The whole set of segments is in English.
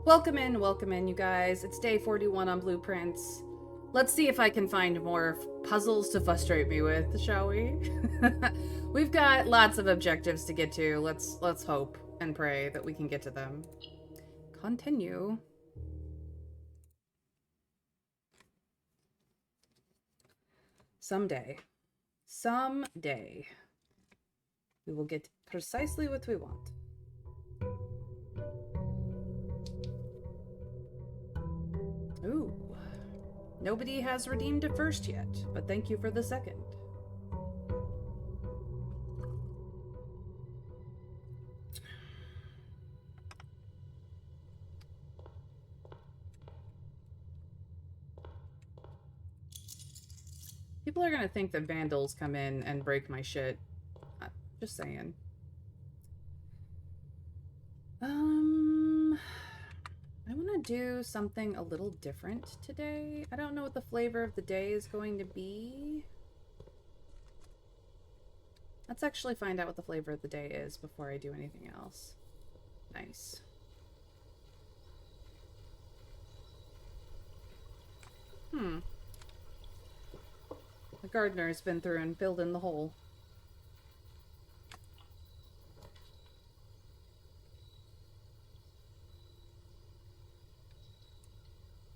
Welcome in, you guys. It's day 41 on Blueprints. Let's see if I can find more puzzles to frustrate me with, shall we? We've got lots of objectives to get to. Let's hope and pray that we can get to them. Continue. Someday, we will get precisely what we want. Ooh. Nobody has redeemed a first yet, but thank you for the second. People are gonna think that vandals come in and break my shit. Just saying. I want to do something a little different today. I don't know what the flavor of the day is going to be. Let's actually find out what the flavor of the day is before I do anything else. Nice. The gardener's been through and filled in the hole.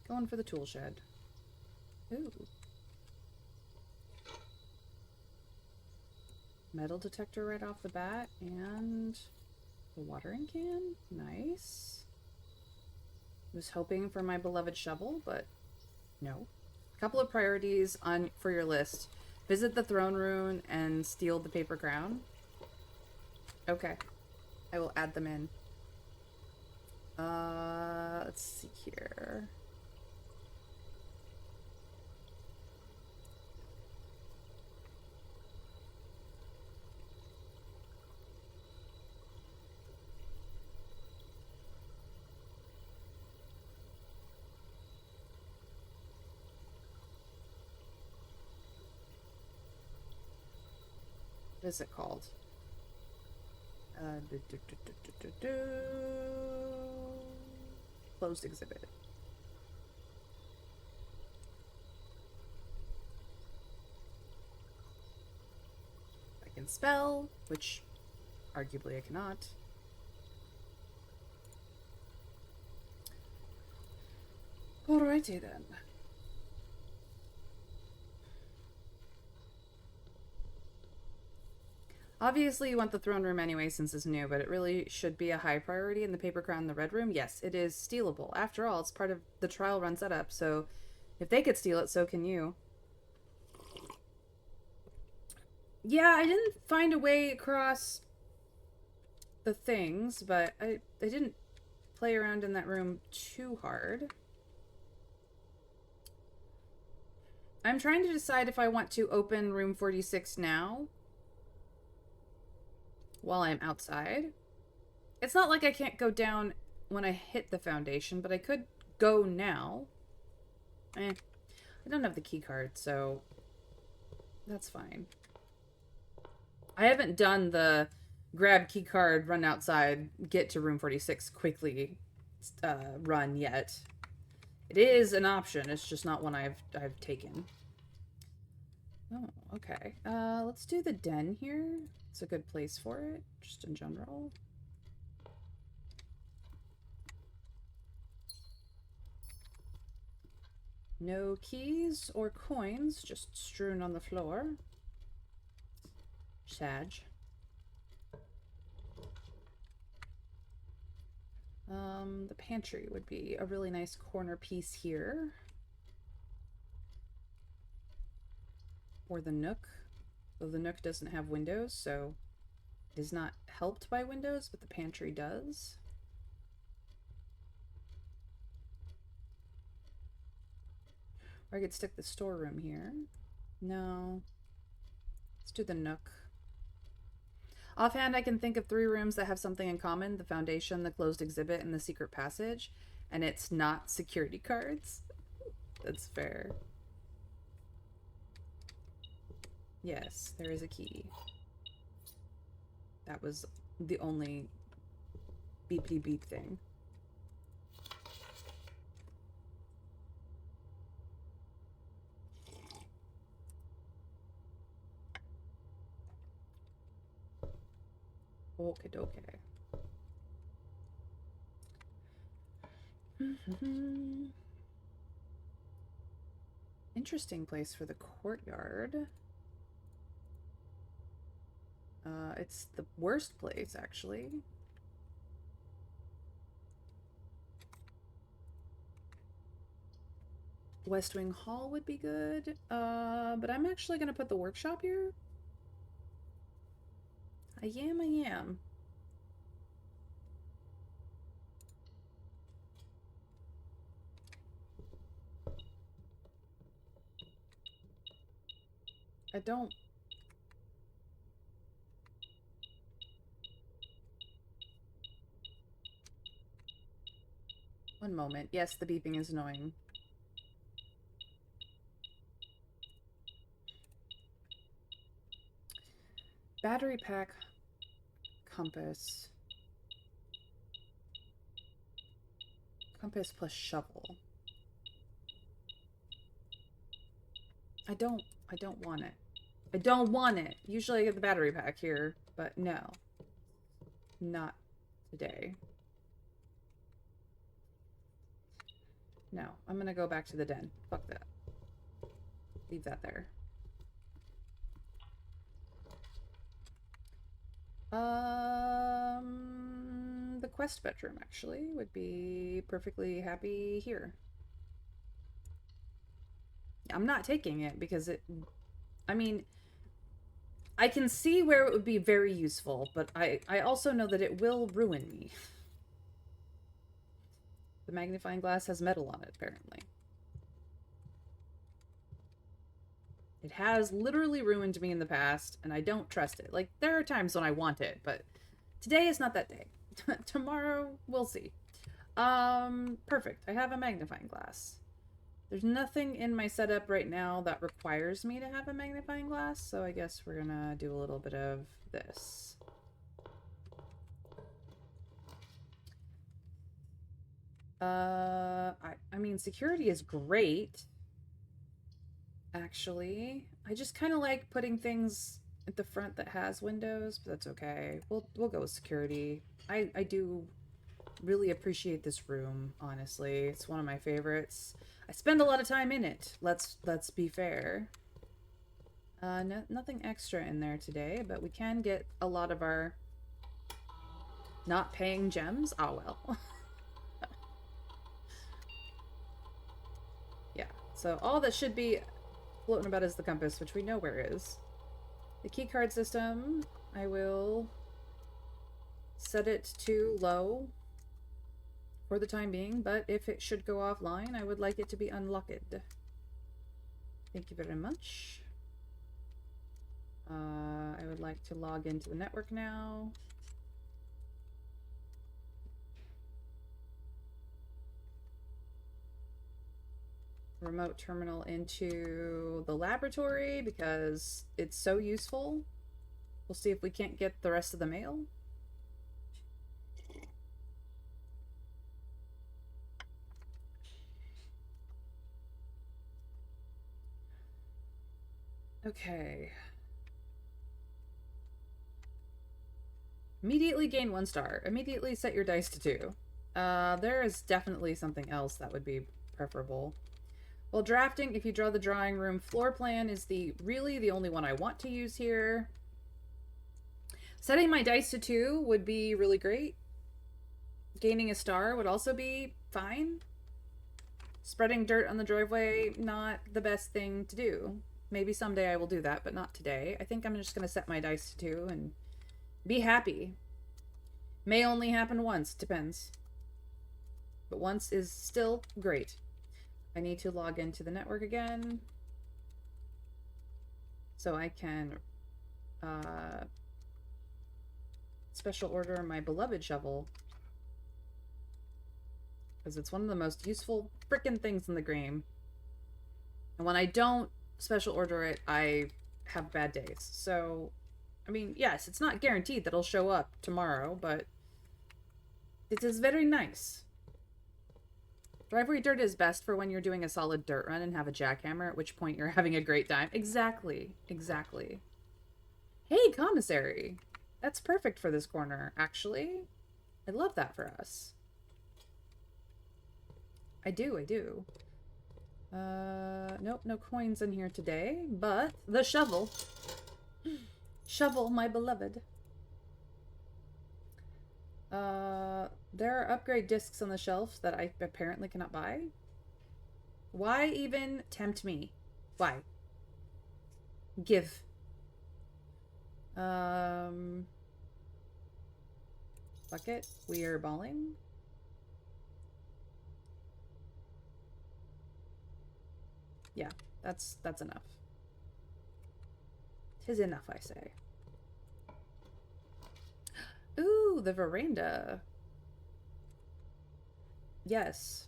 Going for the tool shed. Ooh. Metal detector right off the bat, and the watering can. Nice. Was hoping for my beloved shovel, but no. A couple of priorities for your list. Visit the throne room and steal the paper crown. Okay. I will add them in. Let's see here. What is it called? Closed exhibit. I can spell, which arguably I cannot. Alrighty then. Obviously, you want the throne room anyway since it's new, but it really should be a high priority. In the paper crown in the red room, yes, it is stealable. After all, it's part of the trial run setup, so if they could steal it, so can you. Yeah, I didn't find a way across the things, but I didn't play around in that room too hard. I'm trying to decide if I want to open room 46 now while I'm outside. It's not like I can't go down when I hit the foundation, but I could go now. I don't have the key card, so that's fine. I haven't done the grab key card, run outside, get to room 46 quickly run yet. It is an option, it's just not one I've taken. Oh, okay. Let's do the den here. It's a good place for it, just in general. No keys or coins, just strewn on the floor. Sag. The pantry would be a really nice corner piece here. Or the nook. Though the nook doesn't have windows, so it is not helped by windows, but the pantry does. Or I could stick the storeroom here. No. Let's do the nook. Offhand, I can think of 3 rooms that have something in common: the foundation, the closed exhibit, and the secret passage. And it's not security cards. That's fair. Yes, there is a key. That was the only beepity beep thing. Okay, okay. Interesting place for the courtyard. It's the worst place, actually. West Wing Hall would be good. But I'm actually gonna put the workshop here. I am. I don't... One moment. Yes, the beeping is annoying. Battery pack. Compass. Compass plus shovel. I don't want it. I don't want it. Usually I get the battery pack here, but no. Not today. No, I'm gonna go back to the den. Fuck that. Leave that there. The quest bedroom, actually, would be perfectly happy here. I'm not taking it because it... I mean, I can see where it would be very useful, but I also know that it will ruin me. The magnifying glass has metal on it, apparently. It has literally ruined me in the past, and I don't trust it. Like, there are times when I want it, but today is not that day. Tomorrow, we'll see. Perfect. I have a magnifying glass. There's nothing in my setup right now that requires me to have a magnifying glass, so I guess we're gonna do a little bit of this. I mean, security is great, actually. I just kind of like putting things at the front that has windows, but that's okay. We'll go with security. I do really appreciate this room, honestly. It's one of my favorites. I spend a lot of time in it. Let's be fair. Nothing extra in there today, but we can get a lot of our not paying gems. Oh well. Yeah. So all that should be floating about is the compass, which we know where is. The keycard system, I will set it to low for the time being, but if it should go offline, I would like it to be unlocked. Thank you very much. I would like to log into the network now. Remote terminal into the laboratory because it's so useful. We'll see if we can't get the rest of the mail. Okay. Immediately gain 1 star. Immediately set your dice to 2. There is definitely something else that would be preferable. While drafting, if you draw the drawing room floor plan is really the only one I want to use here. Setting my dice to 2 would be really great. Gaining a star would also be fine. Spreading dirt on the driveway, not the best thing to do. Maybe someday I will do that, but not today. I think I'm just going to set my dice to 2 and be happy. May only happen once, depends. But once is still great. I need to log into the network again so I can special order my beloved shovel because it's one of the most useful frickin' things in the game. And when I don't special order it, I have bad days. So, I mean, yes, it's not guaranteed that it'll show up tomorrow, but it is very nice. Driveway dirt is best for when you're doing a solid dirt run and have a jackhammer, at which point you're having a great time. Exactly. Exactly. Hey, commissary. That's perfect for this corner, actually. I love that for us. I do, I do. Nope, no coins in here today, but the shovel. Shovel, my beloved. There are upgrade discs on the shelf that I apparently cannot buy. Why even tempt me? Why? Give. Bucket. We are balling. Yeah, that's enough. 'Tis enough, I say. Ooh, the veranda. Yes.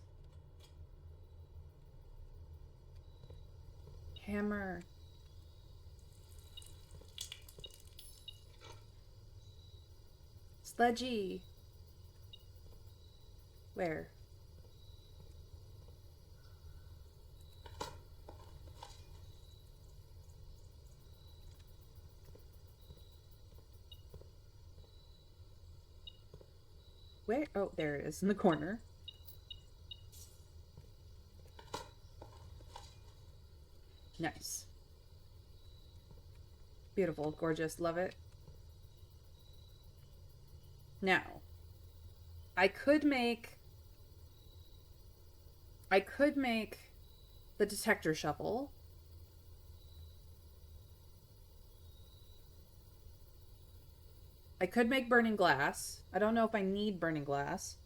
Hammer. Sledgy. Where? Where? Oh, there it is in the corner. Nice. Beautiful, gorgeous, love it. Now, I could make the detector shovel. I could make burning glass. I don't know if I need burning glass.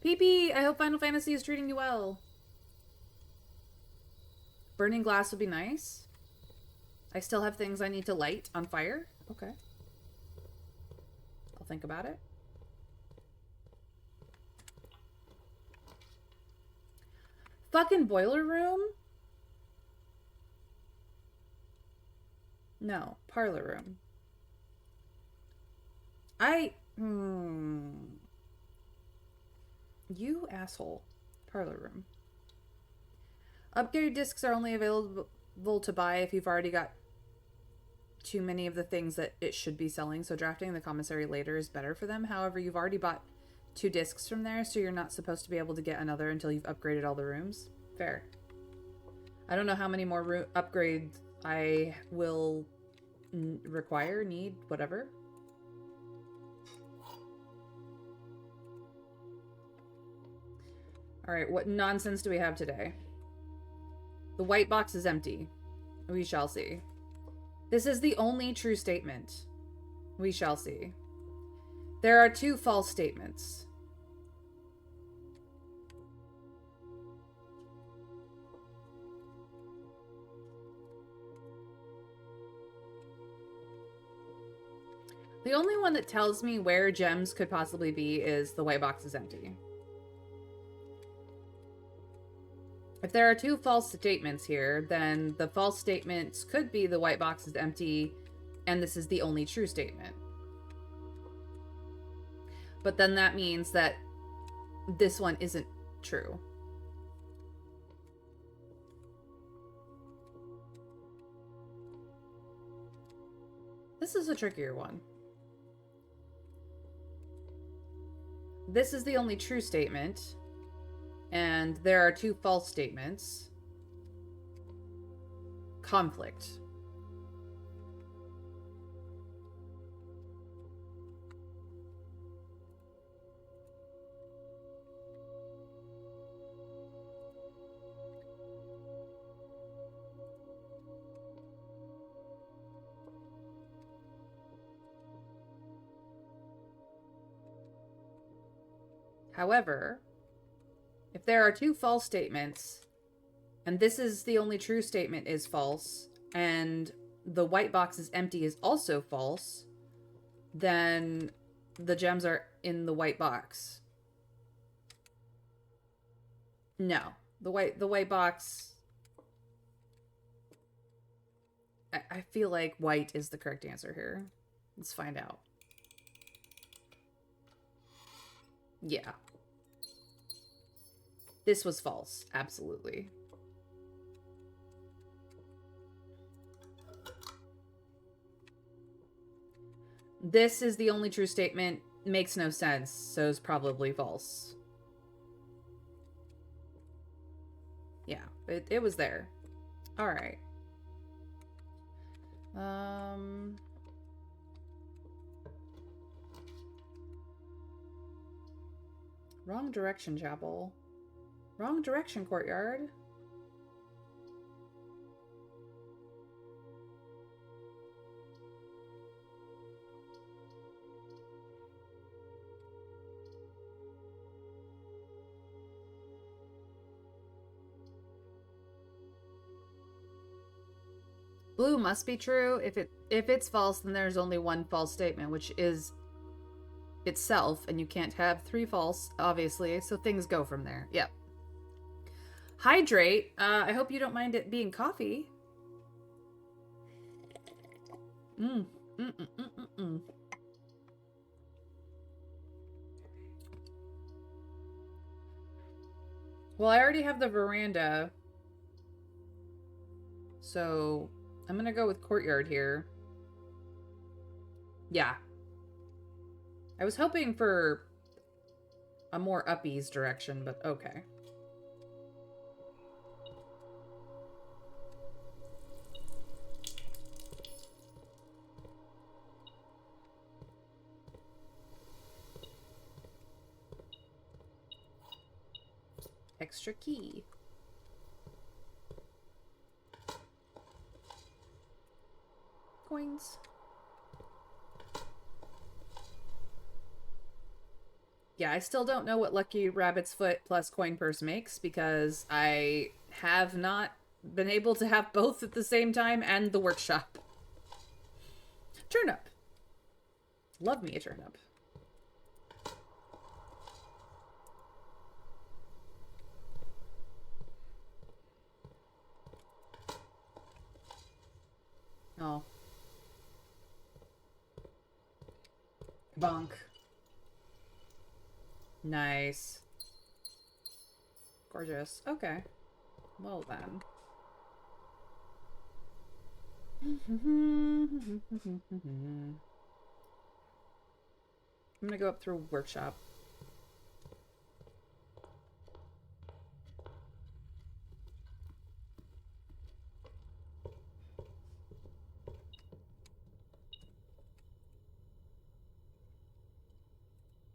PP, I hope Final Fantasy is treating you well. Burning glass would be nice. I still have things I need to light on fire. Okay. I'll think about it. Fucking boiler room? No, parlor room. You asshole. Parlor room. Upgrade discs are only available to buy if you've already got too many of the things that it should be selling, so drafting the commissary later is better for them. However, you've already bought 2 discs from there, so you're not supposed to be able to get another until you've upgraded all the rooms. Fair. I don't know how many more upgrades I will require, need, whatever. Alright, what nonsense do we have today? The white box is empty. We shall see. This is the only true statement. We shall see. There are 2 false statements. The only one that tells me where gems could possibly be is the white box is empty. If there are 2 false statements here, then the false statements could be the white box is empty, and this is the only true statement. But then that means that this one isn't true. This is a trickier one. This is the only true statement. And there are 2 false statements. Conflict. However, if there are 2 false statements, and this is the only true statement is false, and the white box is empty is also false, then the gems are in the white box. No. The white box... I feel like white is the correct answer here. Let's find out. Yeah. This was false. Absolutely. This is the only true statement. Makes no sense, so it's probably false. Yeah, it was there. Alright. Wrong direction, chapel. Wrong direction, courtyard. Blue must be true. If it's false, then there's only one false statement, which is itself, and you can't have 3 false, obviously, so things go from there. Yep. Hydrate. I hope you don't mind it being coffee. Well, I already have the veranda, so I'm gonna go with courtyard here. Yeah. I was hoping for a more uppies direction, but okay. Extra key. Coins. Yeah, I still don't know what Lucky Rabbit's Foot plus coin purse makes because I have not been able to have both at the same time and the workshop. Turnip. Love me a turnip. Oh. Bonk. Nice. Gorgeous. Okay. Well then. I'm gonna go up through workshop.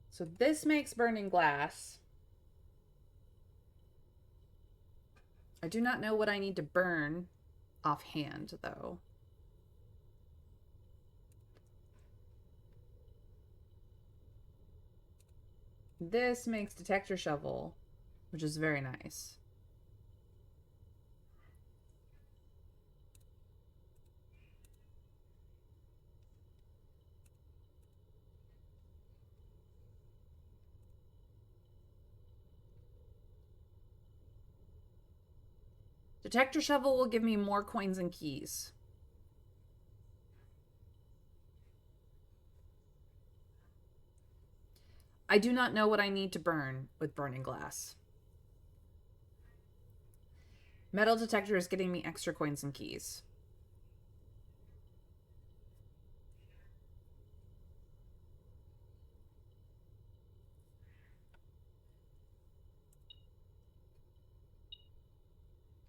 So this makes burning glass. I do not know what I need to burn offhand, though. This makes detector shovel, which is very nice. Detector shovel will give me more coins and keys. I do not know what I need to burn with burning glass. Metal detector is getting me extra coins and keys.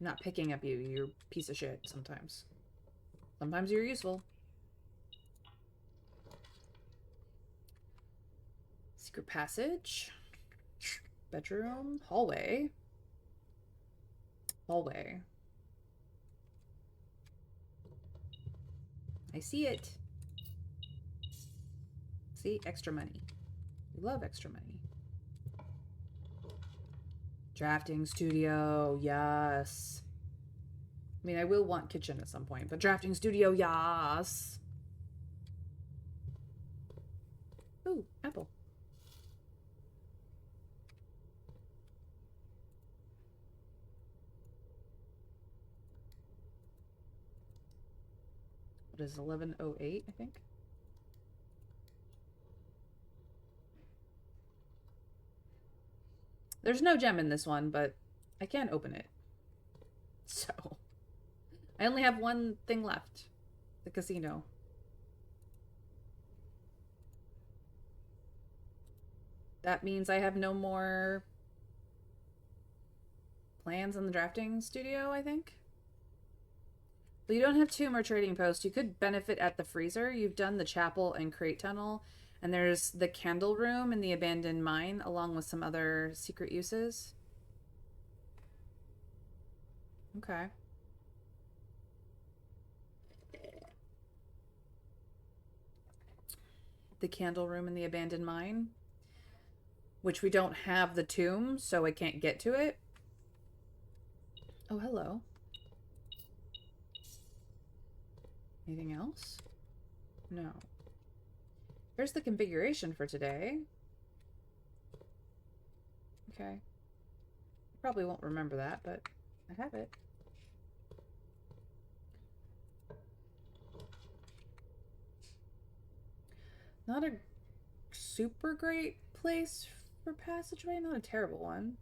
I'm not picking up you, you're a piece of shit sometimes. Sometimes you're useful. Secret passage. Bedroom. Hallway. Hallway. I see it. See? Extra money. We love extra money. Drafting studio. Yes. I mean, I will want kitchen at some point, but drafting studio, yes. Ooh, apple. What is 1108, I think? There's no gem in this one, but I can open it. So, I only have one thing left. The casino. that means I have no more plans in the drafting studio, I think. But you don't have two more trading posts. You could benefit at the freezer. You've done the chapel and crate tunnel. And there's the candle room in the abandoned mine, along with some other secret uses. Okay. The candle room in the abandoned mine, which we don't have the tomb, so I can't get to it. Oh, hello. Anything else? No. Here's the configuration for today. Okay. Probably won't remember that, but I have it. Not a super great place for passageway, not a terrible one.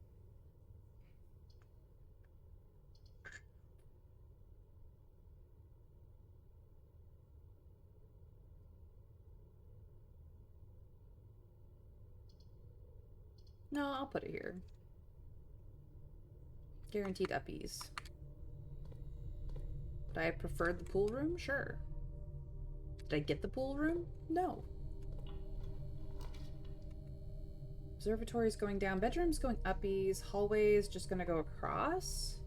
No, I'll put it here. Guaranteed uppies. Did I prefer the pool room? Sure. Did I get the pool room? No. Observatory's going down. Bedroom's going uppies. Hallway's just gonna go across.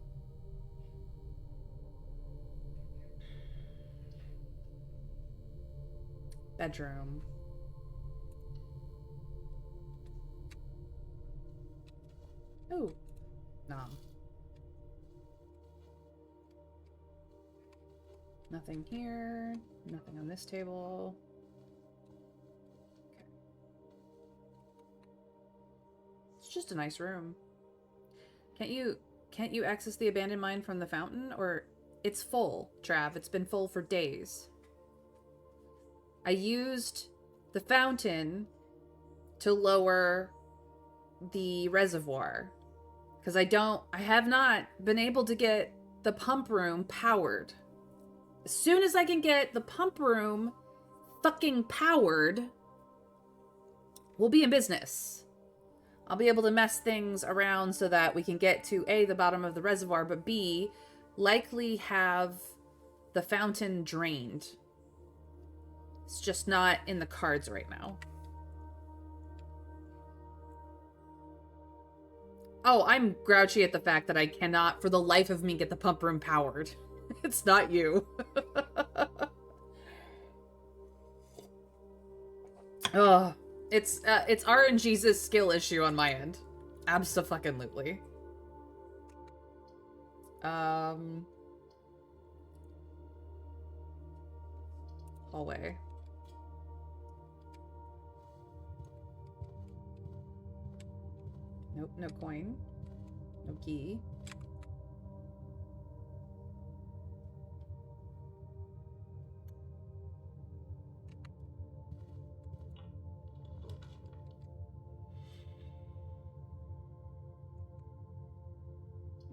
Bedroom. Oh. Nom. Nothing here. Nothing on this table. Okay. It's just a nice room. Can't you access the abandoned mine from the fountain? Or it's full, Trav. It's been full for days. I used the fountain to lower the reservoir. Because I have not been able to get the pump room powered. As soon as I can get the pump room fucking powered, we'll be in business. I'll be able to mess things around so that we can get to A, the bottom of the reservoir, but B, likely have the fountain drained. It's just not in the cards right now. Oh, I'm grouchy at the fact that I cannot, for the life of me, get the pump room powered. It's not you. Oh, it's RNG's skill issue on my end. Abso-fucking-lutely. Hallway. Nope, no coin. No key.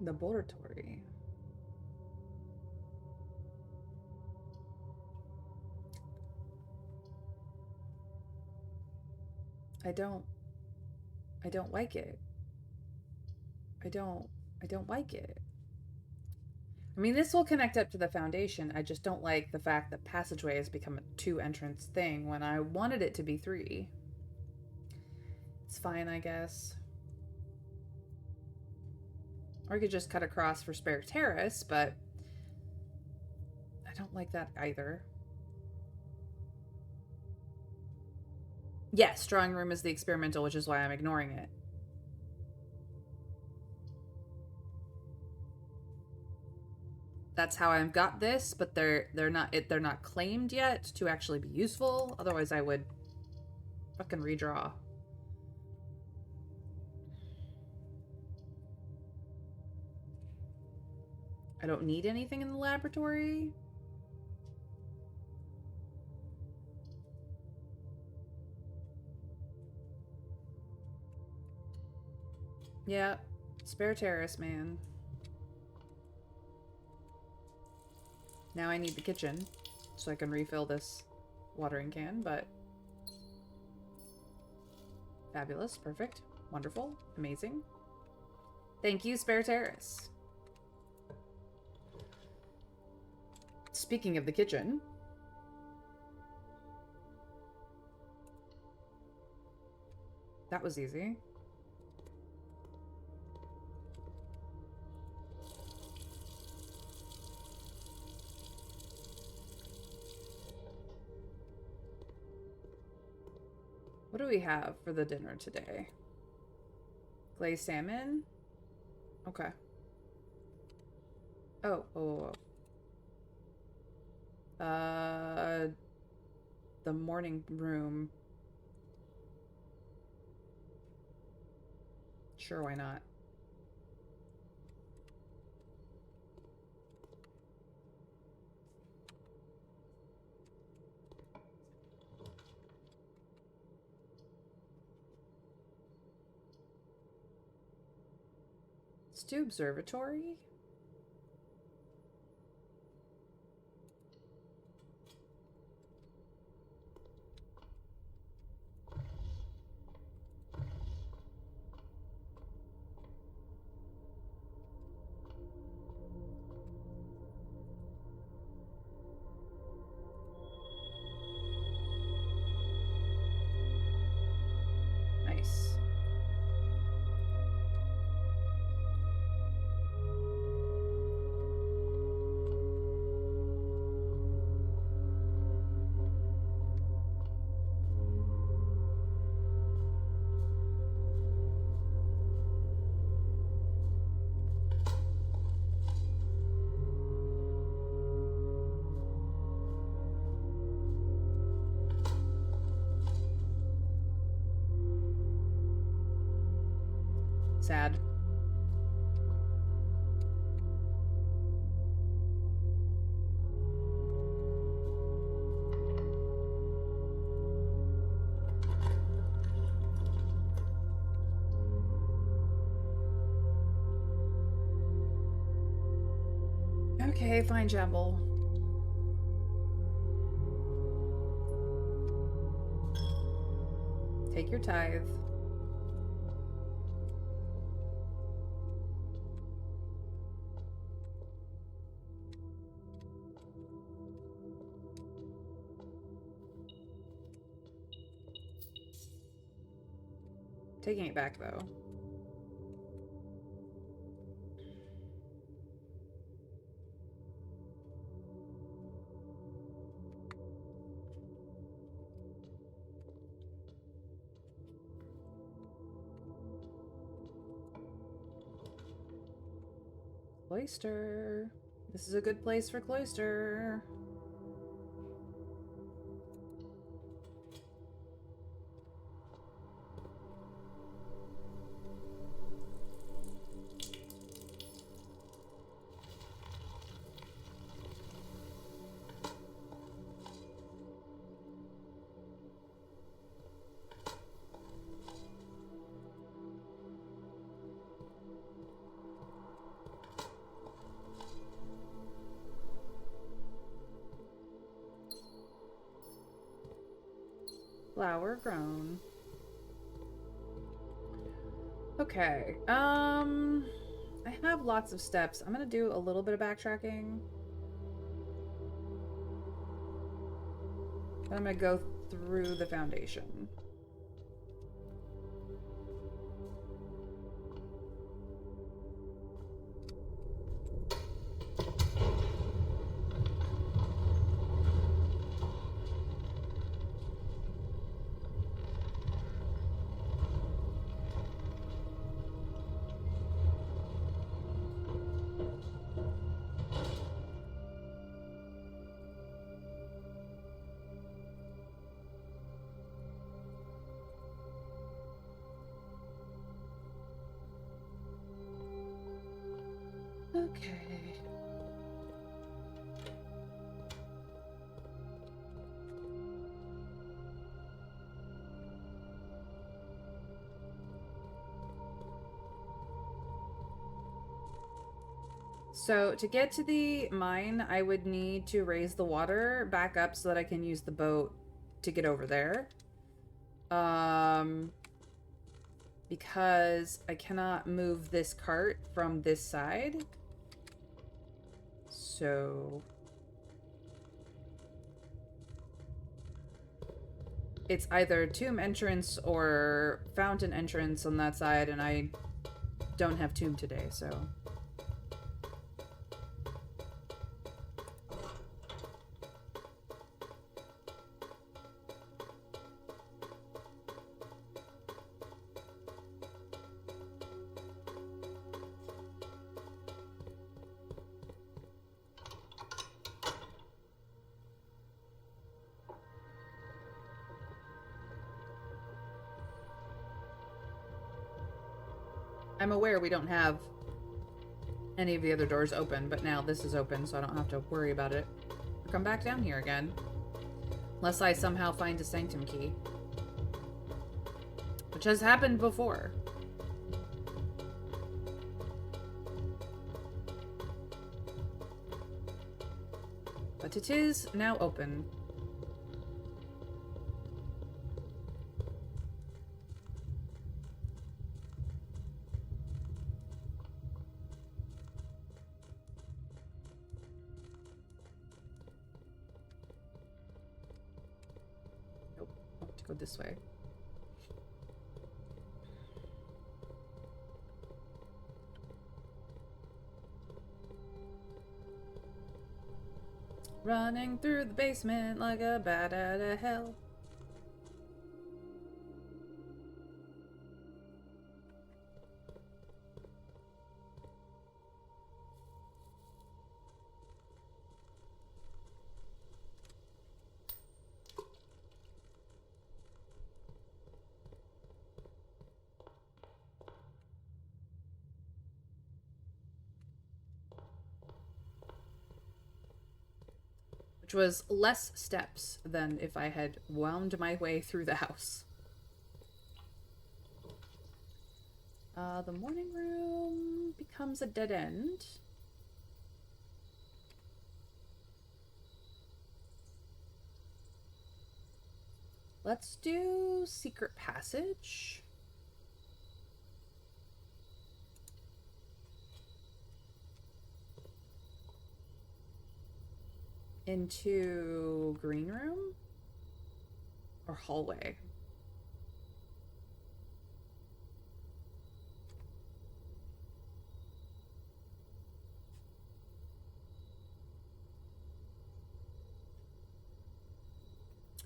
Laboratory. I don't like it. I don't like it. I mean, this will connect up to the foundation. I just don't like the fact that passageway has become a 2-entrance thing when I wanted it to be 3. It's fine, I guess. Or I could just cut across for spare terrace, but I don't like that either. Yes, drawing room is the experimental, which is why I'm ignoring it. That's how I've got this, but they're not claimed yet to actually be useful. Otherwise, I would fucking redraw. I don't need anything in the laboratory. Yeah, spare terrace, man. Now I need the kitchen so I can refill this watering can, but Fabulous. Perfect. Wonderful. Amazing. Thank you, Spare Terrace. Speaking of the kitchen... That was easy. What do we have for the dinner today? Glazed salmon? Okay. Oh. The morning room. Sure, why not? Let's do observatory. Nice. Sad. Okay, fine, Chapel. Take your tithe. Taking it back, though. Cloister. This is a good place for cloister. Flower grown. Okay. I have lots of steps. I'm gonna do a little bit of backtracking. Then I'm gonna go through the foundation. Okay. So to get to the mine, I would need to raise the water back up so that I can use the boat to get over there. because I cannot move this cart from this side. So it's either tomb entrance or fountain entrance on that side, and I don't have tomb today, so... I'm aware we don't have any of the other doors open, but now this is open, so I don't have to worry about it. Or come back down here again. Unless I somehow find a sanctum key. Which has happened before. But it is now open. Go this way. Running through the basement like a bat out of hell. Which was less steps than if I had wound my way through the house. The morning room becomes a dead end. Let's do secret passage. Into green room or hallway.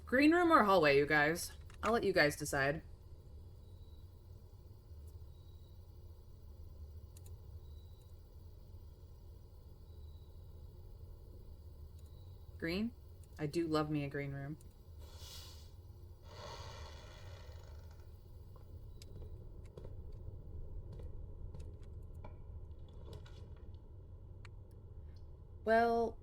Green room or hallway, you guys? I'll let you guys decide. Green? I do love me a green room. Well,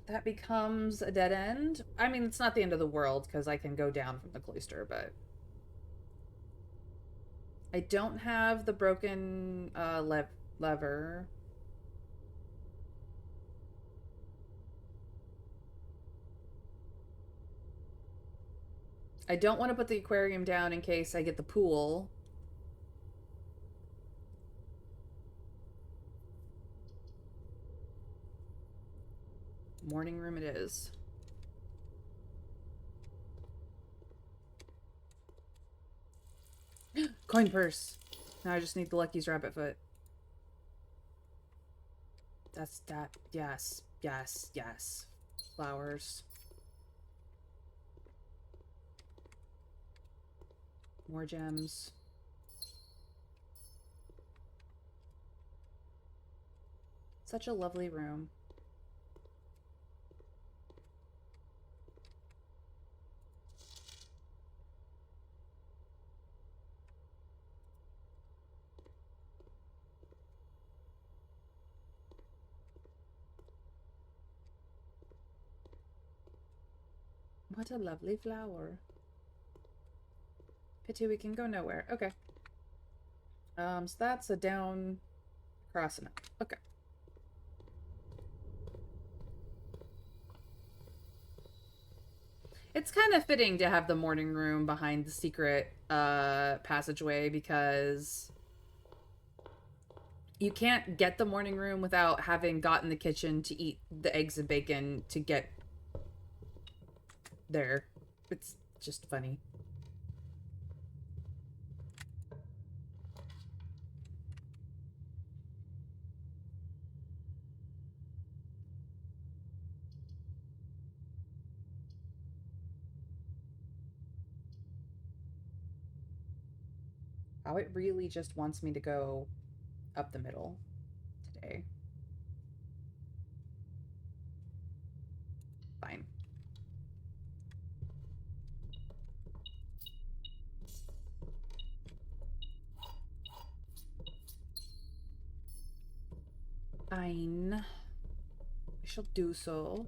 that becomes a dead end. I mean, it's not the end of the world because I can go down from the cloister, but I don't have the broken lever. I don't want to put the aquarium down in case I get the pool. Morning room it is. Coin purse. Now I just need the Lucky's rabbit foot. That's that. Yes. Yes. Yes. Flowers. More gems. Such a lovely room. What a lovely flower. Pity we can go nowhere. Okay. So that's a down, cross and up. Okay. It's kind of fitting to have the morning room behind the secret passageway because you can't get the morning room without having gotten the kitchen to eat the eggs and bacon to get there. It's just funny. How it really just wants me to go up the middle today. Fine. Fine. I shall do so.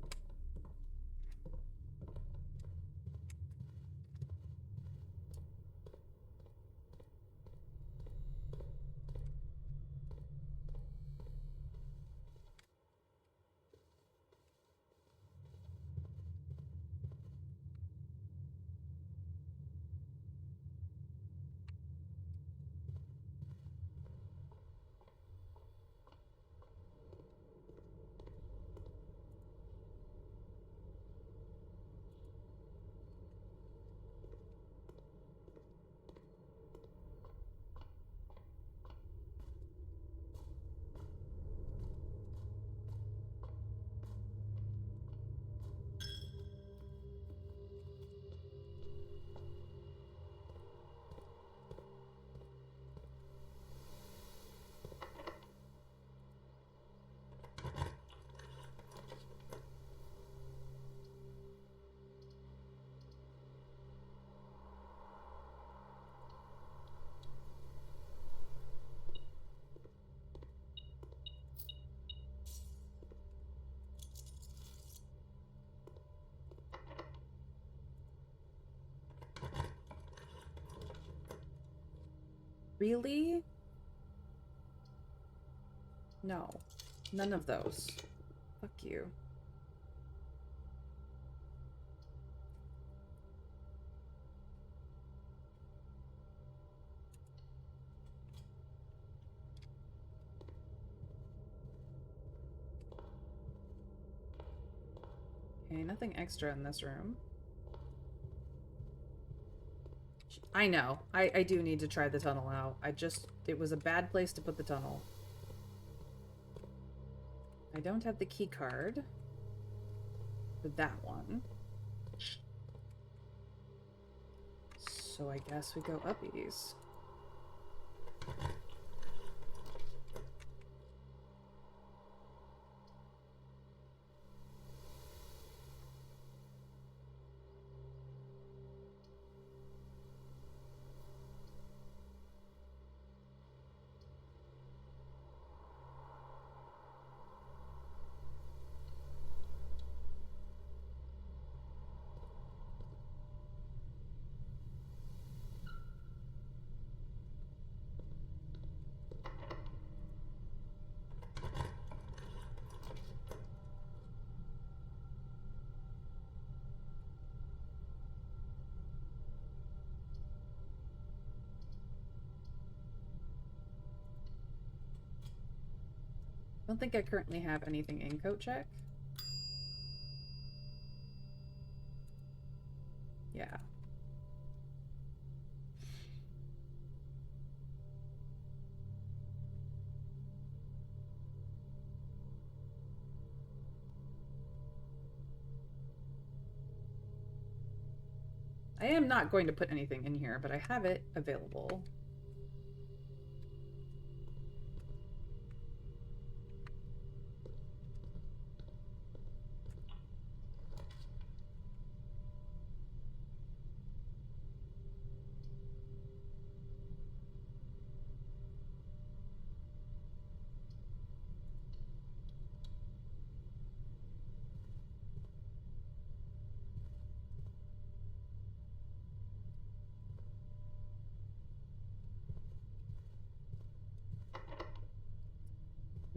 Really? No. None of those. Fuck you. Okay, nothing extra in this room. I know. I do need to try the tunnel out. It was a bad place to put the tunnel. I don't have the key card for that one. So I guess we go uppies. I don't think I currently have anything in coat check. Yeah. I am not going to put anything in here, but I have it available.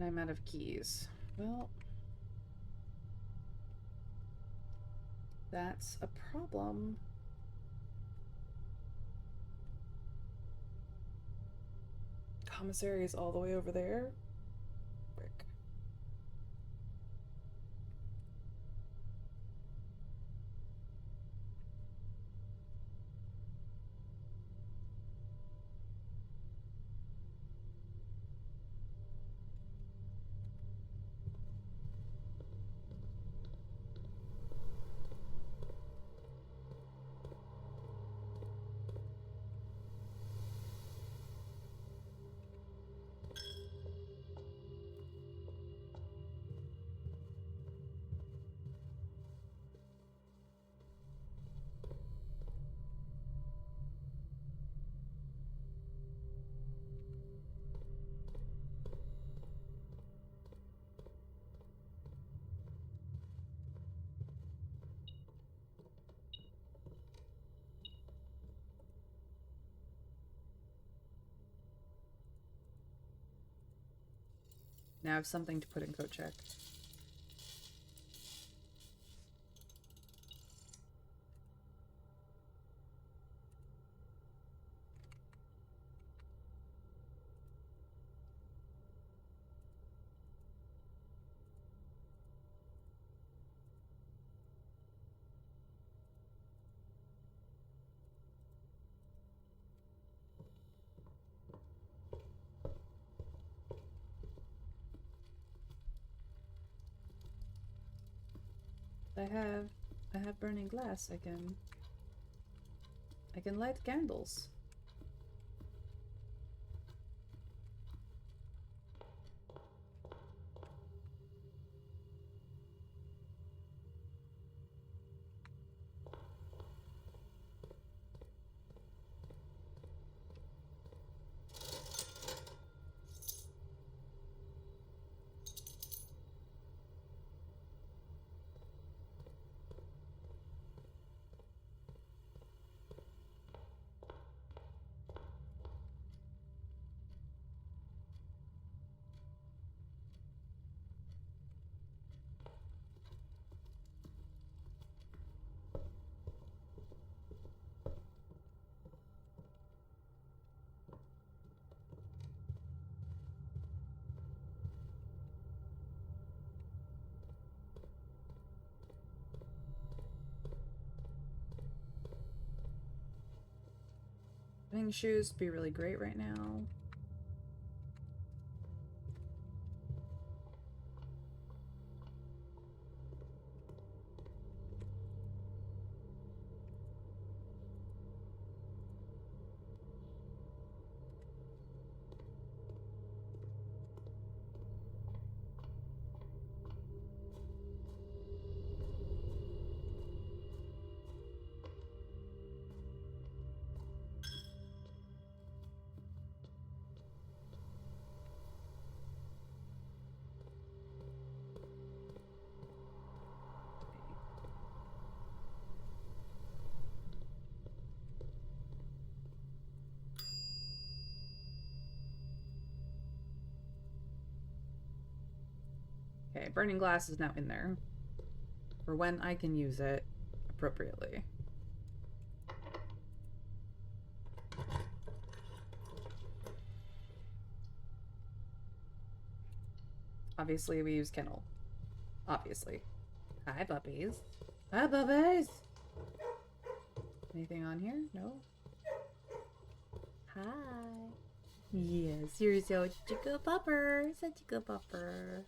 And I'm out of keys. Well... That's a problem. Commissary is all the way over there. Frick. Now I have something to put in coat check. I have burning glass. I can light candles. Running shoes would be really great right now. Okay, burning glass is now in there. For when I can use it appropriately. Obviously, we use kennel. Obviously. Hi, puppies. Hi, puppies! Anything on here? No? Hi. Yes, you're such a good pupper. Such a good pupper.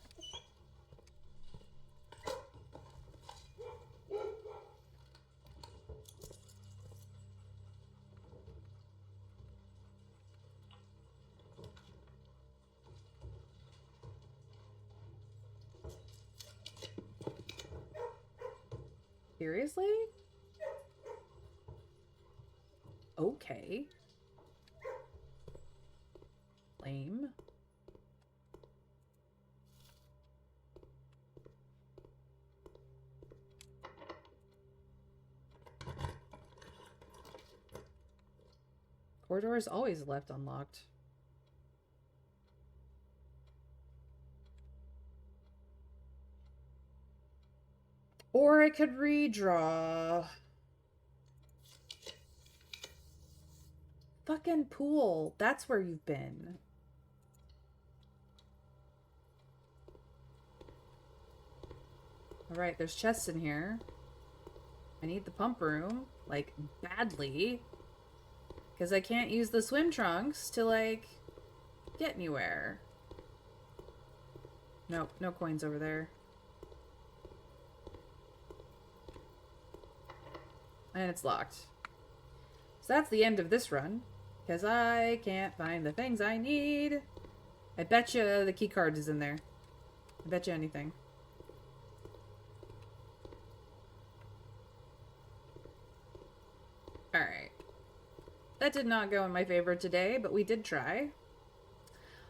Seriously? Okay. Lame. Corridor is always left unlocked. Or Or I could redraw. Fucking pool. That's where you've been. Alright, there's chests in here. I need the pump room. Like, badly. Because I can't use the swim trunks to, like, get anywhere. Nope, no coins over there. And it's locked. So that's the end of this run. Because I can't find the things I need. I bet you the key card is in there. I bet you anything. Alright. That did not go in my favor today, but we did try.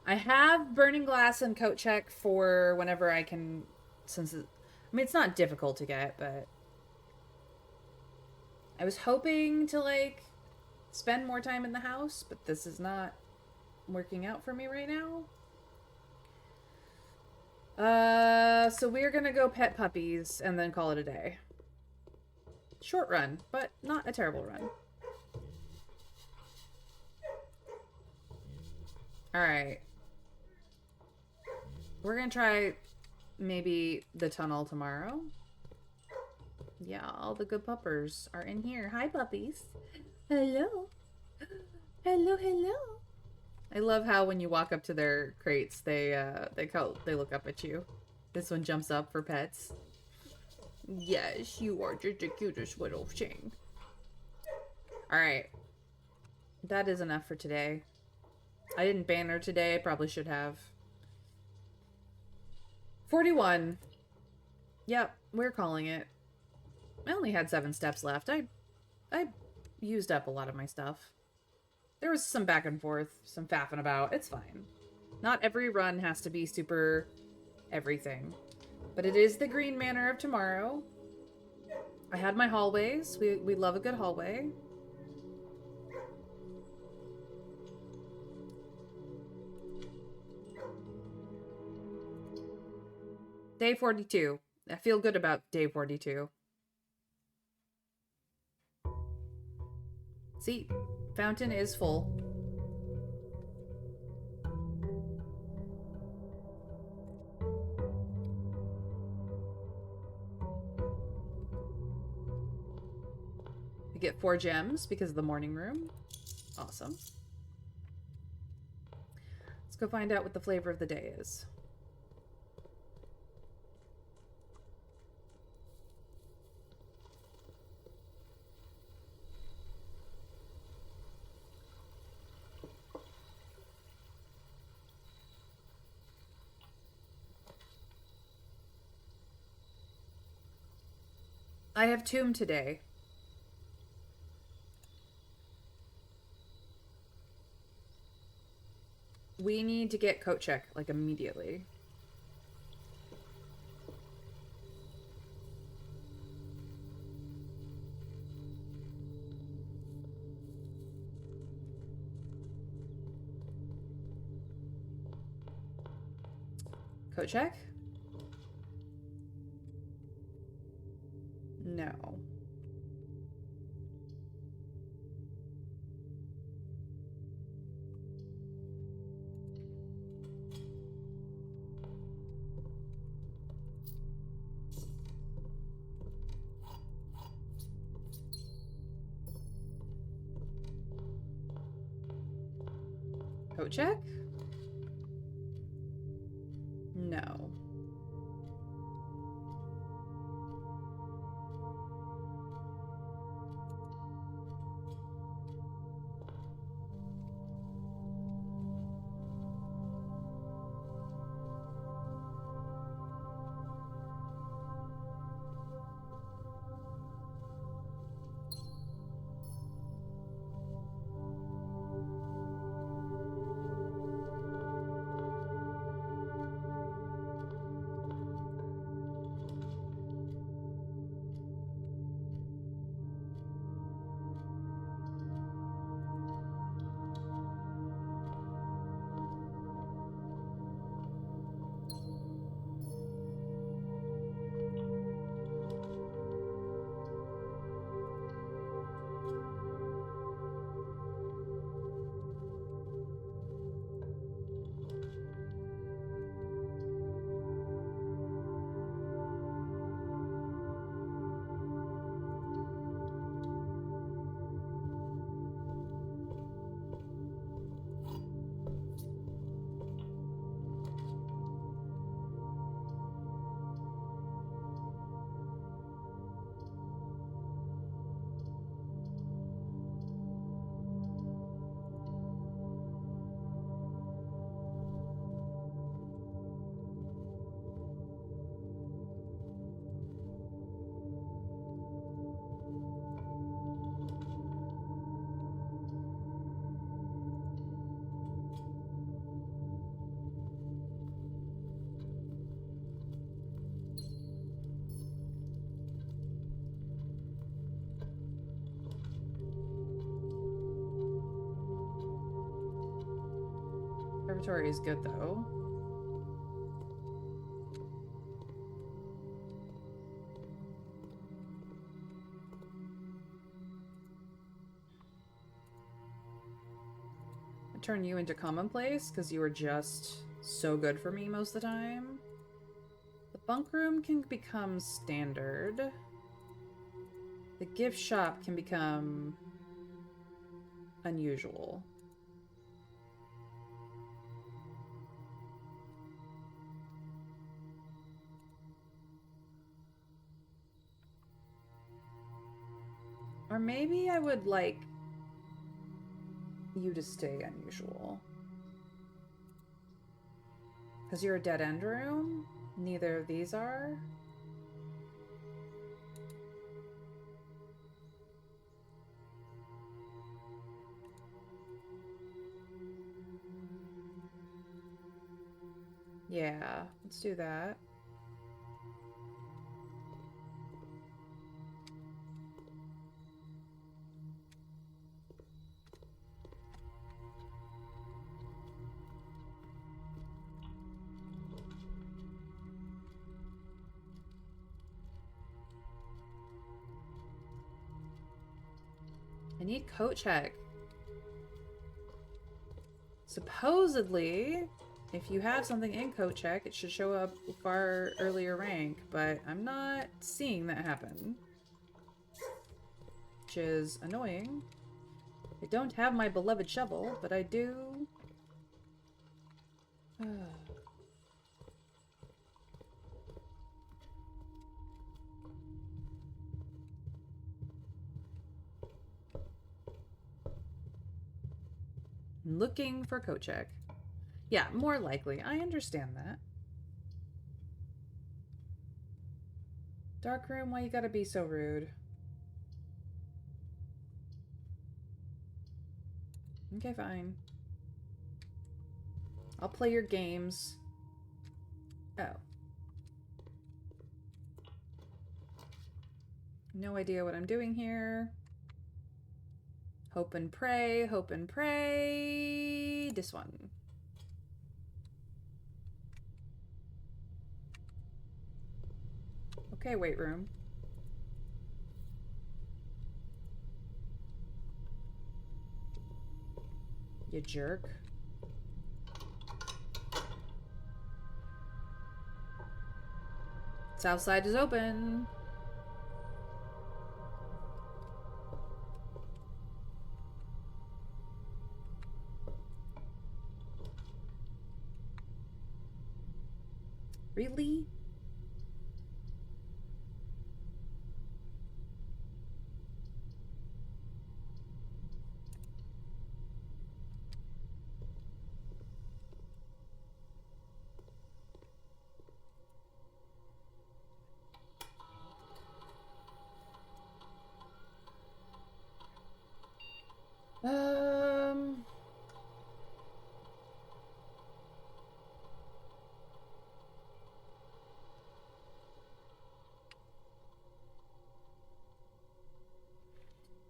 I have Burning Glass and Coat Check for whenever I can, since it, I mean, it's not difficult to get, but I was hoping to, like, spend more time in the house, but this is not working out for me right now. So we're gonna go pet puppies and then call it a day. Short run, but not a terrible run. Alright. We're gonna try maybe the tunnel tomorrow. Yeah, all the good puppers are in here. Hi, puppies. Hello. Hello, hello. I love how when you walk up to their crates, they look up at you. This one jumps up for pets. Yes, you are just the cutest little thing. Alright. That is enough for today. I didn't ban her today. I probably should have. 41. Yep, we're calling it. I only had 7 steps left. I used up a lot of my stuff. There was some back and forth, some faffing about. It's fine. Not every run has to be super everything. But it is the Green Manor of tomorrow. I had my hallways. We love a good hallway. Day 42. I feel good about day 42. See, fountain is full. We get 4 gems because of the morning room. Awesome. Let's go find out what the flavor of the day is. I have Tomb today. We need to get Coat Check, like, immediately. Coat Check? No. Coat Check? No. Preparatory is good, though. I turn you into commonplace because you were just so good for me most of the time. The bunk room can become standard. The gift shop can become unusual. Or maybe I would like you to stay unusual. Because you're a dead end room? Neither of these are? Yeah, let's do that. I need coat check. Supposedly, if you have something in coat check, it should show up far earlier rank, but I'm not seeing that happen. Which is annoying. I don't have my beloved shovel, but I do. Looking for coat check. Yeah, more likely. I understand that. Dark room, why you gotta be so rude? Okay, fine. I'll play your games. Oh. No idea what I'm doing here. Hope and pray, hope and pray. This one. Okay, weight room. You jerk. South side is open. Really? Um...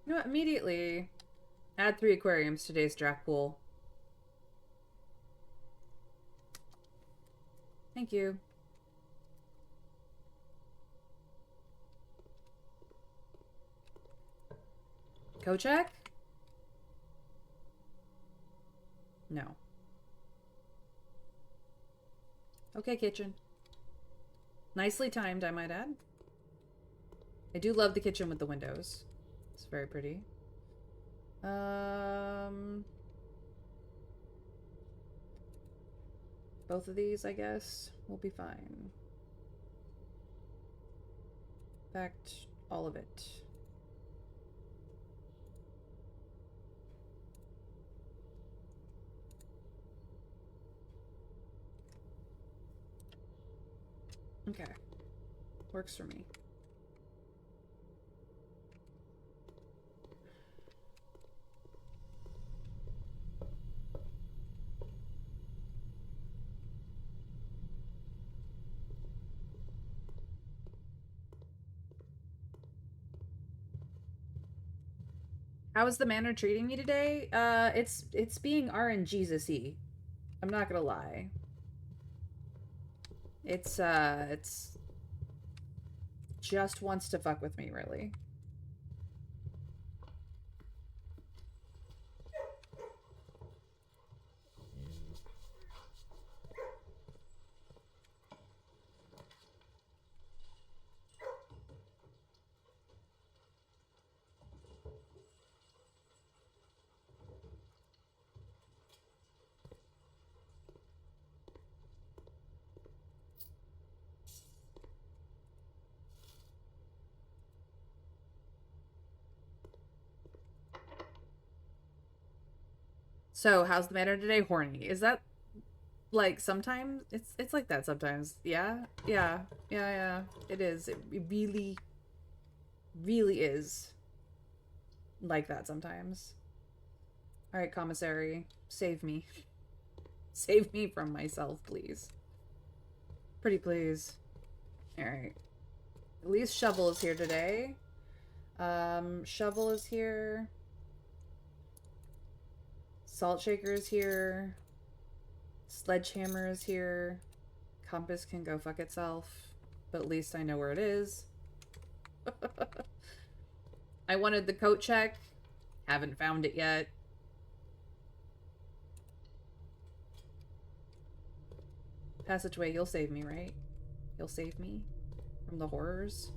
You know what? Immediately add 3 aquariums to today's draft pool. Thank you. Kochak? No. Okay, kitchen. Nicely timed, I might add. I do love the kitchen with the windows. It's very pretty. Both of these, I guess, will be fine. In fact, all of it. Okay. Works for me. How is the manor treating me today? It's being RNGesus-y. I'm not gonna lie. It's just wants to fuck with me, really. So, how's the matter today? Horny. Is that like sometimes it's like that sometimes. Yeah. Yeah. Yeah, yeah. It is. It really really is like that sometimes. All right, commissary, save me. Save me from myself, please. Pretty please. All right. At least Shovel is here today. Shovel is here. Salt Shaker is here. Sledgehammer is here. Compass can go fuck itself. But at least I know where it is. I wanted the coat check. Haven't found it yet. Passageway, you'll save me, right? You'll save me from the horrors.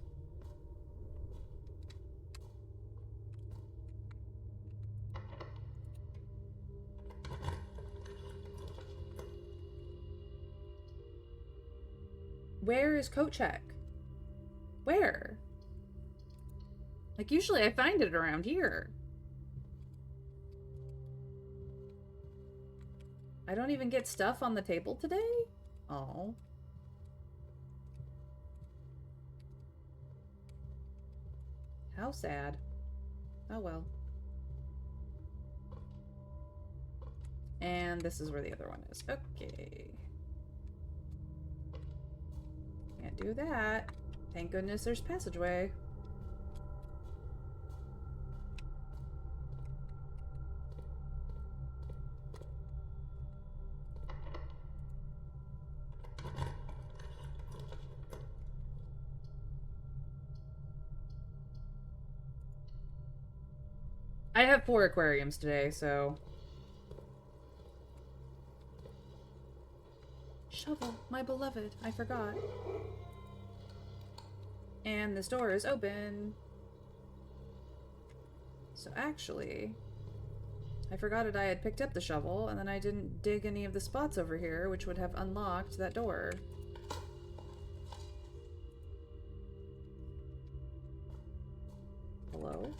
Where is coat check? Where? Like, usually I find it around here. I don't even get stuff on the table today? Oh. How sad. Oh well. And this is where the other one is. Okay. Can't do that. Thank goodness there's passageway. I have 4 aquariums today, so... Shovel, my beloved, I forgot. And this door is open. So actually, I forgot that I had picked up the shovel, and then I didn't dig any of the spots over here, which would have unlocked that door. Hello?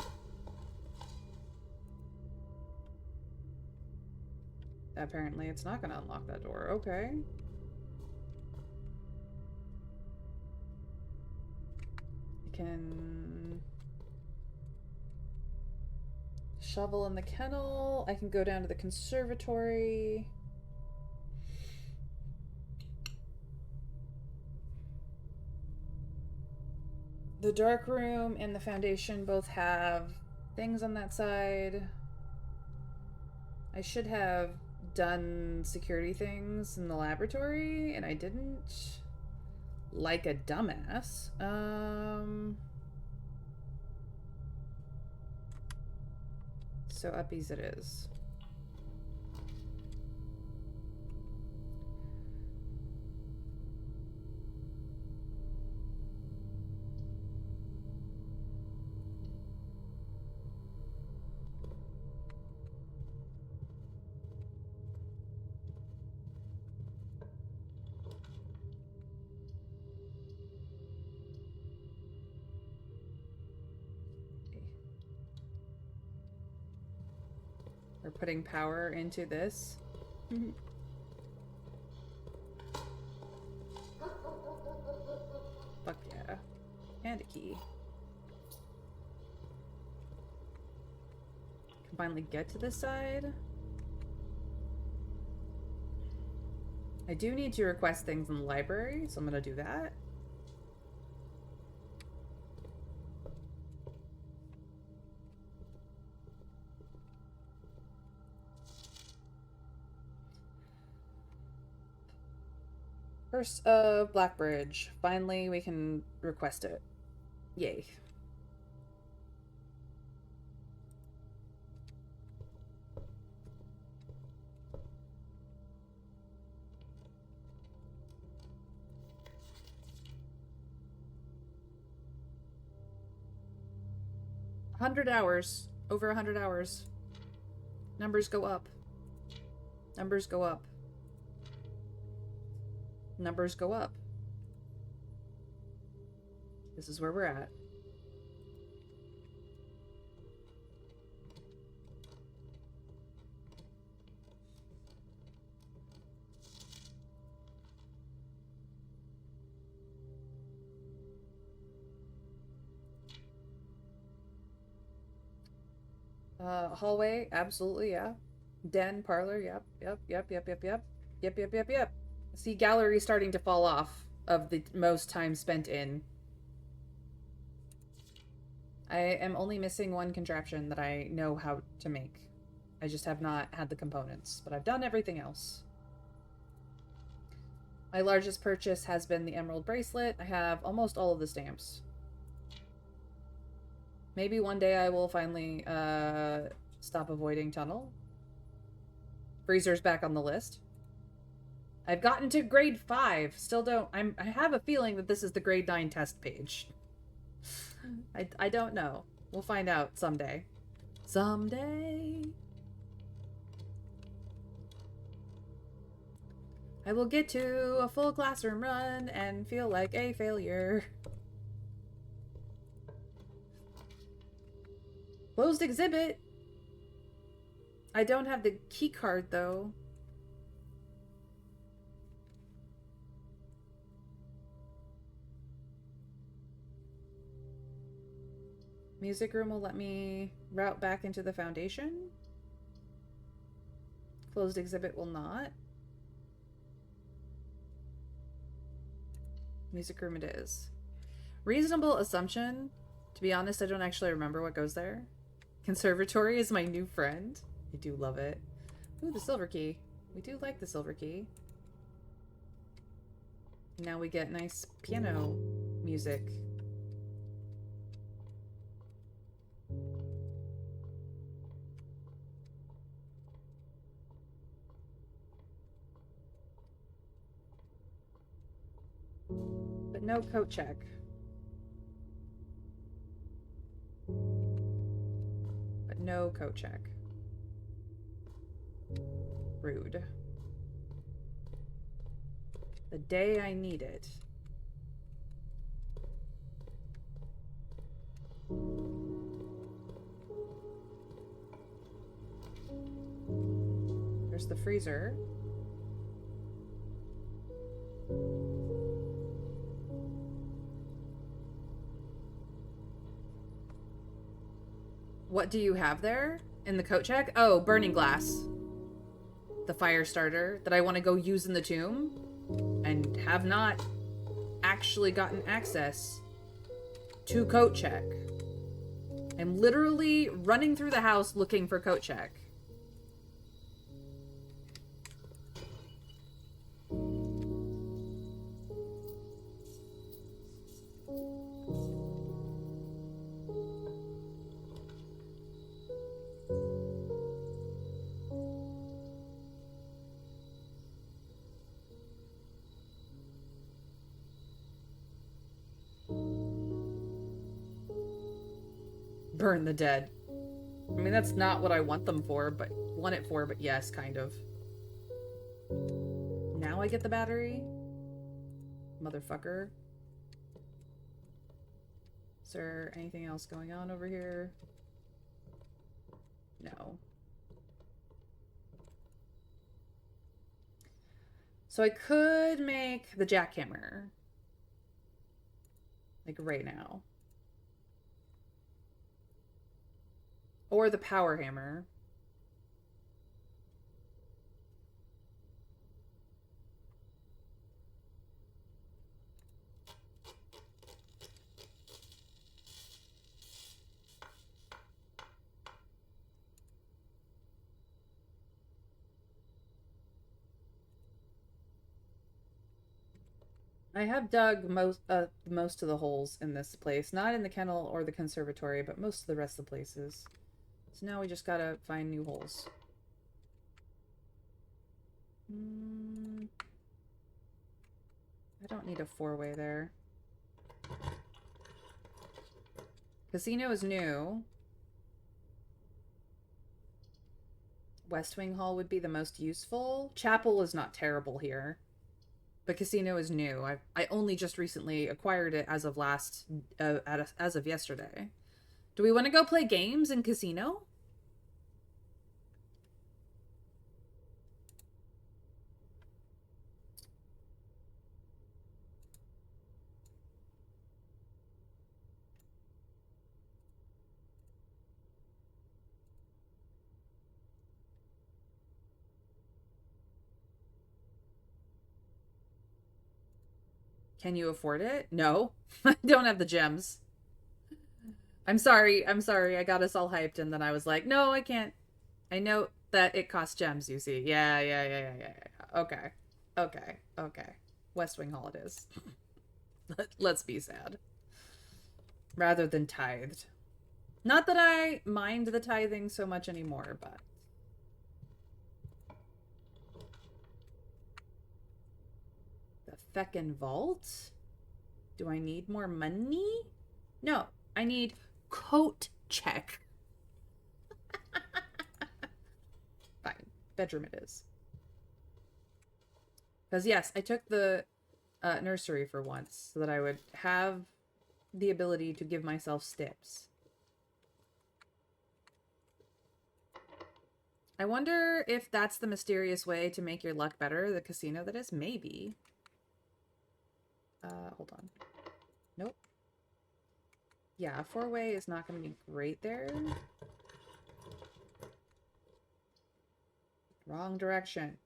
Apparently it's not gonna unlock that door. Okay. I can... shovel in the kennel. I can go down to the conservatory. The dark room and the foundation both have things on that side. I should have done security things in the laboratory, and I didn't. Like a dumbass. So uppies it is. We're putting power into this. Fuck yeah. And a key. Can finally get to this side. I do need to request things in the library, so I'm gonna do that. Curse of Blackbridge. Finally, we can request it. Yay. $100. Over 100 hours. Numbers go up. Numbers go up. Numbers go up. This is where we're at. Hallway, absolutely, yeah. Den, parlor, yep. Yep. See, gallery starting to fall off of the most time spent in. I am only missing one contraption that I know how to make. I just have not had the components, but I've done everything else. My largest purchase has been the emerald bracelet. I have almost all of the stamps. Maybe one day I will finally stop avoiding tunnel. Freezer's back on the list. I've gotten to grade 5. Still don't... I have a feeling that this is the grade 9 test page. I don't know. We'll find out someday. Someday. I will get to a full classroom run and feel like a failure. Closed exhibit. I don't have the key card though. Music room will let me route back into the foundation. Closed exhibit will not. Music room it is. Reasonable assumption. To be honest, I don't actually remember what goes there. Conservatory is my new friend. I do love it. Ooh, the silver key. We do like the silver key. Now we get nice piano music. But no coat check. But no coat check. Rude. The day I need it. There's the freezer. What do you have there in the coat check? Oh, burning glass. The fire starter that I want to go use in the tomb and have not actually gotten access to coat check. I'm literally running through the house looking for coat check. Burn the dead. I mean, that's not what I want them for, but want it for, but yes, kind of. Now I get the battery? Motherfucker. Is there anything else going on over here? No. So I could make the jackhammer. Like right now. Or the power hammer. I have dug most of the holes in this place. Not in the kennel or the conservatory, but most of the rest of the places. So now we just gotta find new holes. I don't need a four-way there. Casino is new. West Wing Hall would be the most useful. Chapel is not terrible here. But casino is new. I only just recently acquired it as of as of yesterday. Do we want to go play games in casino? Can you afford it? No. I don't have the gems. I'm sorry. I'm sorry. I got us all hyped and then I was like, no, I can't. I know that it costs gems, you see. Yeah. Okay. Okay. Okay. West Wing Hall it is. Let's be sad. Rather than tithed. Not that I mind the tithing so much anymore, but... The feckin' vault? Do I need more money? No, I need coat check. Fine. Bedroom it is. Because yes, I took the nursery for once so that I would have the ability to give myself steps. I wonder if that's the mysterious way to make your luck better. The casino, that is? Maybe. Hold on. Nope. Yeah, a four-way is not going to be great there. Wrong direction.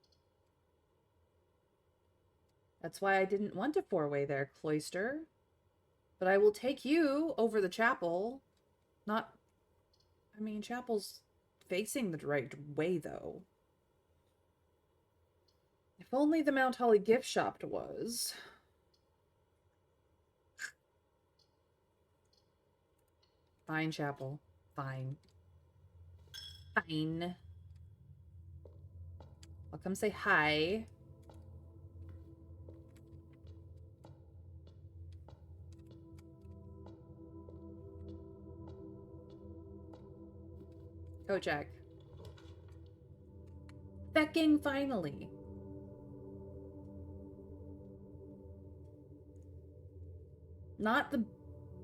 That's why I didn't want a four-way there, Cloister. But I will take you over the chapel. Not... I mean, chapel's facing the right way, though. If only the Mount Holly gift shop was. Fine, chapel. Fine. Fine. I'll come say hi. Go, Jack. Fecking finally. Not the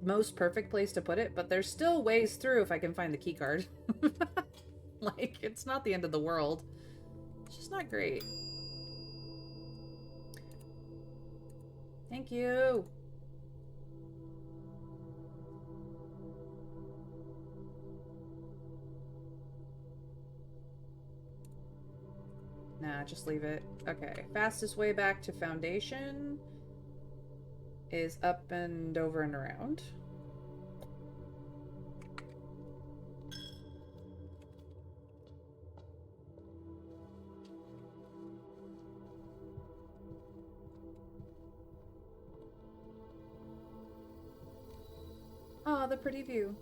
most perfect place to put it, but there's still ways through if I can find the key card. Like, it's not the end of the world. It's just not great. Thank you. Nah, just leave it. Okay, fastest way back to Foundation is up and over and around. Ah, the pretty view.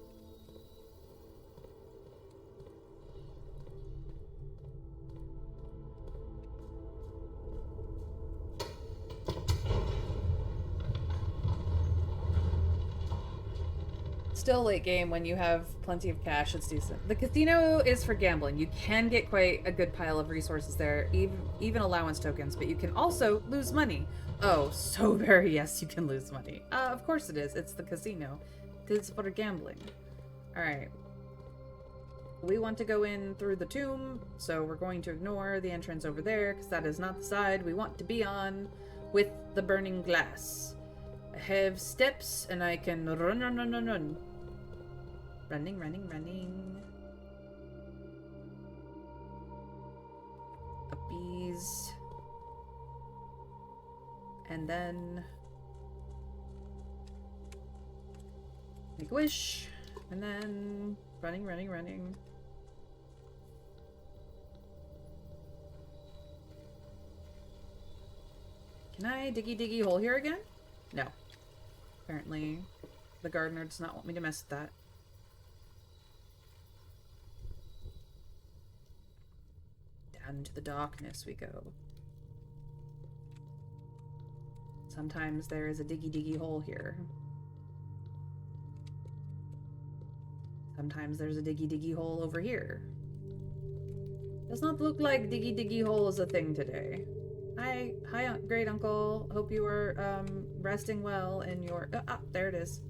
Still late game when you have plenty of cash, it's decent. The casino is for gambling. You can get quite a good pile of resources there, even allowance tokens, but you can also lose money. Oh, so very yes, you can lose money. Of course it is. It's the casino. It's for gambling. Alright. We want to go in through the tomb, so we're going to ignore the entrance over there, because that is not the side we want to be on with the burning glass. I have steps, and I can run. Running. Uppies. And then... make a wish. And then... running. Can I diggy hole here again? No. Apparently, the gardener does not want me to mess with that. Down into the darkness we go. Sometimes there is a diggy hole here. Sometimes there's a diggy hole over here. Does not look like diggy hole is a thing today. Hi, great uncle. Hope you are resting well in your. There it is.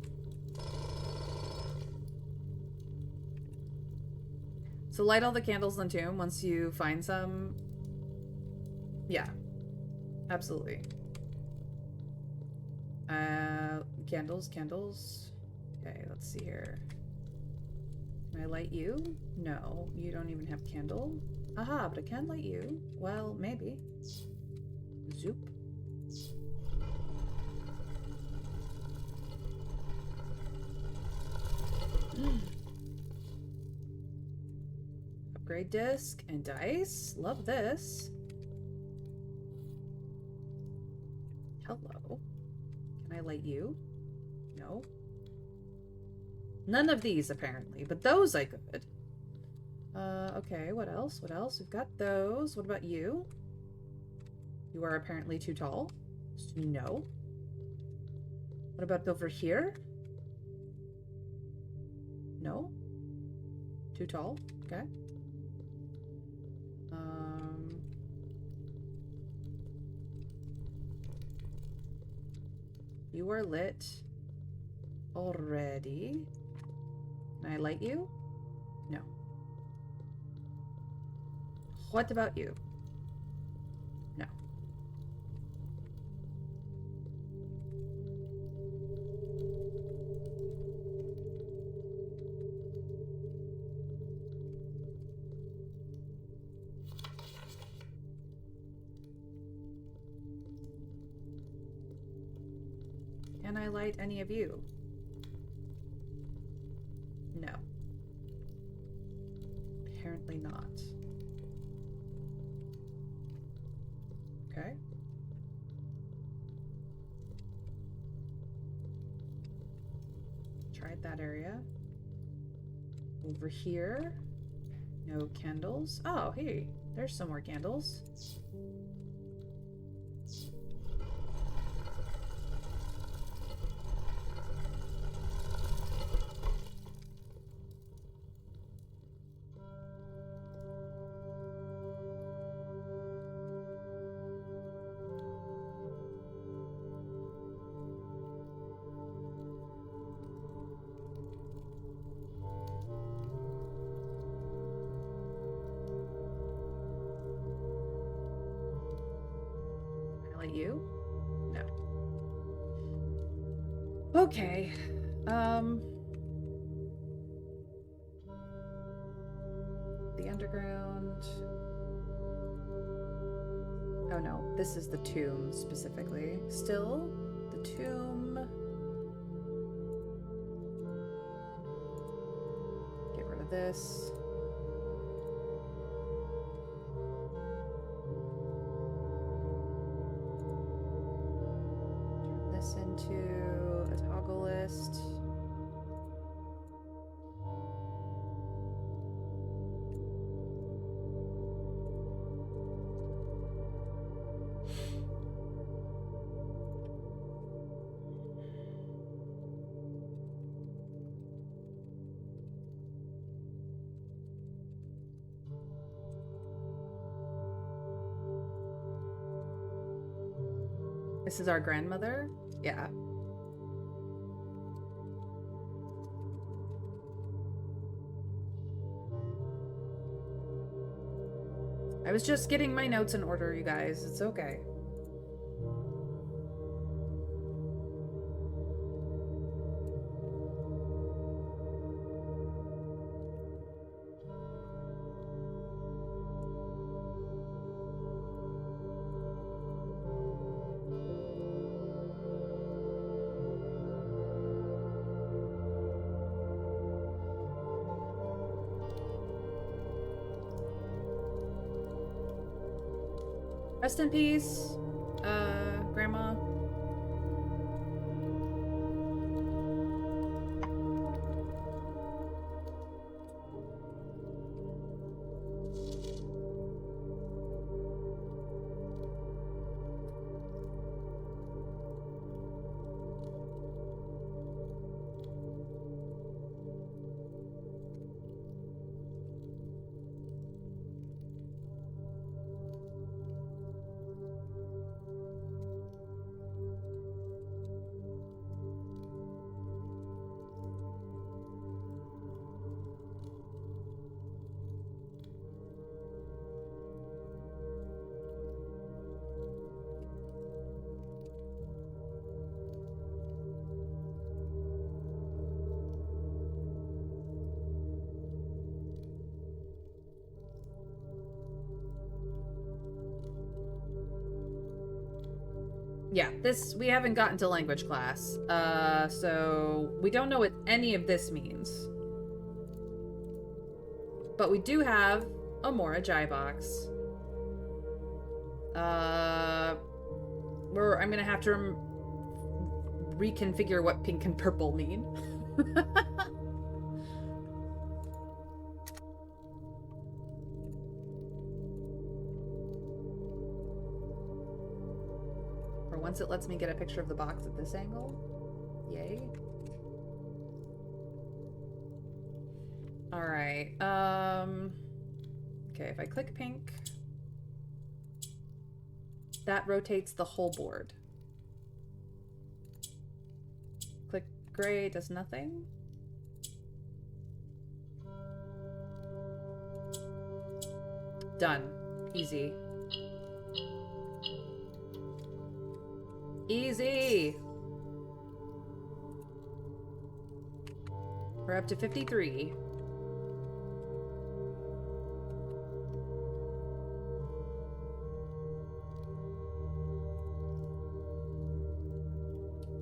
So light all the candles in the tomb once you find some. Yeah, absolutely. Candles. Okay, let's see here. Can I light you? No, you don't even have candle. Aha, but I can light you. Well, maybe. Zoop. Upgrade disc and dice. Love this. Hello. Can I light you? No. None of these, apparently, but those I could. Okay, what else? What else? We've got those. What about you? You are apparently too tall. No. What about over here? No. Too tall. Okay. You are lit already. Can I light you? No. What about you? No. Can I light any of you? No. Apparently not. Okay. Tried that area. Over here. No candles. Oh, hey. There's some more candles. You? No. Okay. The underground. Oh no, this is the tomb specifically. Still, the tomb. Get rid of this. Into a toggle list. This is our grandmother? Yeah. I was just getting my notes in order, you guys. It's okay. Rest in peace, Grandma. Yeah, we haven't gotten to language class. So we don't know what any of this means. But we do have a Mora Jai box. I'm gonna have to reconfigure what pink and purple mean. For once it lets me get a picture of the box at this angle. Yay. Alright, okay, if I click pink, that rotates the whole board. Click gray, does nothing. Done. Easy. Easy! We're up to 53.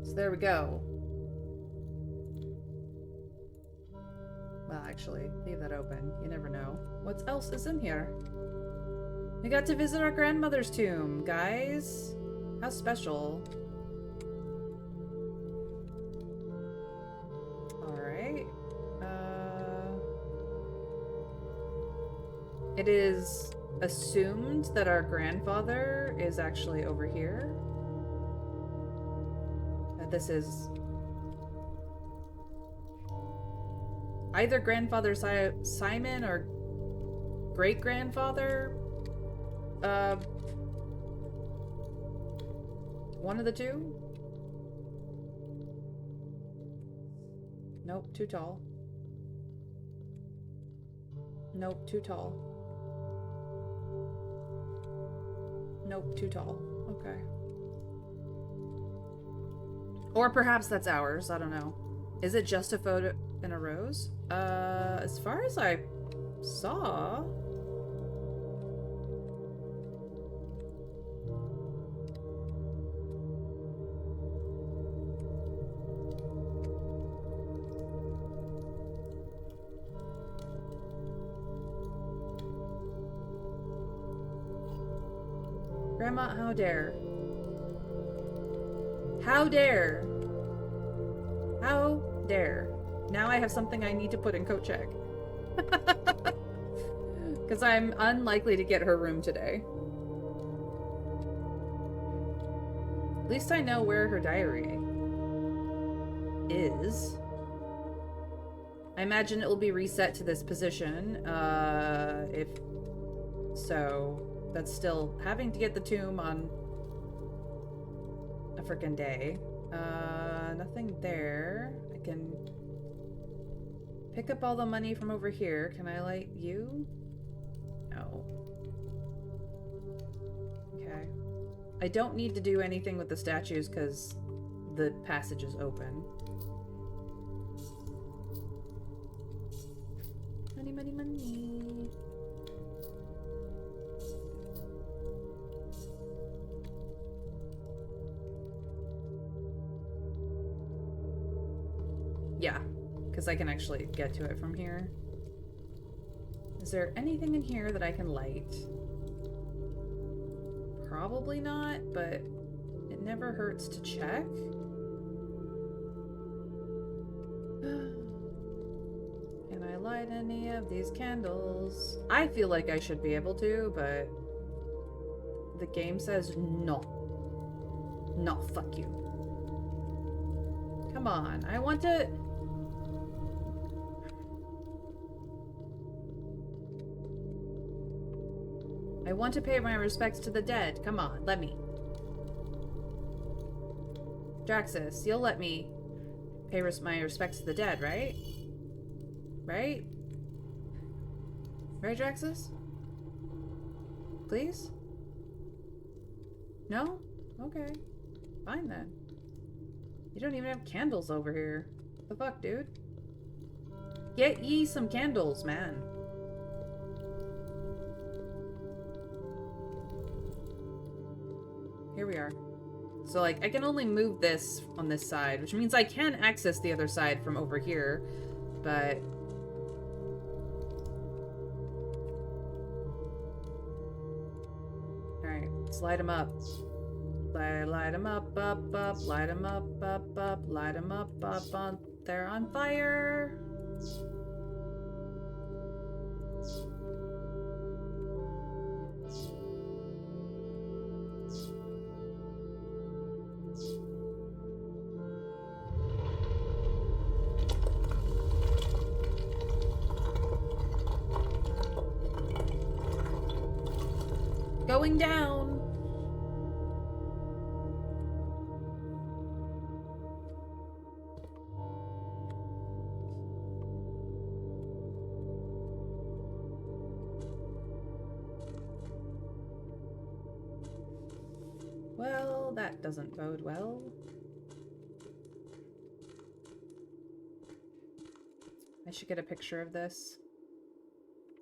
So there we go. Well, actually, leave that open. You never know. What else is in here? We got to visit our grandmother's tomb, guys. How special. Alright. It is assumed that our grandfather is actually over here. This is either grandfather Simon or great-grandfather. One of the two? Nope, too tall. Nope, too tall. Nope, too tall. Okay. Or perhaps that's ours. I don't know. Is it just a photo in a rose? As far as I saw... Grandma, how dare? How dare? How dare? Now I have something I need to put in coat check. Because I'm unlikely to get her room today. At least I know where her diary is. I imagine it will be reset to this position. If so, that's still having to get the tomb on a frickin' day. Nothing there. I can pick up all the money from over here. Can I light you? No. Okay. I don't need to do anything with the statues because the passage is open. Money, money, money. Yeah, because I can actually get to it from here. Is there anything in here that I can light? Probably not, but it never hurts to check. Can I light any of these candles? I feel like I should be able to, but the game says no. No, fuck you. Come on, I want to... I want to pay my respects to the dead. Come on, let me. Draxus, you'll let me pay my respects to the dead, right? Right? Right, Draxus? Please? No? Okay. Fine then. You don't even have candles over here. What the fuck, dude? Get ye some candles, man. Here we are. So, like, I can only move this on this side, which means I can access the other side from over here, but... Alright, let's light them up. Light them up, light them up, light them up, they're on fire! Going down! Well, that doesn't bode well. I should get a picture of this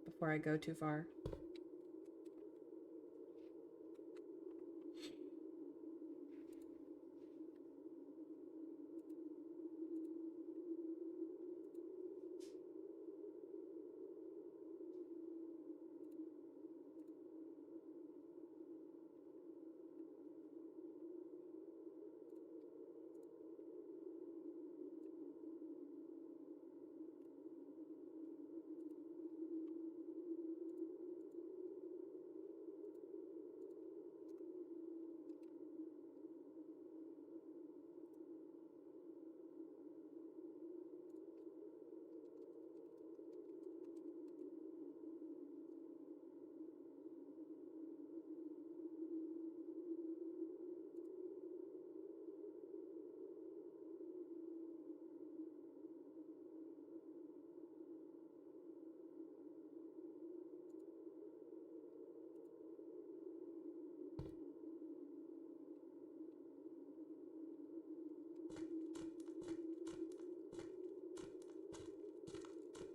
before I go too far.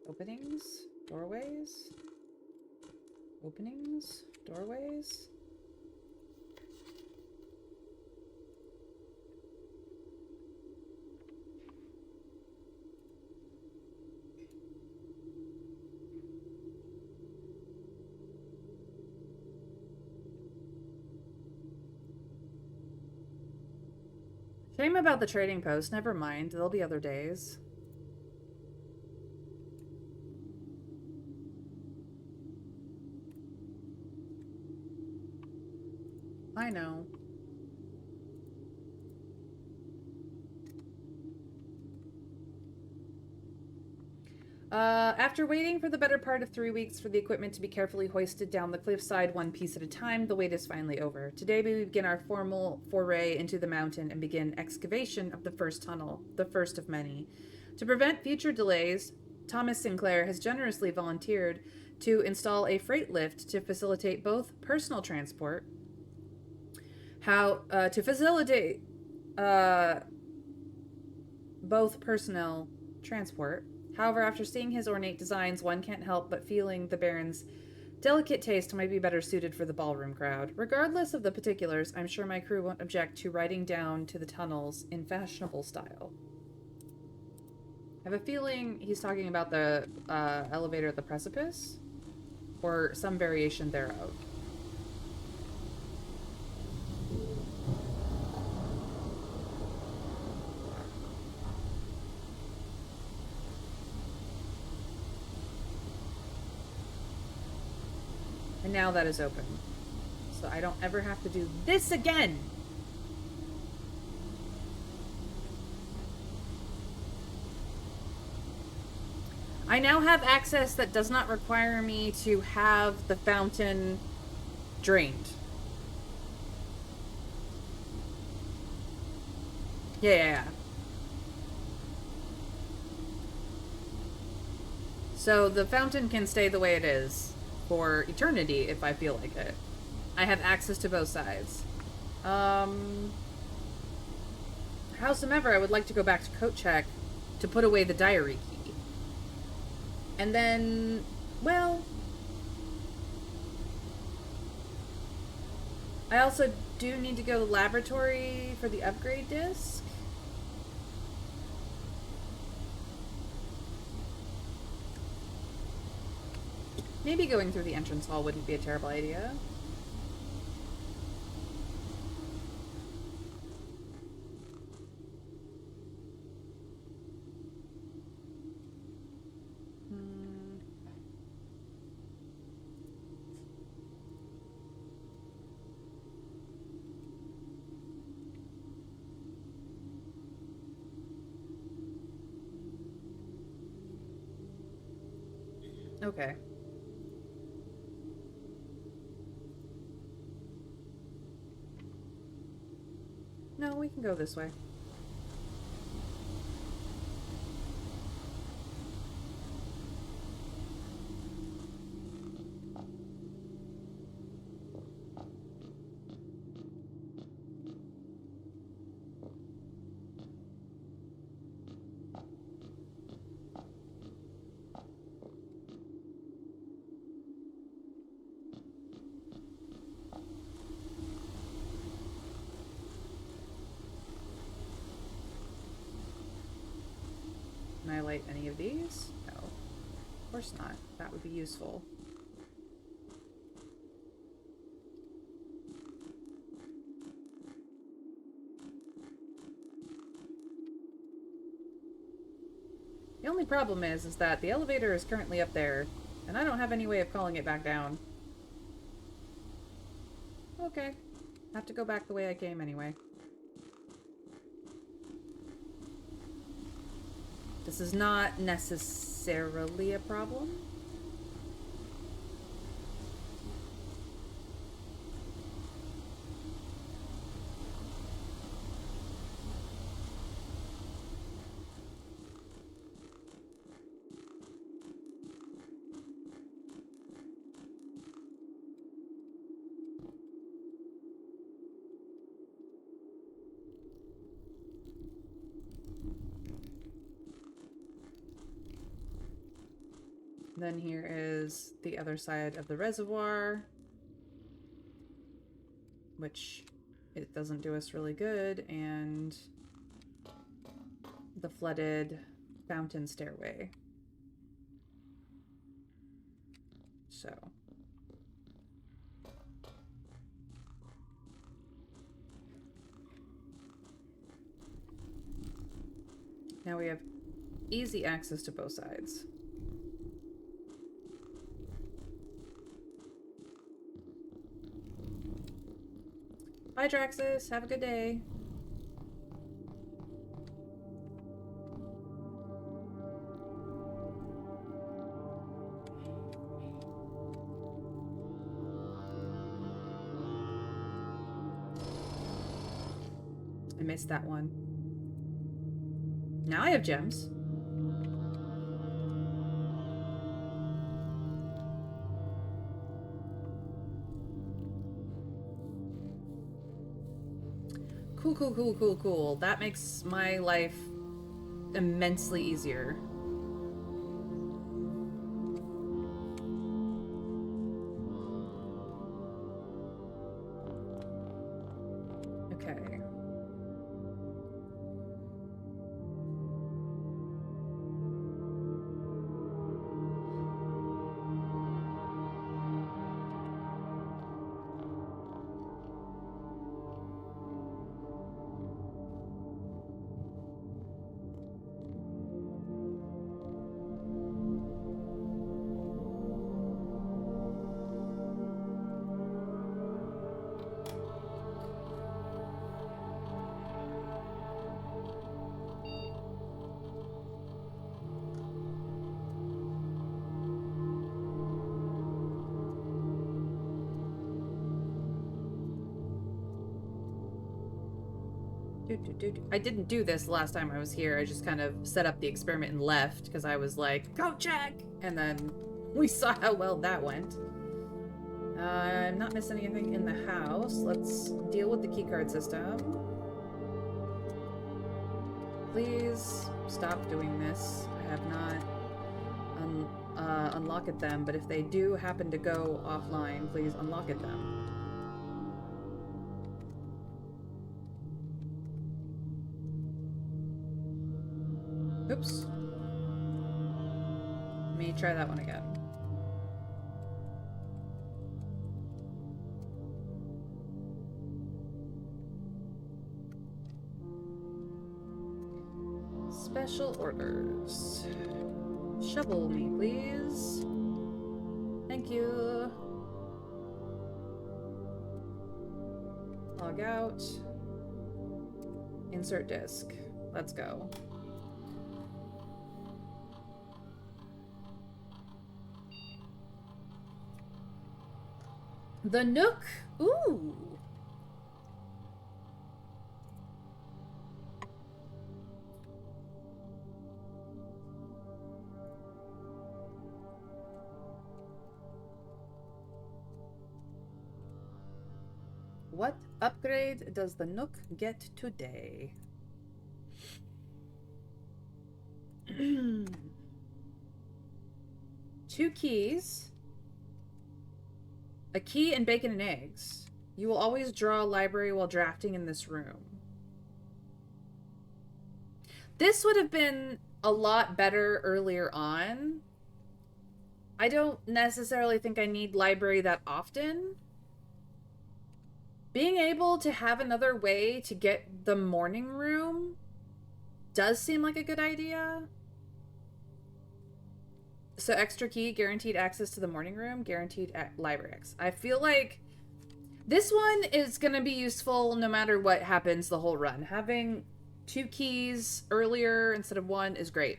Openings? Doorways? Openings? Doorways? Shame about the trading post. Never mind. There'll be other days. I know. After waiting for the better part of 3 weeks for the equipment to be carefully hoisted down the cliffside one piece at a time, the wait is finally over. Today we begin our formal foray into the mountain and begin excavation of the first tunnel, the first of many. To prevent future delays, Thomas Sinclair has generously volunteered to install a freight lift to facilitate both personal transport. Both personnel transport. However, after seeing his ornate designs, one can't help but feeling the Baron's delicate taste might be better suited for the ballroom crowd. Regardless of the particulars, I'm sure my crew won't object to riding down to the tunnels in fashionable style. I have a feeling he's talking about the elevator at the precipice, or some variation thereof. And now that is open. So I don't ever have to do this again! I now have access that does not require me to have the fountain drained. Yeah. So the fountain can stay the way it is for eternity if I feel like it. I have access to both sides. Howsoever, I would like to go back to Coat Check to put away the diary key. And then, well, I also do need to go to the laboratory for the upgrade disc. Maybe going through the entrance hall wouldn't be a terrible idea. Okay. No, we can go this way. Can I light any of these? No. Of course not. That would be useful. The only problem is that the elevator is currently up there, and I don't have any way of calling it back down. Okay. Have to go back the way I came anyway. This is not necessarily a problem. Then here is the other side of the reservoir, which it doesn't do us really good, and the flooded fountain stairway. So. Now we have easy access to both sides. Bye, Draxus. Have a good day. I missed that one. Now I have gems. Cool, cool, cool, cool, cool. That makes my life immensely easier. Okay. I didn't do this last time I was here. I just kind of set up the experiment and left because I was like, go check! And then we saw how well that went. I'm not missing anything in the house. Let's deal with the keycard system. Please stop doing this. I have not unlocked them, but if they do happen to go offline, please unlock them. Oops. Let me try that one again. Special orders. Shovel me, please. Thank you. Log out. Insert disk. Let's go. The Nook. Ooh. What upgrade does the Nook get today? Two keys. A key and bacon and eggs. You will always draw a library while drafting in this room. This would have been a lot better earlier on. I don't necessarily think I need library that often. Being able to have another way to get the morning room does seem like a good idea. So extra key, guaranteed access to the morning room, guaranteed library access. I feel like this one is going to be useful no matter what happens the whole run. Having two keys earlier instead of one is great.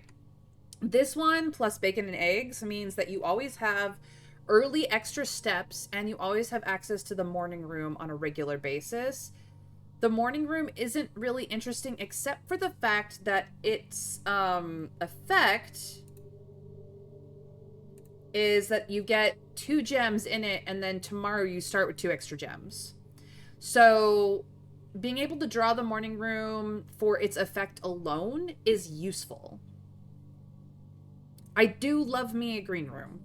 This one plus bacon and eggs means that you always have early extra steps and you always have access to the morning room on a regular basis. The morning room isn't really interesting except for the fact that its effect is that you get 2 gems in it and then tomorrow you start with 2 extra gems. So being able to draw the morning room for its effect alone is useful. I do love me a green room.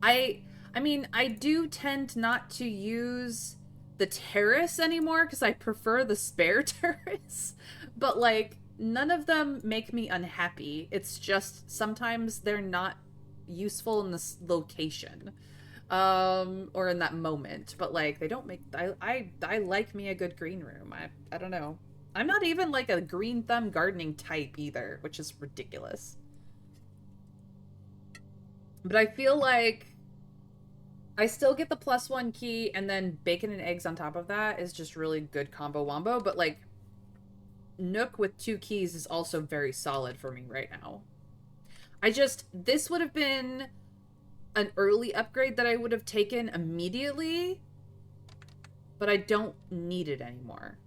I mean, I do tend not to use the terrace anymore because I prefer the spare terrace. But, like, none of them make me unhappy. It's just sometimes they're not useful in this location. Or in that moment. But, like, they don't make... I like me a good green room. I don't know. I'm not even, like, a green thumb gardening type either, which is ridiculous. But I feel like I still get the +1 key and then bacon and eggs on top of that is just really good combo wombo. But like Nook with 2 keys is also very solid for me right now. This would have been an early upgrade that I would have taken immediately, but I don't need it anymore.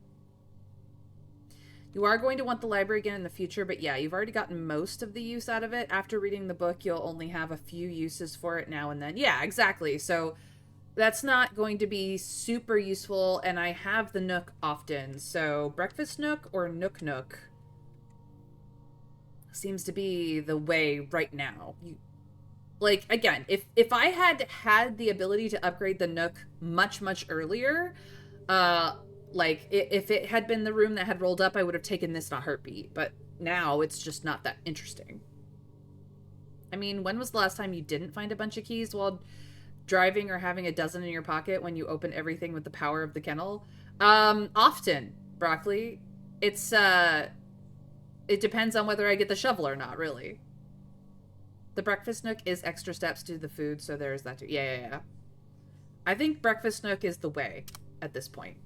You are going to want the library again in the future, but yeah, you've already gotten most of the use out of it. After reading the book, you'll only have a few uses for it now and then. Yeah, exactly. So that's not going to be super useful, and I have the Nook often. So Breakfast Nook or Nook Nook seems to be the way right now. Like, again, if I had the ability to upgrade the Nook much, much earlier, like, if it had been the room that had rolled up, I would have taken this in a heartbeat. But now it's just not that interesting. I mean, when was the last time you didn't find a bunch of keys while driving or having a dozen in your pocket when you open everything with the power of the kennel? Often, Broccoli. It depends on whether I get the shovel or not, really. The Breakfast Nook is extra steps to the food, so there's that too. Yeah. I think Breakfast Nook is the way at this point.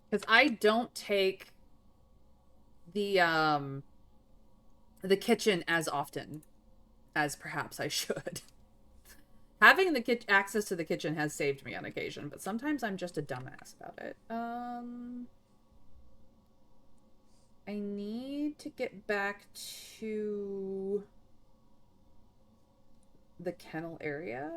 Because I don't take the kitchen as often as perhaps I should. Having the access to the kitchen has saved me on occasion, but sometimes I'm just a dumbass about it. I need to get back to the kennel area.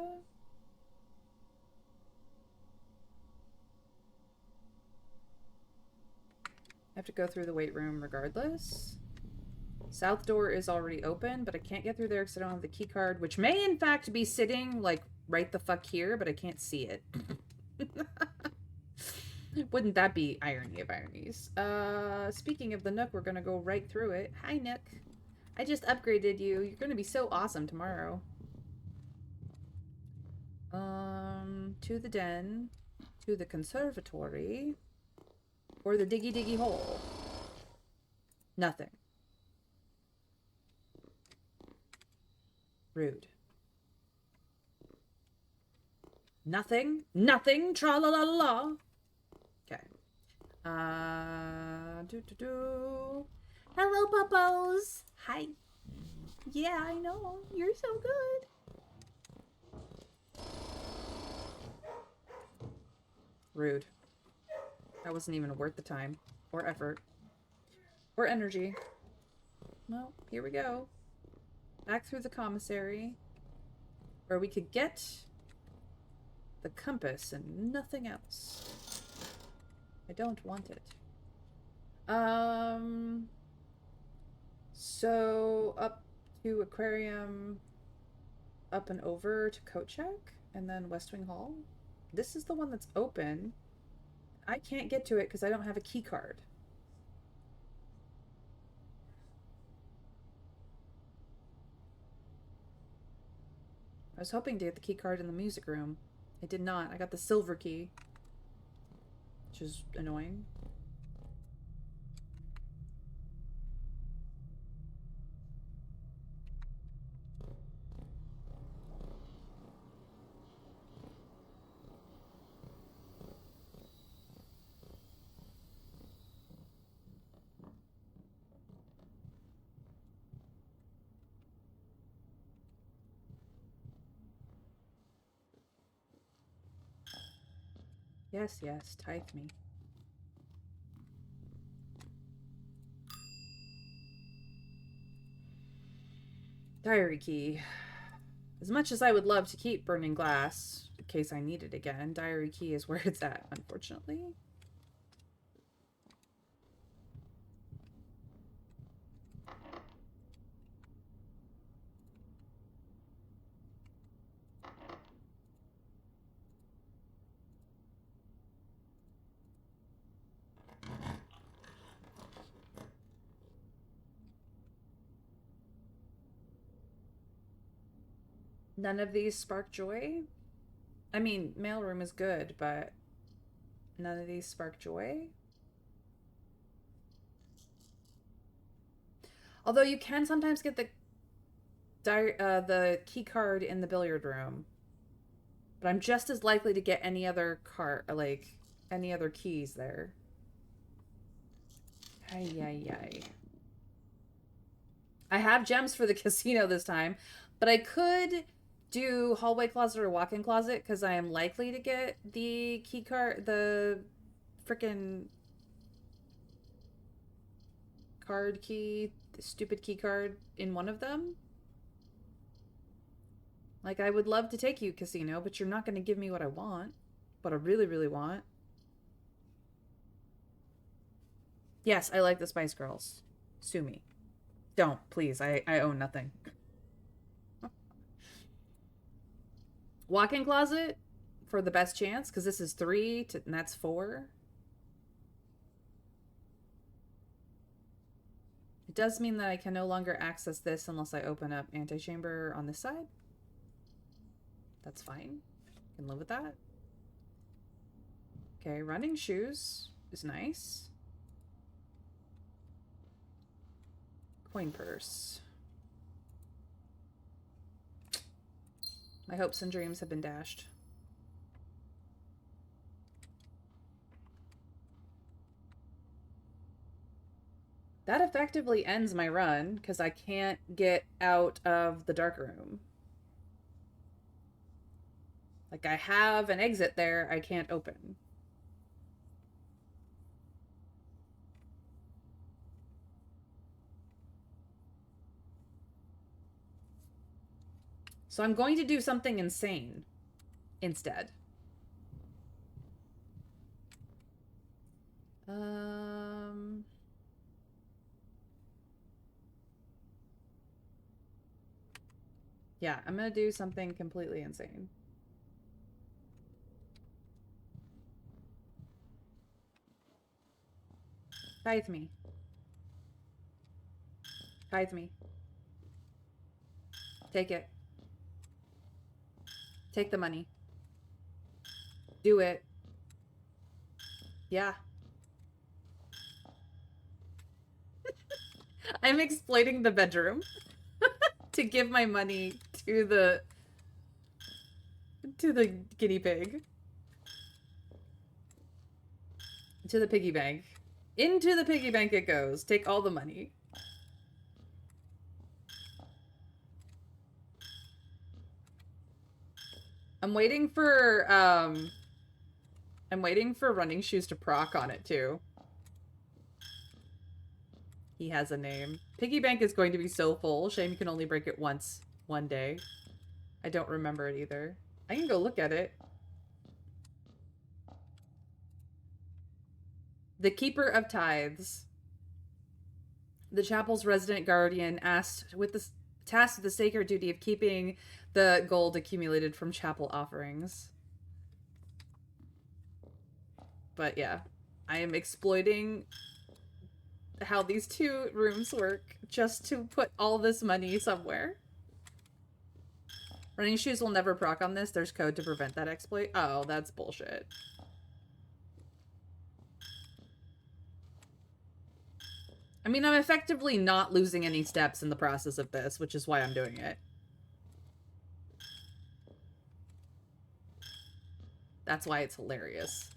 I have to go through the weight room regardless. South door is already open, but I can't get through there because I don't have the key card, which may in fact be sitting like right the fuck here, but I can't see it. Wouldn't that be irony of ironies? Speaking of the Nook, we're gonna go right through it. Hi, Nook. I just upgraded you. You're gonna be so awesome tomorrow. To the den, to the conservatory, or the diggy diggy hole. Nothing. Rude. Nothing. Nothing. Tra la la la la. Okay. Do. Hello, puppos. Hi. Yeah, I know. You're so good. Rude. That wasn't even worth the time. Or effort. Or energy. Well, here we go. Back through the commissary. Where we could get the compass and nothing else. I don't want it. So up to Aquarium, up and over to Coat Check, and then West Wing Hall. This is the one that's open. I can't get to it because I don't have a key card. I was hoping to get the key card in the music room. I did not. I got the silver key, which is annoying. Yes, yes, tithe me. Diary key. As much as I would love to keep burning glass, in case I need it again, diary key is where it's at, unfortunately. None of these spark joy? I mean, mailroom is good, but none of these spark joy? Although you can sometimes get the key card in the billiard room. But I'm just as likely to get any other card, like, any other keys there. Ay, ay, ay. I have gems for the casino this time, but I could do hallway closet or walk-in closet because I am likely to get the key card, the frickin' card key, the stupid key card in one of them. Like, I would love to take you casino, but you're not going to give me what I want. What I really, really want. Yes, I like the Spice Girls. Sue me. Don't, please. I own nothing. Walk-in closet for the best chance, because this is 3, and that's 4. It does mean that I can no longer access this unless I open up antechamber on this side. That's fine. I can live with that. Okay, running shoes is nice. Coin purse. My hopes and dreams have been dashed. That effectively ends my run because I can't get out of the dark room. Like, I have an exit there I can't open. So I'm going to do something insane instead. Yeah, I'm gonna do something completely insane. Tithe me. Tithe me. Take it. Take the money. Do it. Yeah. I'm exploiting the bedroom to give my money to the guinea pig. To the piggy bank. Into the piggy bank it goes. Take all the money. I'm waiting for running shoes to proc on it too. He has a name. Piggy bank is going to be so full. Shame you can only break it once one day. I don't remember it either. I can go look at it. The Keeper of Tithes. The chapel's resident guardian tasked with the sacred duty of keeping the gold accumulated from chapel offerings. But yeah, I am exploiting how these two rooms work just to put all this money somewhere. Running shoes will never proc on this. There's code to prevent that exploit. Oh, that's bullshit. I mean, I'm effectively not losing any steps in the process of this, which is why I'm doing it. That's why it's hilarious.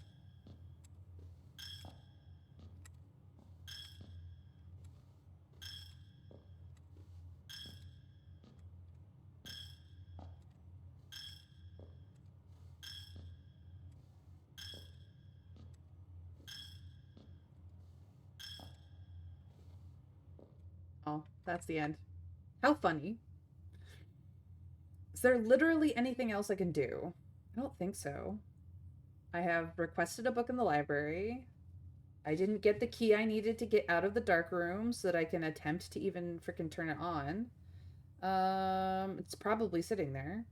Oh, that's the end. How funny. Is there literally anything else I can do? I don't think so. I have requested a book in the library. I didn't get the key I needed to get out of the dark room so that I can attempt to even freaking turn it on. It's probably sitting there.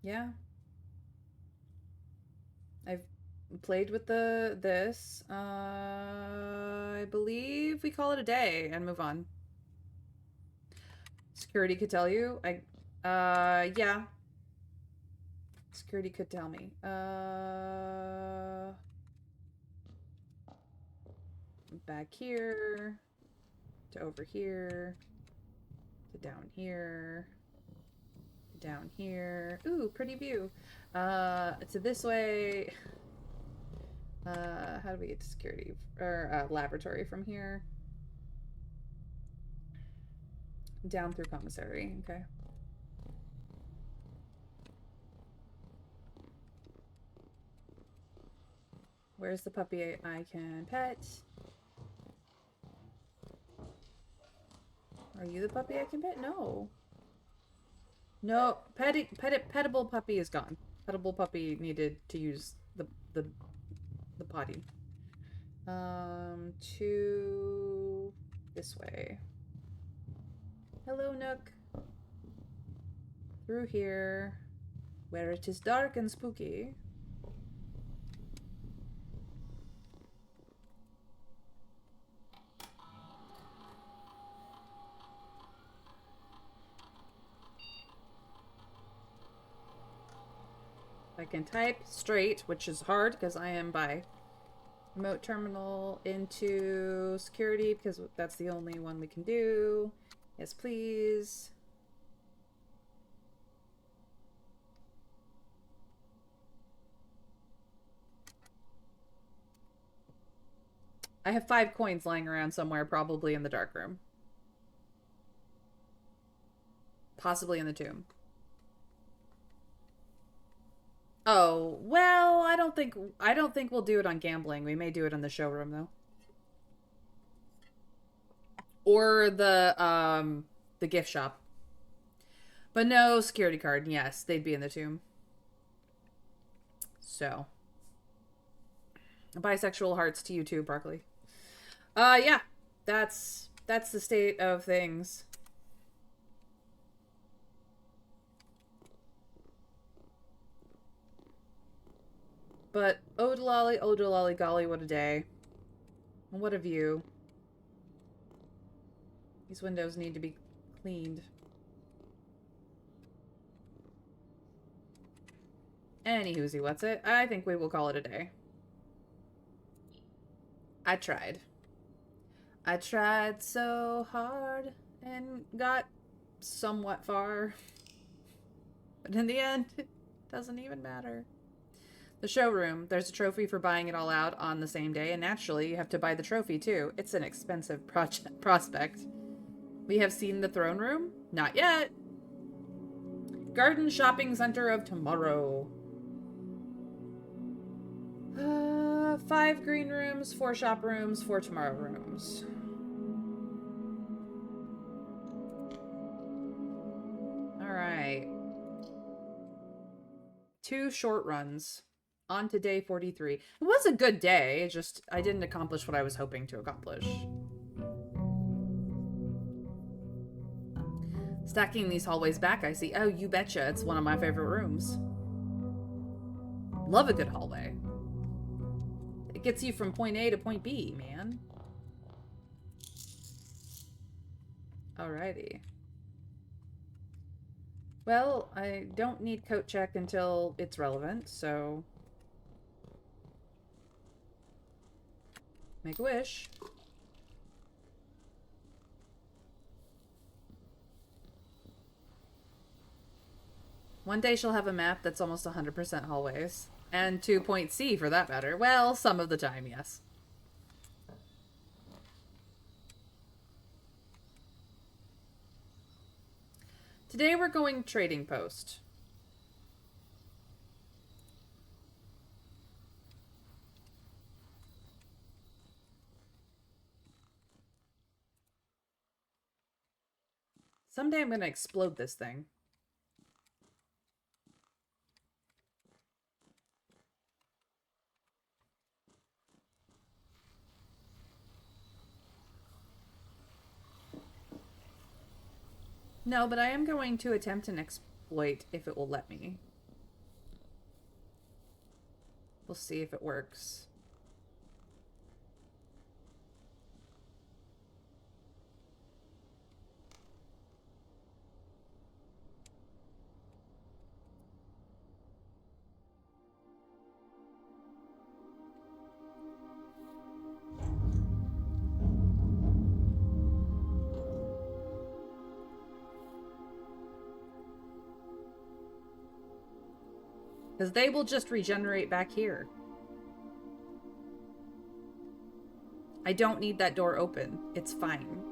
Yeah. I've played with this. I believe we call it a day and move on. Security could tell you. Yeah. Security could tell me. Back here to over here to down here. Down here. Ooh, pretty view. To this way. How do we get to security or laboratory from here? Down through commissary. Okay. Where's the puppy I can pet? Are you the puppy I can pet? No. No, petable puppy is gone. Petable puppy needed to use the potty. To this way. Hello, Nook. Through here, where it is dark and spooky. I can type straight, which is hard because I am by remote terminal into security because that's the only one we can do. Yes, please. I have 5 coins lying around somewhere, probably in the dark room. Possibly in the tomb. Oh, well, I don't think we'll do it on gambling. We may do it in the showroom though. Or the gift shop. But no security card. Yes, they'd be in the tomb. So, bisexual hearts to you too, Broccoli. Yeah, that's That's the state of things. But oh golly, what a day. And what a view. These windows need to be cleaned. Anywhoosie, what's it? I think we will call it a day. I tried. I tried so hard and got somewhat far. But in the end, it doesn't even matter. The showroom. There's a trophy for buying it all out on the same day, and naturally, you have to buy the trophy, too. It's an expensive prospect. We have seen the throne room? Not yet. Garden shopping center of tomorrow. 5 green rooms, 4 shop rooms, 4 tomorrow rooms. Alright. 2 short runs. On to day 43. It was a good day, just I didn't accomplish what I was hoping to accomplish. Stacking these hallways back, I see. Oh, you betcha. It's one of my favorite rooms. Love a good hallway. It gets you from point A to point B, man. Alrighty. Well, I don't need coat check until it's relevant, so... Make a wish. One day she'll have a map that's almost 100% hallways. And 2 point C, for that matter. Well, some of the time, yes. Today we're going trading post. Someday I'm going to explode this thing. No, but I am going to attempt an exploit if it will let me. We'll see if it works. Because they will just regenerate back here. I don't need that door open. It's fine.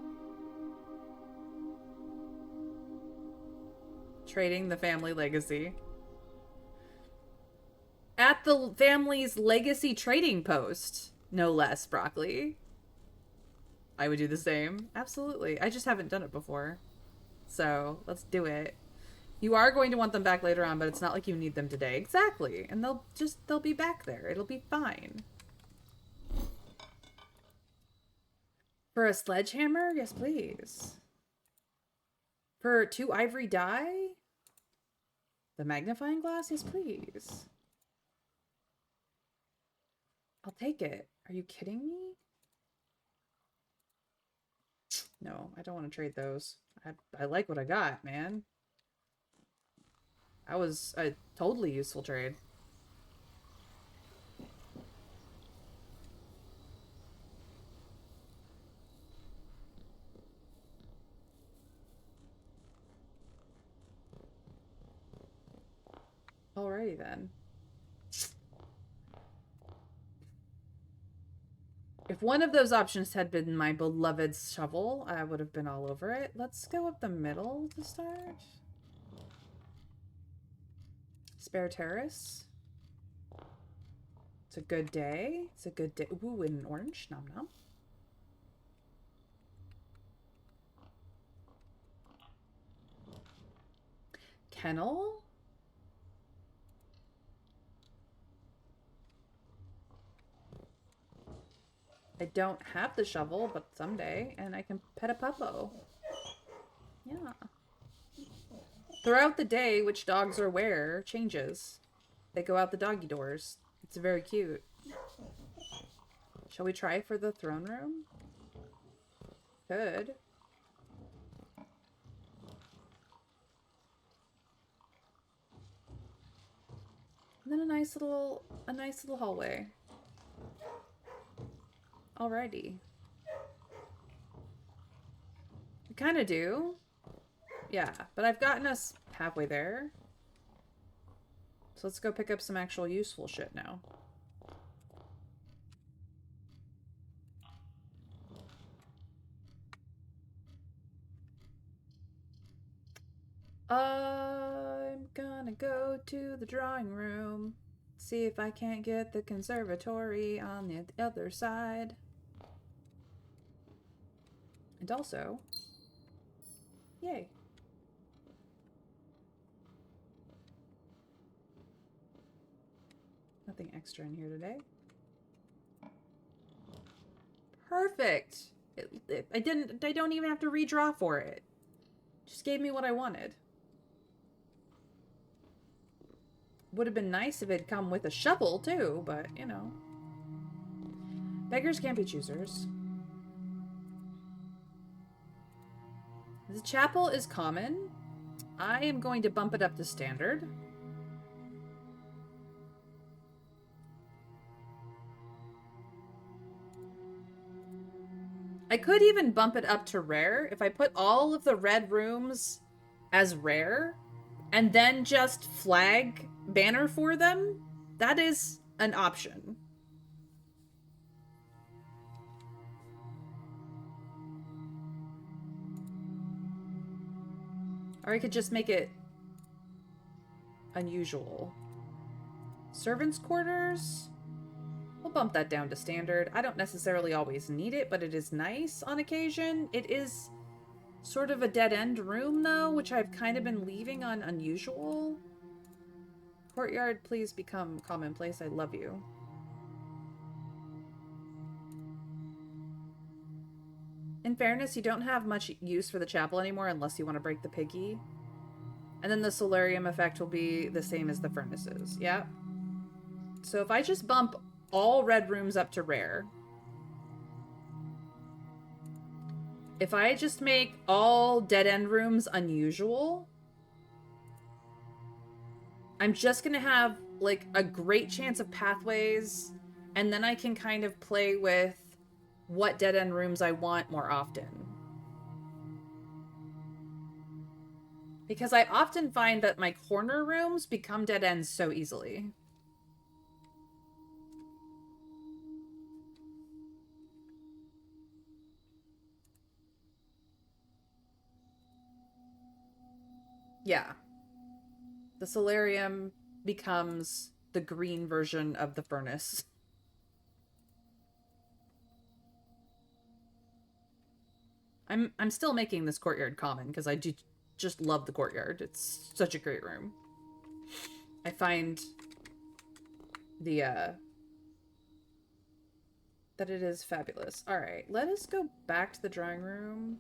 Trading the family legacy. At the family's legacy trading post. No less, Broccoli. I would do the same. Absolutely. I just haven't done it before. So, let's do it. You are going to want them back later on, but it's not like you need them today. Exactly. And they'll be back there. It'll be fine. For a sledgehammer? Yes, please. For 2 ivory dye? The magnifying glass? Yes, please. I'll take it. Are you kidding me? No, I don't want to trade those. I like what I got, man. That was a totally useful trade. Alrighty then. If one of those options had been my beloved shovel, I would have been all over it. Let's go up the middle to start. Spare terrace. It's a good day. It's a good day. Ooh, and an orange. Nom nom. Kennel. I don't have the shovel, but someday, and I can pet a puppo. Yeah. Throughout the day, which dogs are where changes. They go out the doggy doors. It's very cute. Shall we try for the throne room? Could. And then a nice little hallway. Alrighty. We kind of do. Yeah, but I've gotten us halfway there. So let's go pick up some actual useful shit now. I'm gonna go to the drawing room. See if I can't get the conservatory on the other side. And also, yay. Nothing extra in here today. Perfect. I don't even have to redraw for it. Just gave me what I wanted. Would have been nice if it'd come with a shovel too, but you know. Beggars can't be choosers. The chapel is common. I am going to bump it up to standard. I could even bump it up to rare if I put all of the red rooms as rare and then just flag banner for them. That is an option. Or I could just make it unusual. Servants' quarters? We'll bump that down to standard. I don't necessarily always need it, but it is nice on occasion. It is sort of a dead-end room, though, which I've kind of been leaving on unusual. Courtyard, please become commonplace. I love you. In fairness, you don't have much use for the chapel anymore unless you want to break the piggy. And then the solarium effect will be the same as the furnaces. Yeah. So if I just bump all red rooms up to rare, if I just make all dead-end rooms unusual, I'm just gonna have like a great chance of pathways, and then I can kind of play with what dead-end rooms I want more often. Because I often find that my corner rooms become dead ends so easily. Yeah. The solarium becomes the green version of the furnace. I'm still making this courtyard common because I do just love the courtyard. It's such a great room. I find the that it is fabulous. All right, let us go back to the drawing room.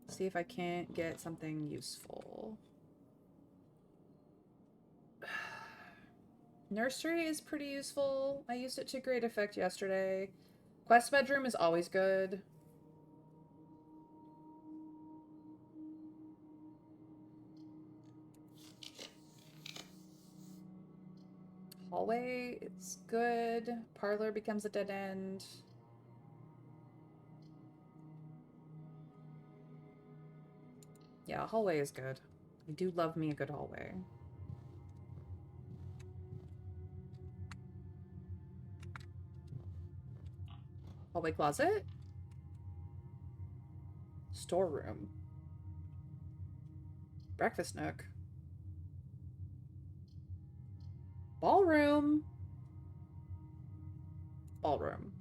See if I can't get something useful. Nursery is pretty useful. I used it to great effect yesterday. Quest bedroom is always good. Hallway, it's good. Parlor becomes a dead end. Yeah, hallway is good. I do love me a good hallway. Hallway closet. Storeroom. Breakfast nook. Ballroom. Ballroom.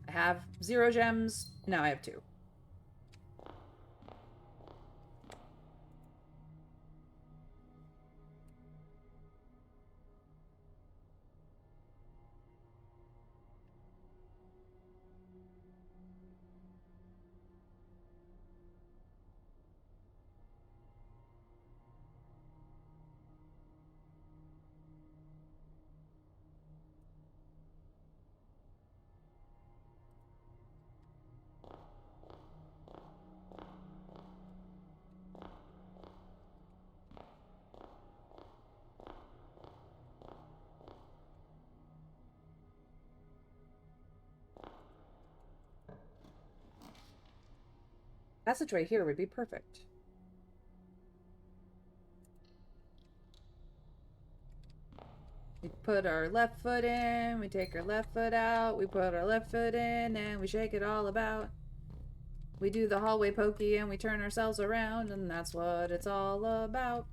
I have 0 gems. Now I have 2. Passageway here would be perfect. We put our left foot in, we take our left foot out, we put our left foot in, and we shake it all about. We do the hallway pokey and we turn ourselves around, and that's what it's all about.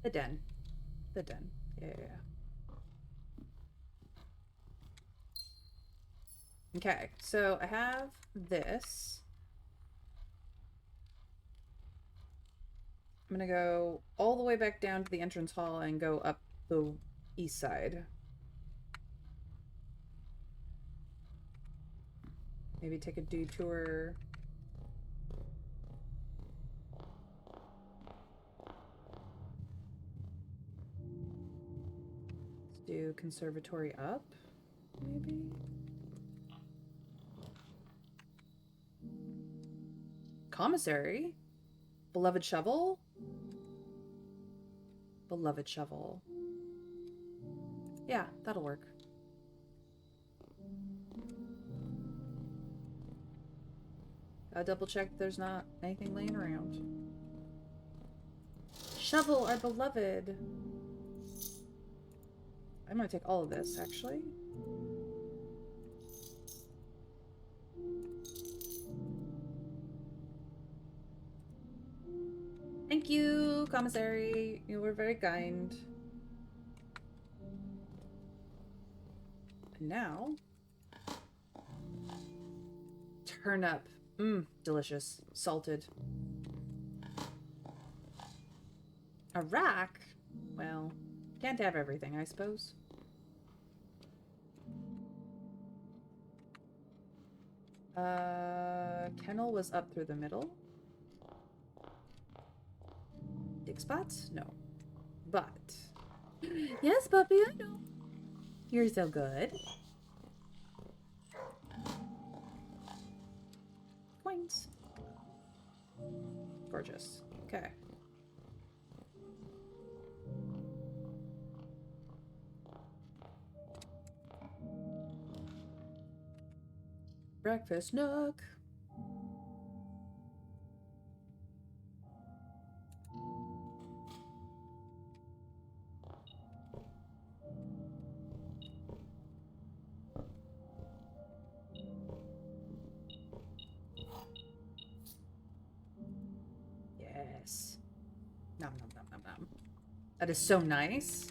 The den. The den. Yeah. Okay, so I have this. I'm gonna go all the way back down to the entrance hall and go up the east side. Maybe take a detour. Let's do conservatory up, maybe? Commissary? Beloved shovel? Beloved shovel. Yeah, that'll work. Gotta double check there's not anything laying around. Shovel, our beloved. I'm gonna take all of this, actually. Thank you, commissary. You were very kind. And now... turnip. Mmm, delicious. Salted. A rack? Well, can't have everything, I suppose. Kennel was up through the middle. Dig spots? No. But... yes, puppy, I know. You're so good. Coins. Gorgeous. Okay. Breakfast nook. Yes. Nom nom nom nom nom. That is so nice.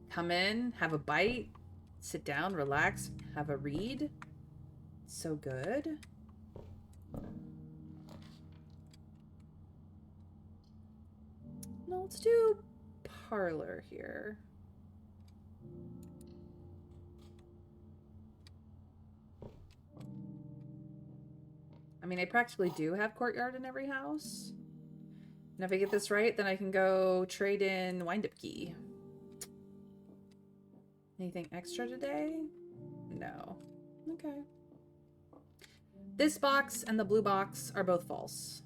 Come in, have a bite, sit down, relax, have a read. So good. No, let's do parlor here. I mean, I practically do have courtyard in every house. And if I get this right, then I can go trade in wind-up key. Anything extra today? No. Okay. This box and the blue box are both false.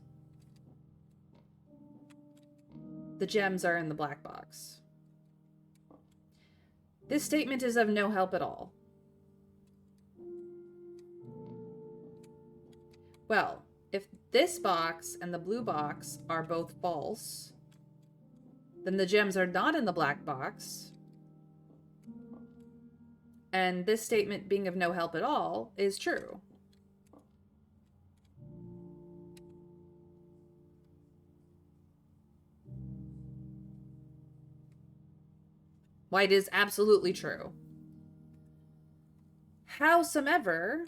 The gems are in the black box. This statement is of no help at all. Well, if this box and the blue box are both false, then the gems are not in the black box. And this statement being of no help at all is true. Why, it is absolutely true. Howsoever,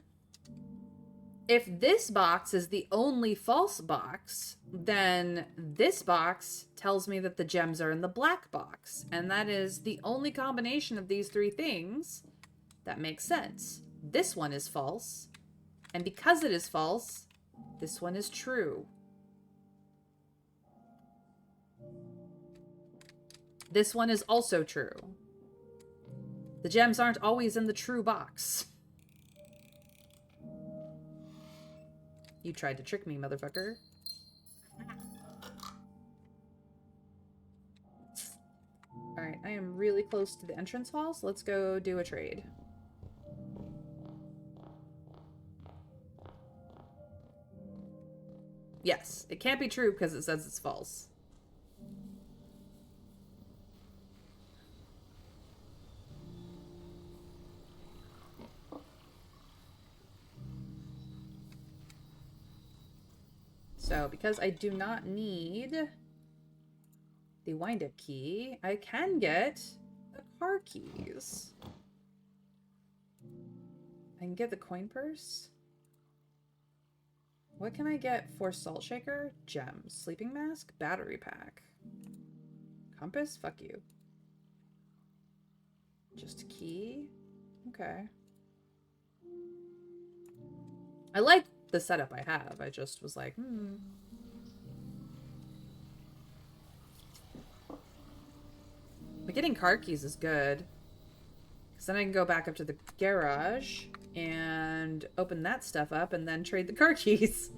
if this box is the only false box, then this box tells me that the gems are in the black box. And that is the only combination of these three things that makes sense. This one is false. And because it is false, this one is true. This one is also true. The gems aren't always in the true box. You tried to trick me, motherfucker. Alright, I am really close to the entrance hall, so let's go do a trade. Yes, it can't be true because it says it's false. So, because I do not need the wind-up key, I can get the car keys. I can get the coin purse. What can I get for salt shaker? Gems. Sleeping mask? Battery pack. Compass? Fuck you. Just a key? Okay. I like the setup I have. I just was like, But getting car keys is good. Because then I can go back up to the garage and open that stuff up and then trade the car keys.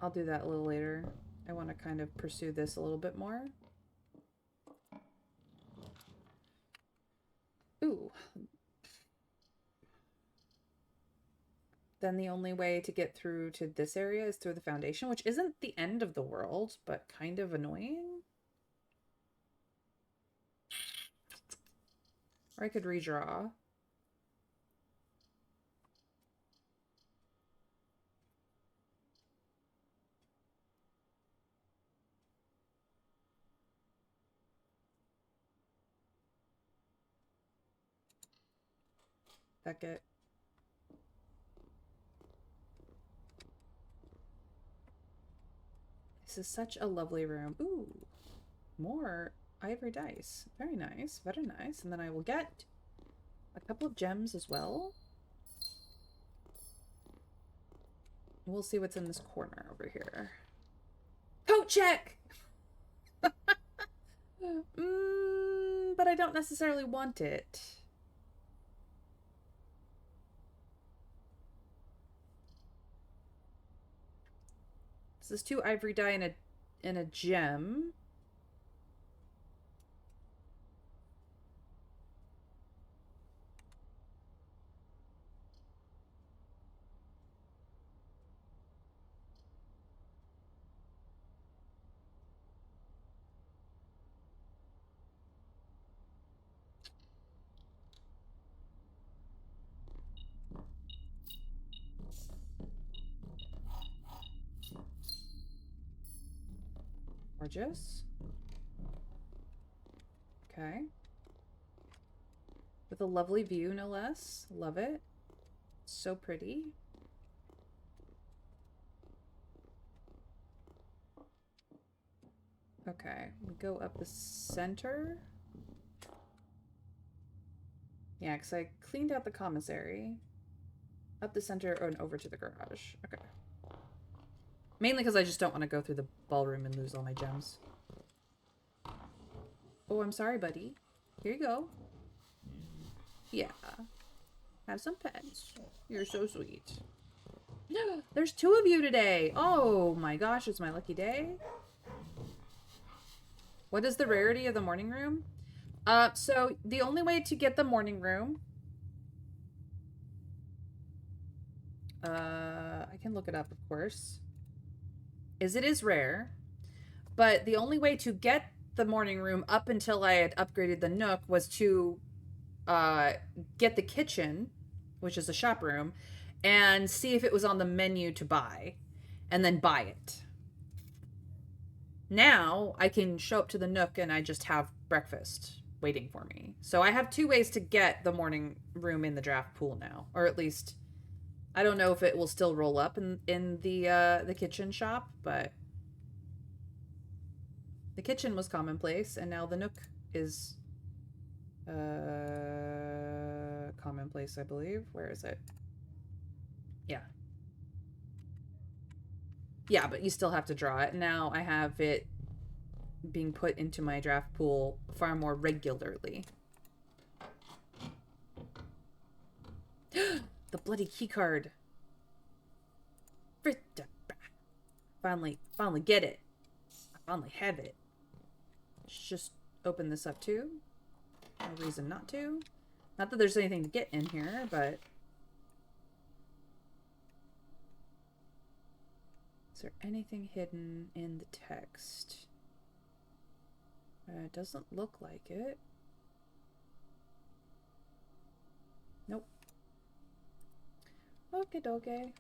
I'll do that a little later. I want to kind of pursue this a little bit more. Ooh. Then the only way to get through to this area is through the foundation, which isn't the end of the world, but kind of annoying. Or I could redraw. Beckett. This is such a lovely room. Ooh, more ivory dice. Very nice, very nice. And then I will get a couple of gems as well. We'll see what's in this corner over here. Coat check! But I don't necessarily want it. This is 2 ivory dye and a gem. Gorgeous. Okay. With a lovely view, no less. Love it. So pretty. Okay, we go up the center. Yeah, because I cleaned out the commissary. Up the center and over to the garage. Okay. Mainly because I just don't want to go through the ballroom and lose all my gems. Oh, I'm sorry, buddy. Here you go. Yeah. Have some pets. You're so sweet. There's 2 of you today. Oh my gosh, it's my lucky day. What is the rarity of the morning room? So the only way to get the morning room, I can look it up, of course, is it is rare, but the only way to get the morning room up until I had upgraded the Nook was to uh, get the kitchen, which is a shop room, and see if it was on the menu to buy, and then buy it. Now I can show up to the Nook and I just have breakfast waiting for me. So I have two ways to get the morning room in the draft pool now, or at least I don't know if it will still roll up in the kitchen shop, but the kitchen was commonplace, and now the Nook is commonplace, I believe. Where is it? Yeah. Yeah, but you still have to draw it. Now I have it being put into my draft pool far more regularly. The bloody key card. Finally get it. I finally have it. Just open this up too. No reason not to. Not that there's anything to get in here, but... Is there anything hidden in the text? It doesn't look like it. Nope. Okie dokie.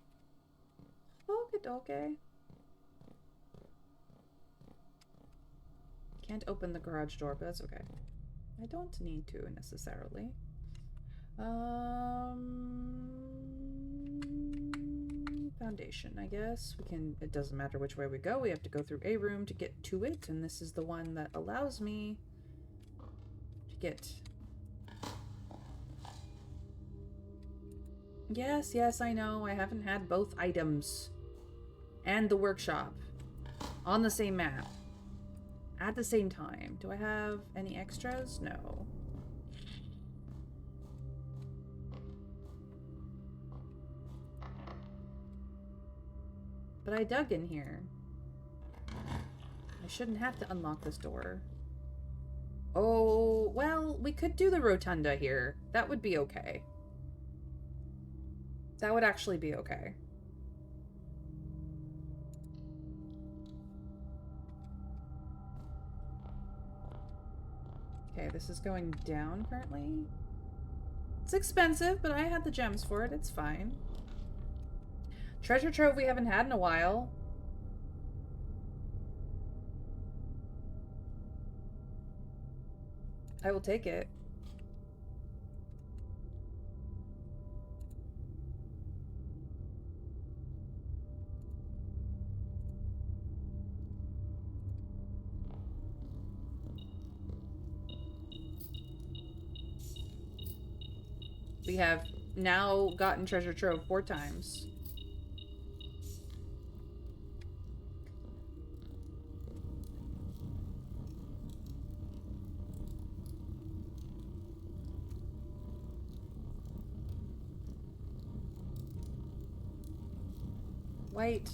Okie dokie. Can't open the garage door, but that's okay. I don't need to necessarily. Foundation, I guess. We can, it doesn't matter which way we go. We have to go through a room to get to it, and this is the one that allows me to get... Yes, I know. I haven't had both items and the workshop on the same map at the same time. Do I have any extras? No. But I dug in here. I shouldn't have to unlock this door. Oh, well, we could do the rotunda here. That would be okay. That would actually be okay. Okay, this is going down currently. It's expensive, but I had the gems for it. It's fine. Treasure trove we haven't had in a while. I will take it. We have now gotten treasure trove 4 times. White.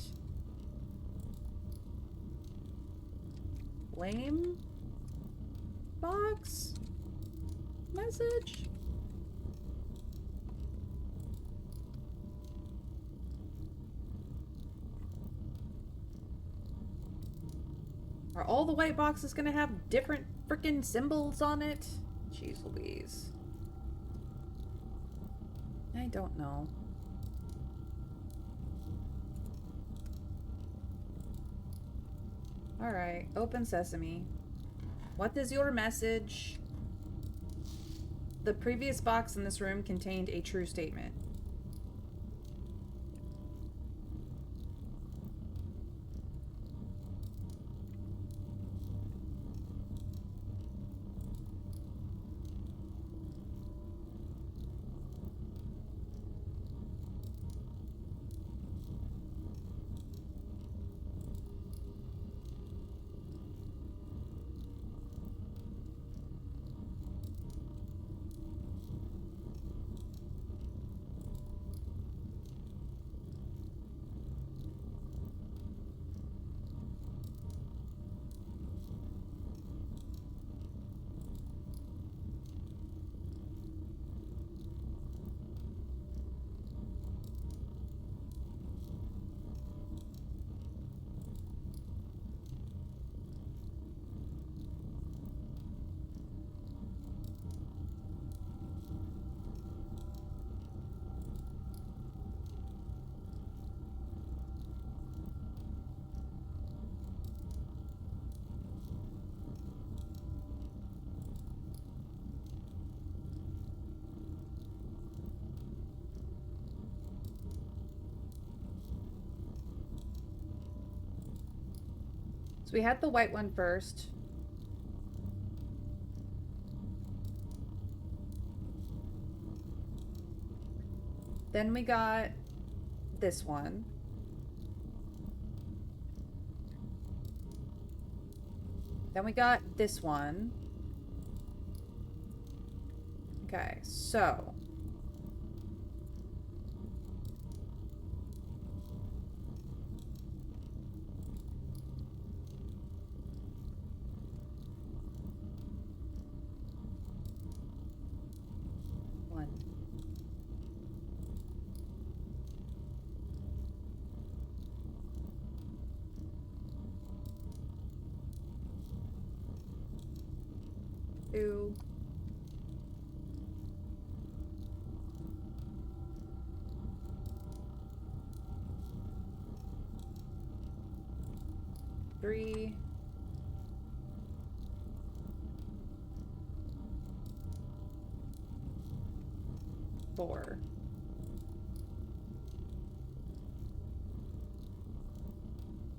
Flame? Box? Message? Are all the white boxes gonna have different freaking symbols on it? Jeez Louise. I don't know. Alright, open sesame. What is your message? The previous box in this room contained a true statement. So we had the white one first. Then we got this one. Then we got this one. Okay, so. One. Two. Three. Four.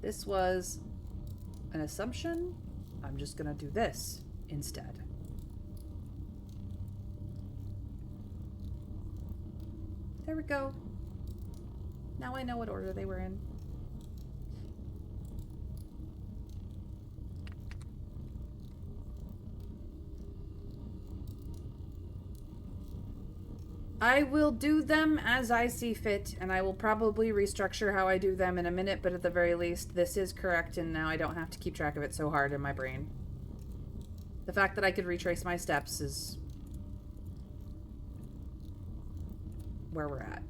This was an assumption. I'm just gonna do this instead. There we go. Now I know what order they were in. I will do them as I see fit, and I will probably restructure how I do them in a minute, but at the very least, this is correct, and now I don't have to keep track of it so hard in my brain. The fact that I could retrace my steps is where we're at.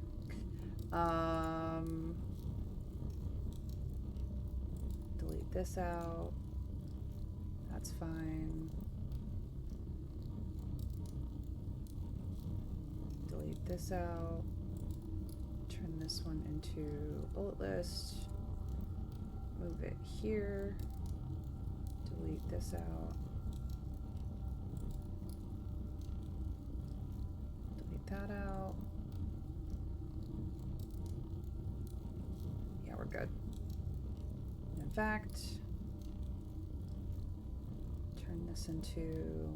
Delete this out. That's fine. Delete this out. Turn this one into bullet list. Move it here. Delete this out. Delete that out. Yeah, we're good. In fact, turn this into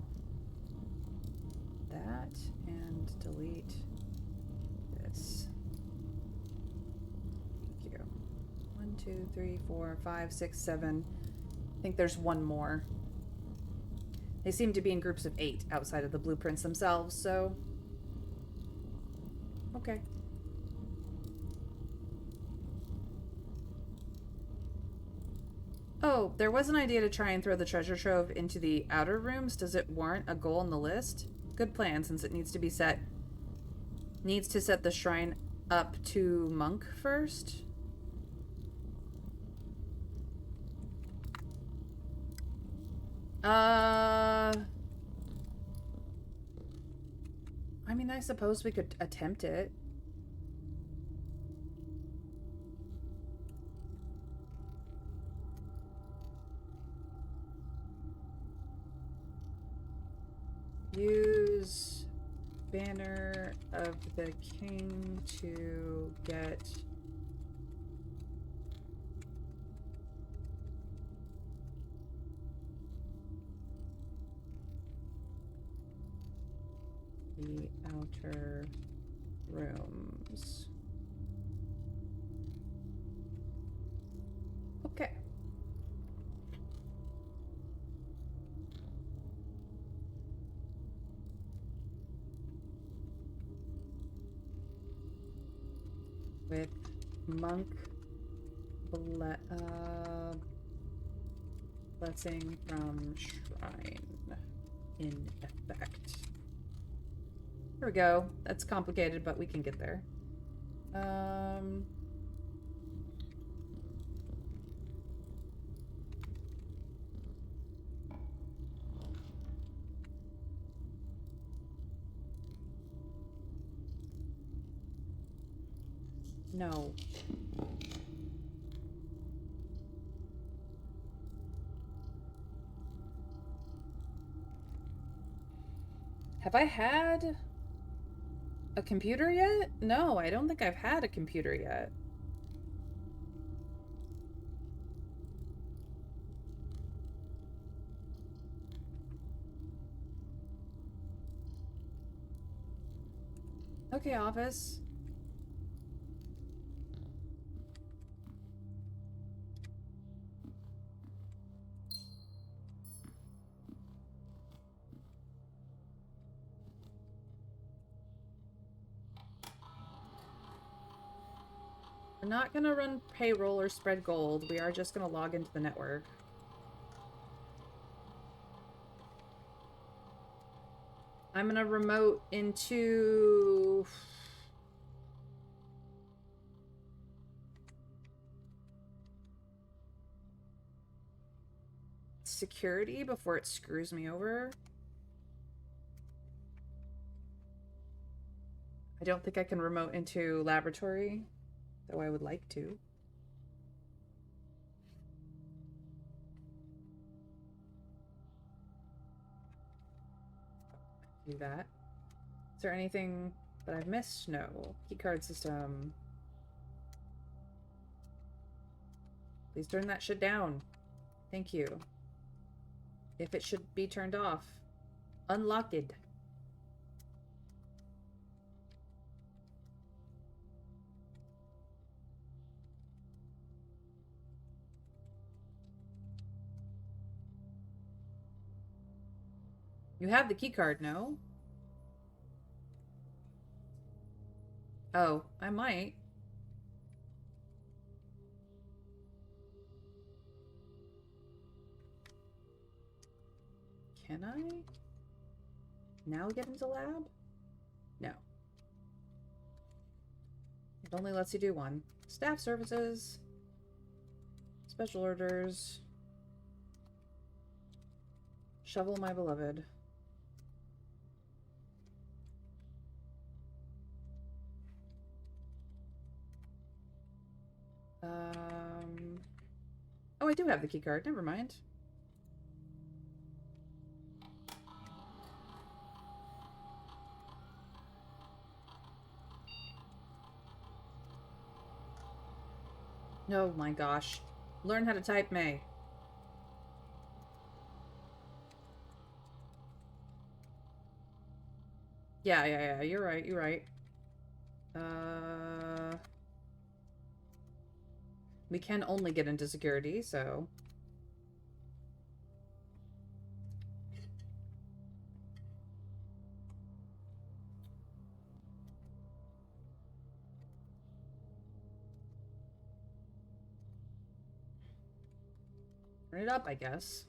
that and delete this. Thank you. 1, 2, 3, 4, 5, 6, 7. I think there's one more. They seem to be in groups of 8 outside of the blueprints themselves, so okay. Oh, there was an idea to try and throw the treasure trove into the outer rooms. Does it warrant a goal on the list? Good plan, since it needs to be set. Needs to set the shrine up to monk first. I mean, I suppose we could attempt it. Use Banner of the King to get the outer rooms. Okay. With monk blessing from shrine in effect. Here we go. That's complicated, but we can get there. No. Have I had a computer yet? No, I don't think I've had a computer yet. Okay, office. We're not gonna run payroll or spread gold. We are just gonna log into the network. I'm gonna remote into... security before it screws me over. I don't think I can remote into laboratory, though I would like to. Do that. Is there anything that I've missed? No. Keycard system. Please turn that shit down. Thank you. If it should be turned off. Unlocked. You have the keycard, no? Oh, I might. Can I? Now get into lab? No. It only lets you do one. Staff services. Special orders. Shovel my beloved. Oh, I do have the keycard. Never mind. Oh my gosh. Learn how to type, May. Yeah. You're right. You're right. We can only get into security, so... turn it up, I guess.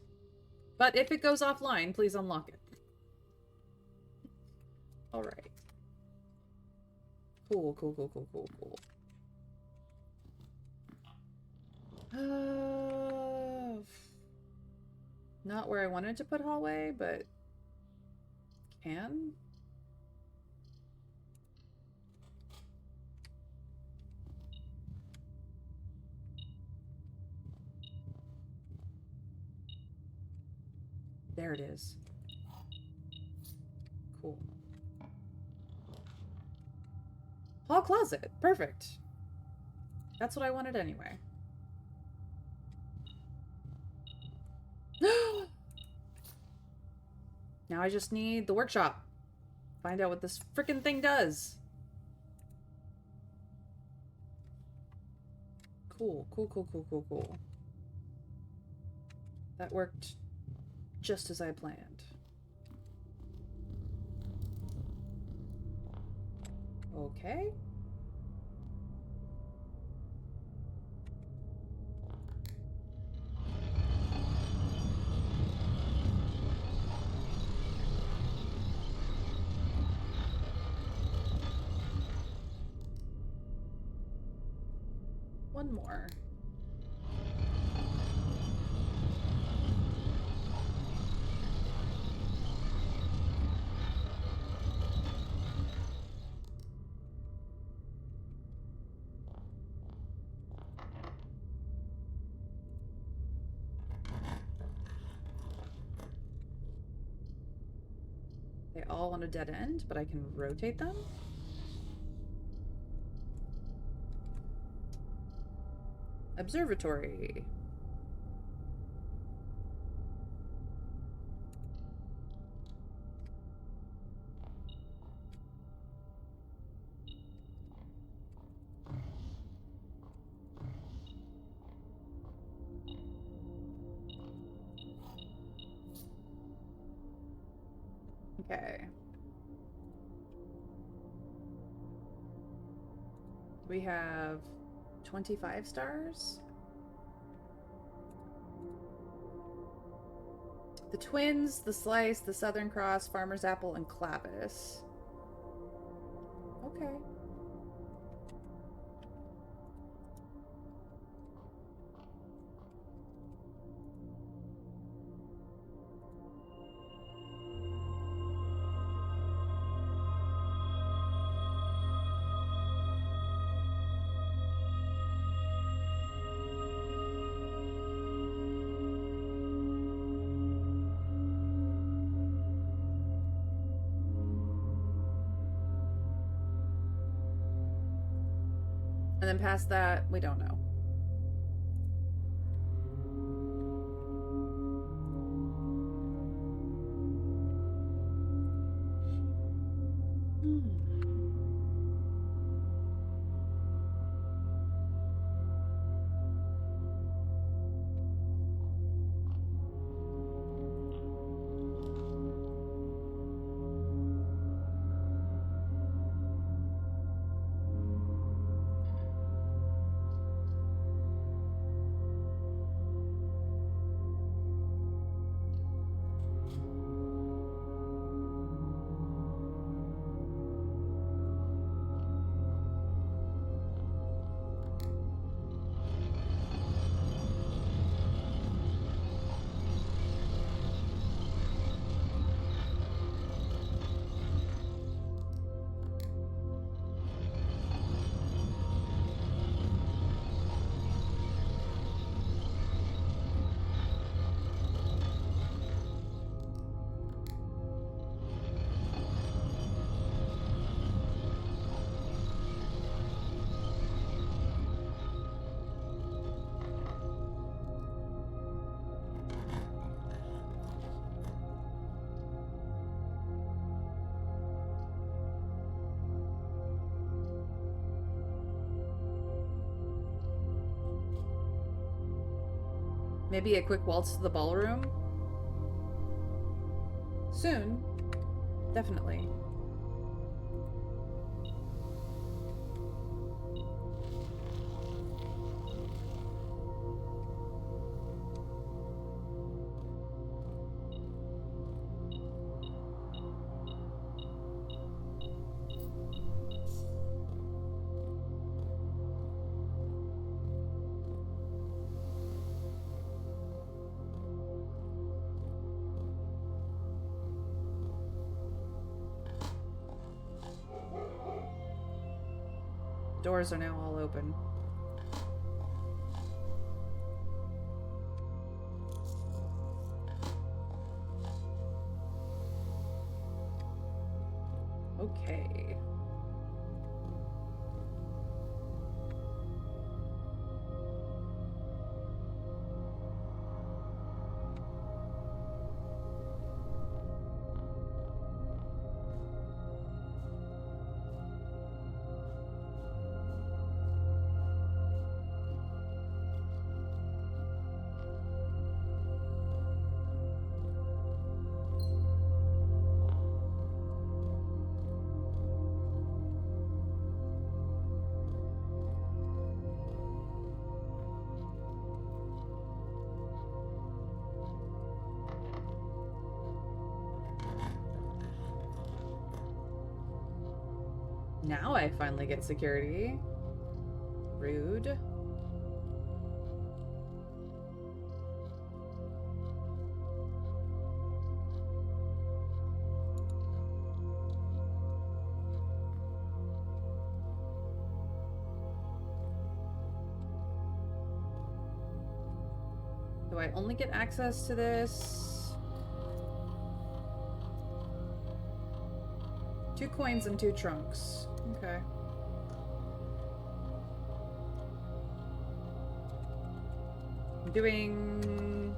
But if it goes offline, please unlock it. Alright. Cool. Not where I wanted to put hallway, but... can? There it is. Cool. Hall closet. Perfect. That's what I wanted anyway. Now I just need the workshop. Find out what this frickin' thing does. Cool. That worked just as I planned. Okay. One more. They all want a dead end, but I can rotate them? Observatory. Okay. We have 25 stars. The Twins, the Slice, the Southern Cross, Farmer's Apple, and Clavis. Okay. And then past that, we don't know. Maybe a quick waltz to the ballroom? Soon. Definitely. Doors are now all open. Okay. Now I finally get security. Rude. Do I only get access to this? 2 coins and 2 trunks. Okay. I'm doing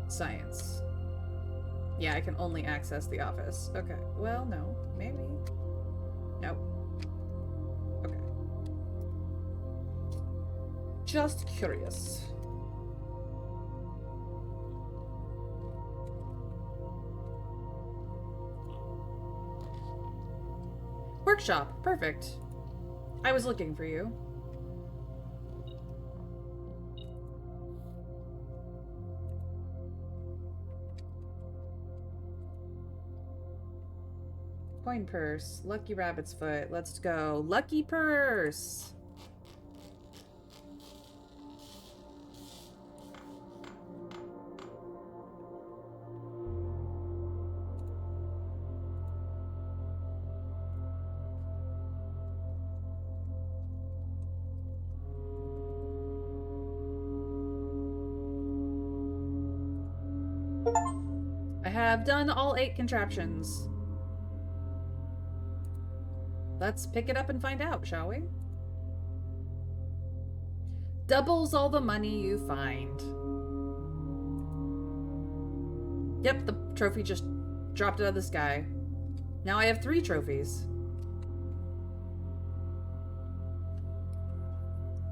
science. Yeah, I can only access the office. Okay. Well, no. Maybe. Nope. Okay. Just curious. workshop. Perfect. I was looking for you. Coin purse. Lucky rabbit's foot. Let's go. Lucky purse. I have done all 8 contraptions. Let's pick it up and find out, shall we? Doubles all the money you find. Yep, the trophy just dropped out of the sky. Now I have 3 trophies.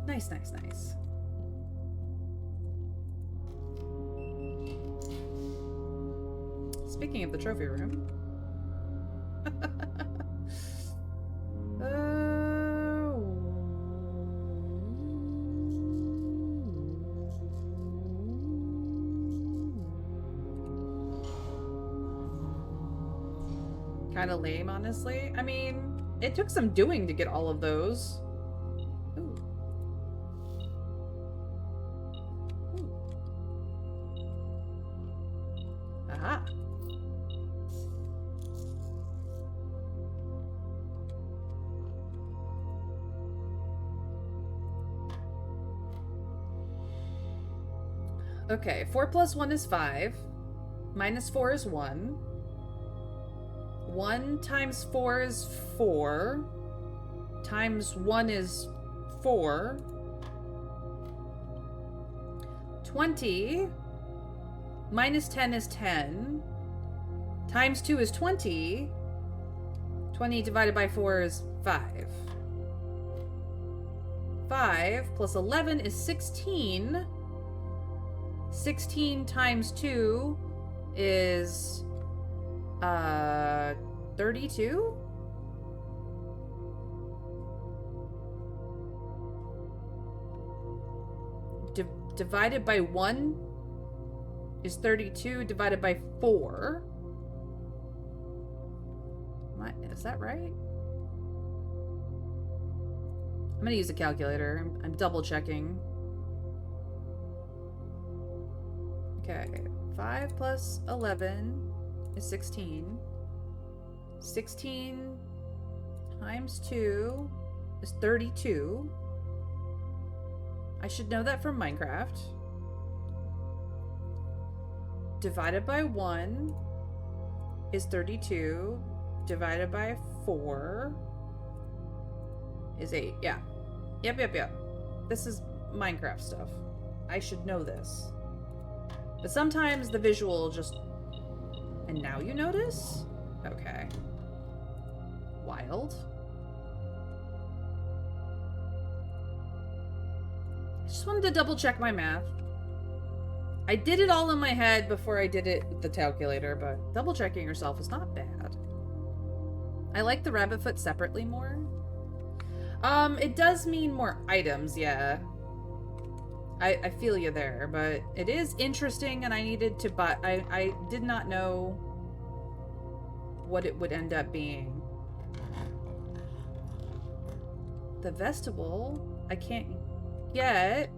Nice, nice, nice. Speaking of the trophy room. Kind of lame, honestly. I mean, it took some doing to get all of those. Ooh. Ooh. Aha. Okay, 4 plus 1 is 5. Minus 4 is 1. 1 times 4 is 4. Times 1 is 4. 20. Minus 10 is 10. Times 2 is 20. 20 divided by 4 is 5. 5 plus 11 is 16. 16 times 2 is 32? Divided by 1 is 32. Divided by 4. Is that right? I'm gonna use a calculator. I'm double checking. Okay. 5 plus 11 is 16. 16 times 2 is 32. I should know that from Minecraft. Divided by 1 is 32. Divided by 4 is 8. Yeah. Yep. This is Minecraft stuff. I should know this. But sometimes the visual just... And now you notice? Okay. Wild. I just wanted to double check my math. I did it all in my head before I did it with the calculator, but double checking yourself is not bad. I like the rabbit foot separately more. It does mean more items, yeah. I feel you there, but it is interesting, and I needed to buy... I did not know what it would end up being. The vestibule, I can't get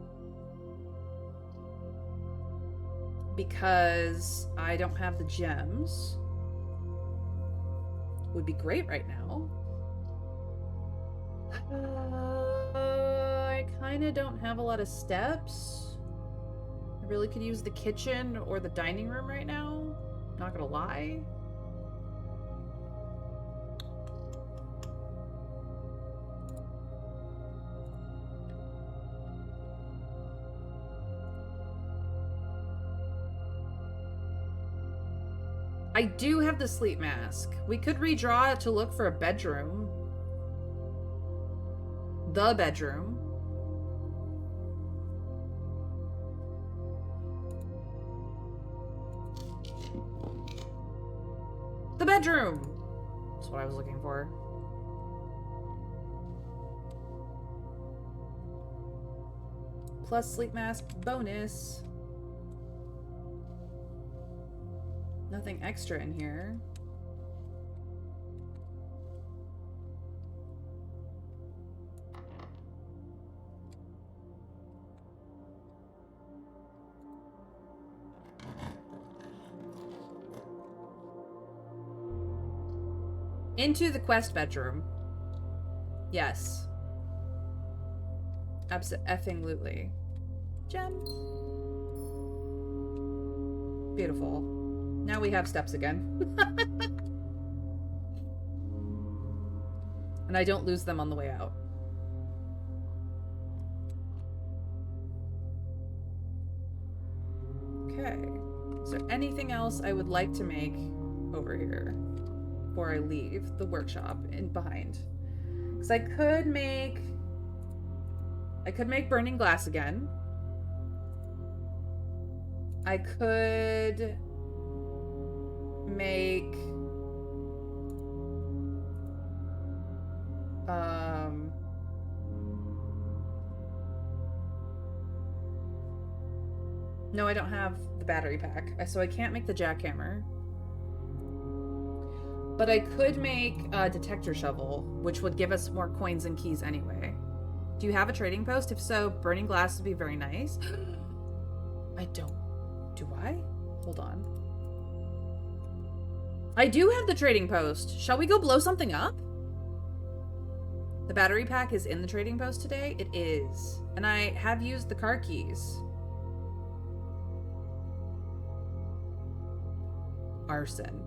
because I don't have the gems. Would be great right now. I kind of don't have a lot of steps. I really could use the kitchen or the dining room right now. Not gonna lie. I do have the sleep mask. We could redraw it to look for a bedroom. The bedroom. The bedroom! That's what I was looking for. plus sleep mask bonus. Nothing extra in here. Into the quest bedroom. Yes. Effing-lutely. Gem. Beautiful. Now we have steps again. And I don't lose them on the way out. Okay. Is there anything else I would like to make over here before I leave the workshop in behind? Because I could make burning glass again. I could make no, I don't have the battery pack, so I can't make the jackhammer. But I could make a detector shovel, which would give us more coins and keys anyway. Do you have a trading post? If so, burning glass would be very nice. I don't. Do I? Hold on. I do have the trading post. Shall we go blow something up? The battery pack is in the trading post today? It is. And I have used the car keys. Arson.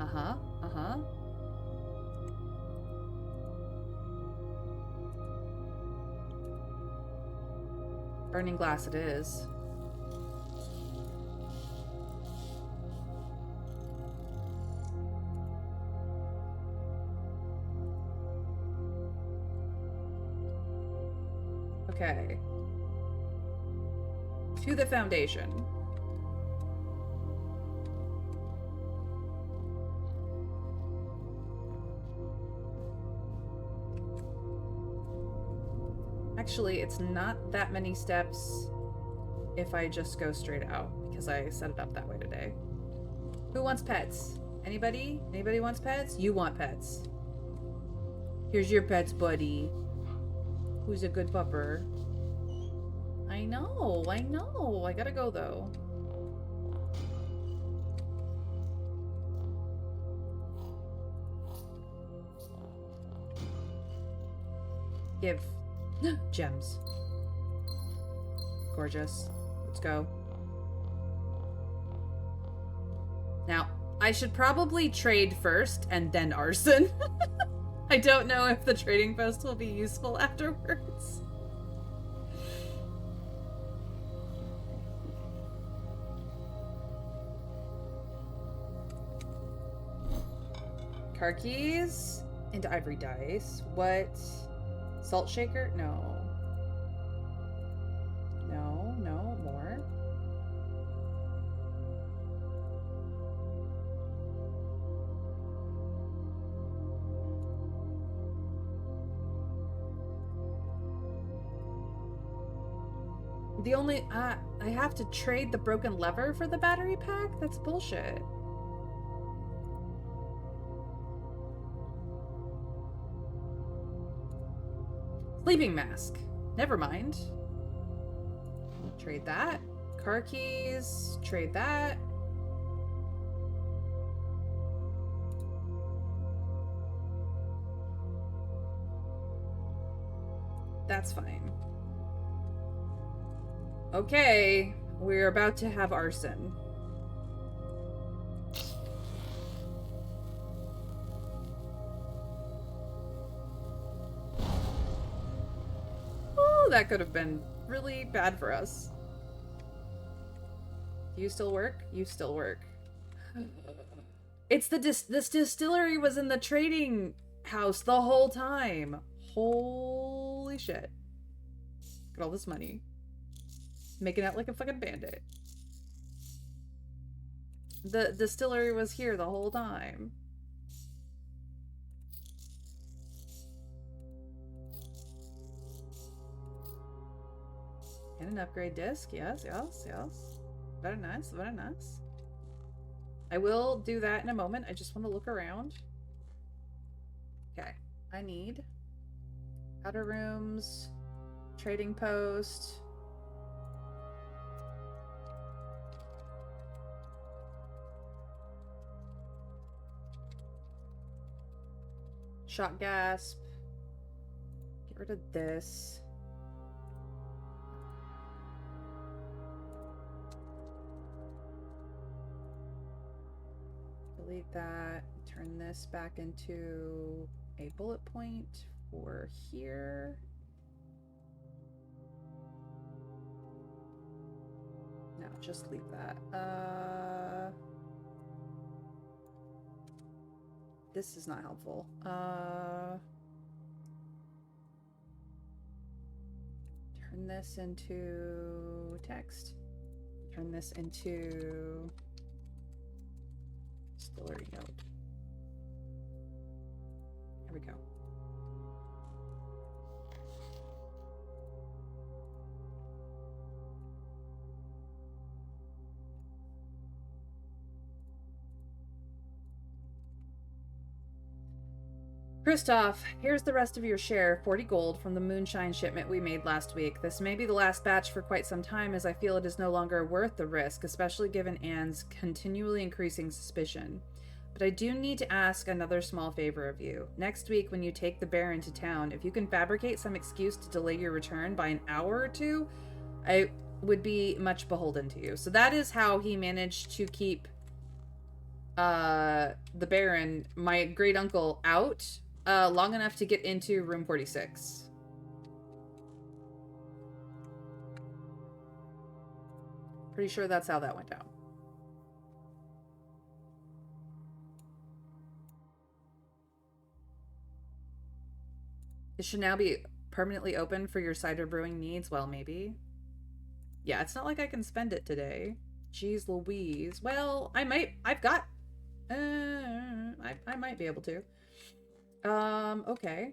Uh-huh. Uh-huh. Burning glass it is. Okay. To the foundation. Actually, it's not that many steps if I just go straight out, because I set it up that way today. Who wants pets? Anybody? Anybody wants pets? You want pets. Here's your pets, buddy. Who's a good pupper? I know, I know. I gotta go, though. Give. Gems. Gorgeous. Let's go. Now, I should probably trade first and then arson. I don't know if the trading post will be useful afterwards. Car keys into ivory dice. What? Salt shaker? No. No, no, more. The only, I have to trade the broken lever for the battery pack? That's bullshit. Sleeping mask. Never mind. Trade that. Car keys. Trade that. That's fine. Okay, we're about to have arson. Oh, that could have been really bad for us. Do you still work? You still work. It's this distillery was in the trading house the whole time. Holy shit. Look at all this money. Making out like a fucking bandit. The distillery was here the whole time. And an upgrade disc. Yes, yes, yes. Very nice, very nice. I will do that in a moment. I just want to look around. Okay. I need outer rooms, trading post. Shot gasp. Get rid of this. Delete that. Turn this back into a bullet point for here. No, just leave that. This is not helpful. Turn this into text. Turn this into distillery note. Here we go. Christoph, here's the rest of your share, 40 gold from the moonshine shipment we made last week. This may be the last batch for quite some time, as I feel it is no longer worth the risk, especially given Anne's continually increasing suspicion. But I do need to ask another small favor of you. Next week, when you take the Baron to town, if you can fabricate some excuse to delay your return by an hour or two, I would be much beholden to you. So that is how he managed to keep the Baron, my great uncle, out long enough to get into room 46. Pretty sure that's how that went down. It should now be permanently open for your cider brewing needs. Well, maybe. Yeah, it's not like I can spend it today. Jeez Louise. Well, I might. I've got... I might be able to. Okay.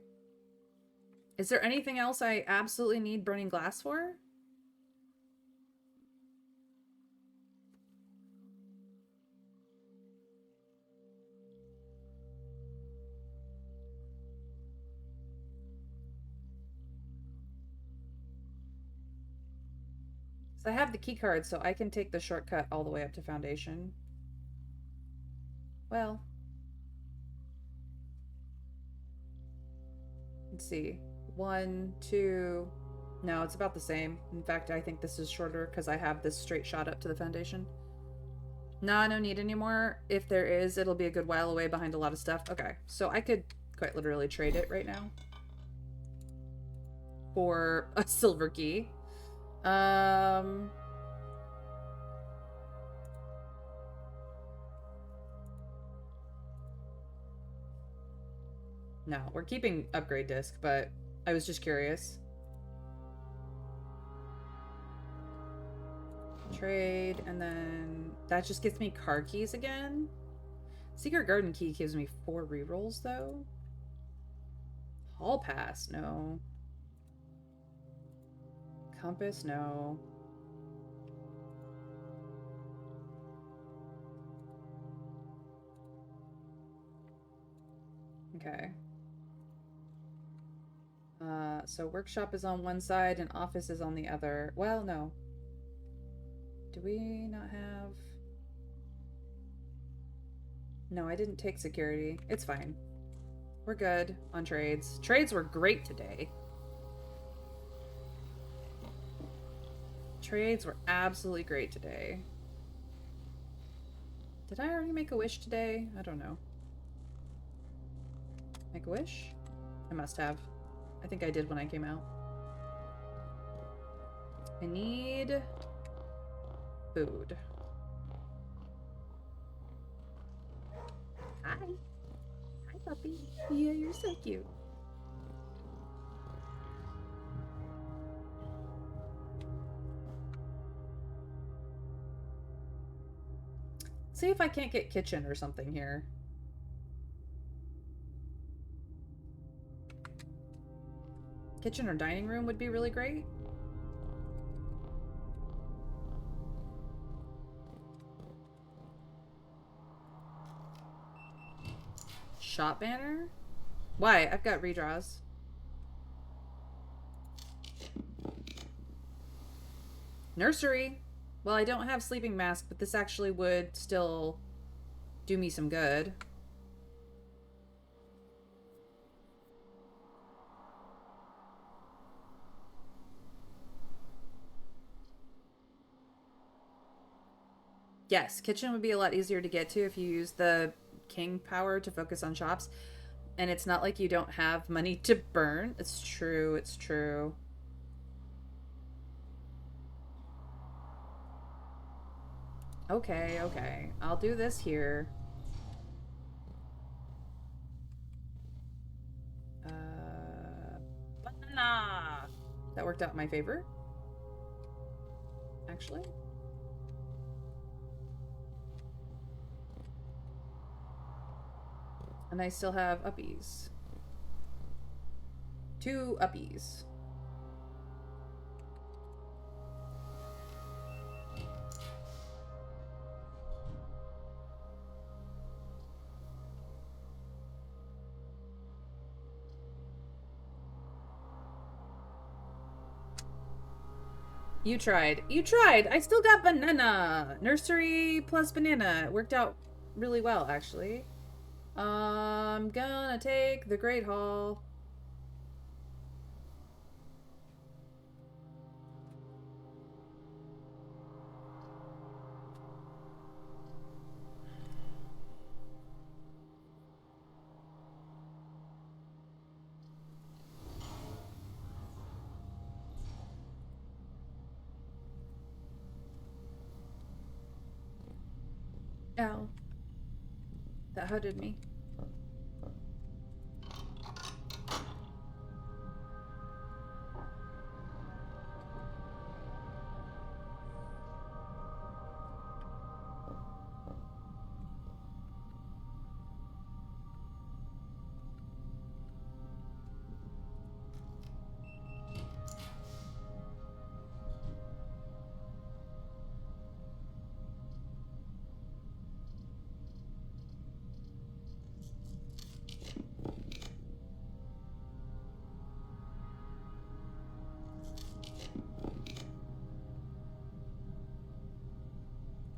Is there anything else I absolutely need burning glass for? So I have the key card, so I can take the shortcut all the way up to Foundation. Well. Let's see. 1, 2... No, it's about the same. In fact, I think this is shorter because I have this straight shot up to the Foundation. Nah, no need anymore. If there is, it'll be a good while away behind a lot of stuff. Okay, so I could quite literally trade it right now for a silver key. No, we're keeping upgrade disc, but I was just curious. Trade, and then that just gets me car keys again. Secret Garden key gives me 4 rerolls, though. Hall pass, no. Compass, no. Okay. So workshop is on one side and office is on the other. Well, no. Do we not have... No, I didn't take security. It's fine. We're good on trades. Trades were great today. Trades were absolutely great today. Did I already make a wish today? I don't know. Make a wish? I must have. I think I did when I came out. I need food. Hi. Hi, puppy. Yeah, you're so cute. See if I can't get kitchen or something here. Kitchen or dining room would be really great. shop banner? Why? I've got redraws. Nursery. Well, I don't have sleeping mask, but this actually would still do me some good. Yes, kitchen would be a lot easier to get to if you use the king power to focus on shops. And it's not like you don't have money to burn. It's true, it's true. Okay, okay. I'll do this here. Banana! That worked out in my favor. Actually. And I still have uppies. 2 uppies. You tried. You tried! I still got banana! Nursery plus banana. It worked out really well, actually. I'm gonna take the Great Hall. Ow. That hooded me.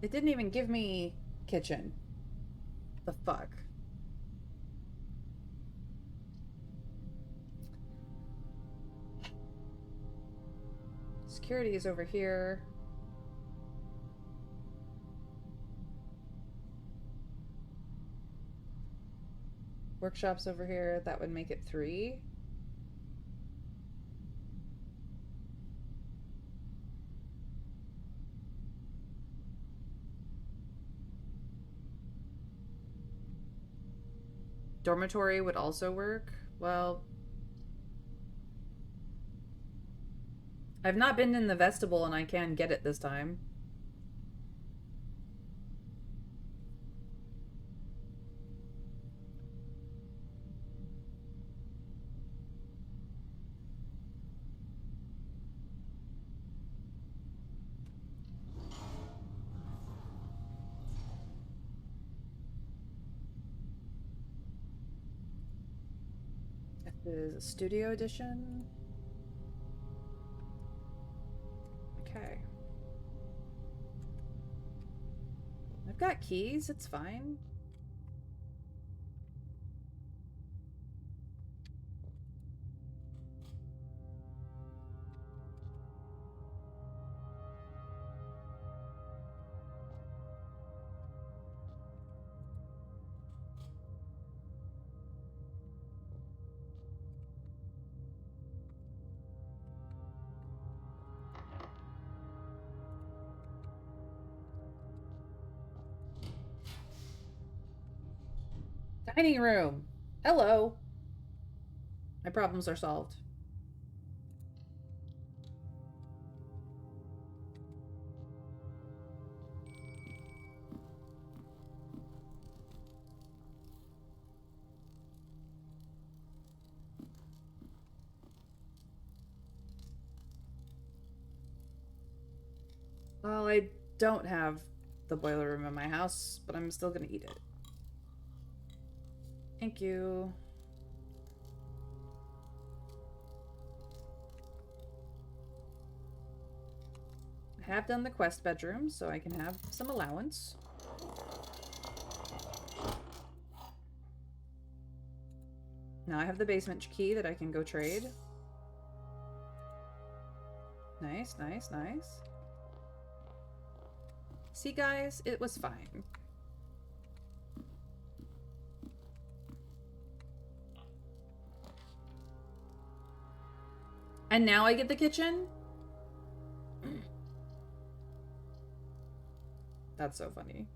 It didn't even give me kitchen. The fuck? Security is over here. Workshop's over here. That would make it 3. Dormitory would also work. Well, I've not been in the vestibule and I can get it this time. This is a studio edition. Okay. I've got keys, it's fine. Dining room. Hello. My problems are solved. Well, I don't have the boiler room in my house, but I'm still gonna eat it. Thank you. I have done the quest bedroom, so I can have some allowance. Now I have the basement key that I can go trade. Nice, nice, nice. See, guys, it was fine. And now I get the kitchen? That's so funny.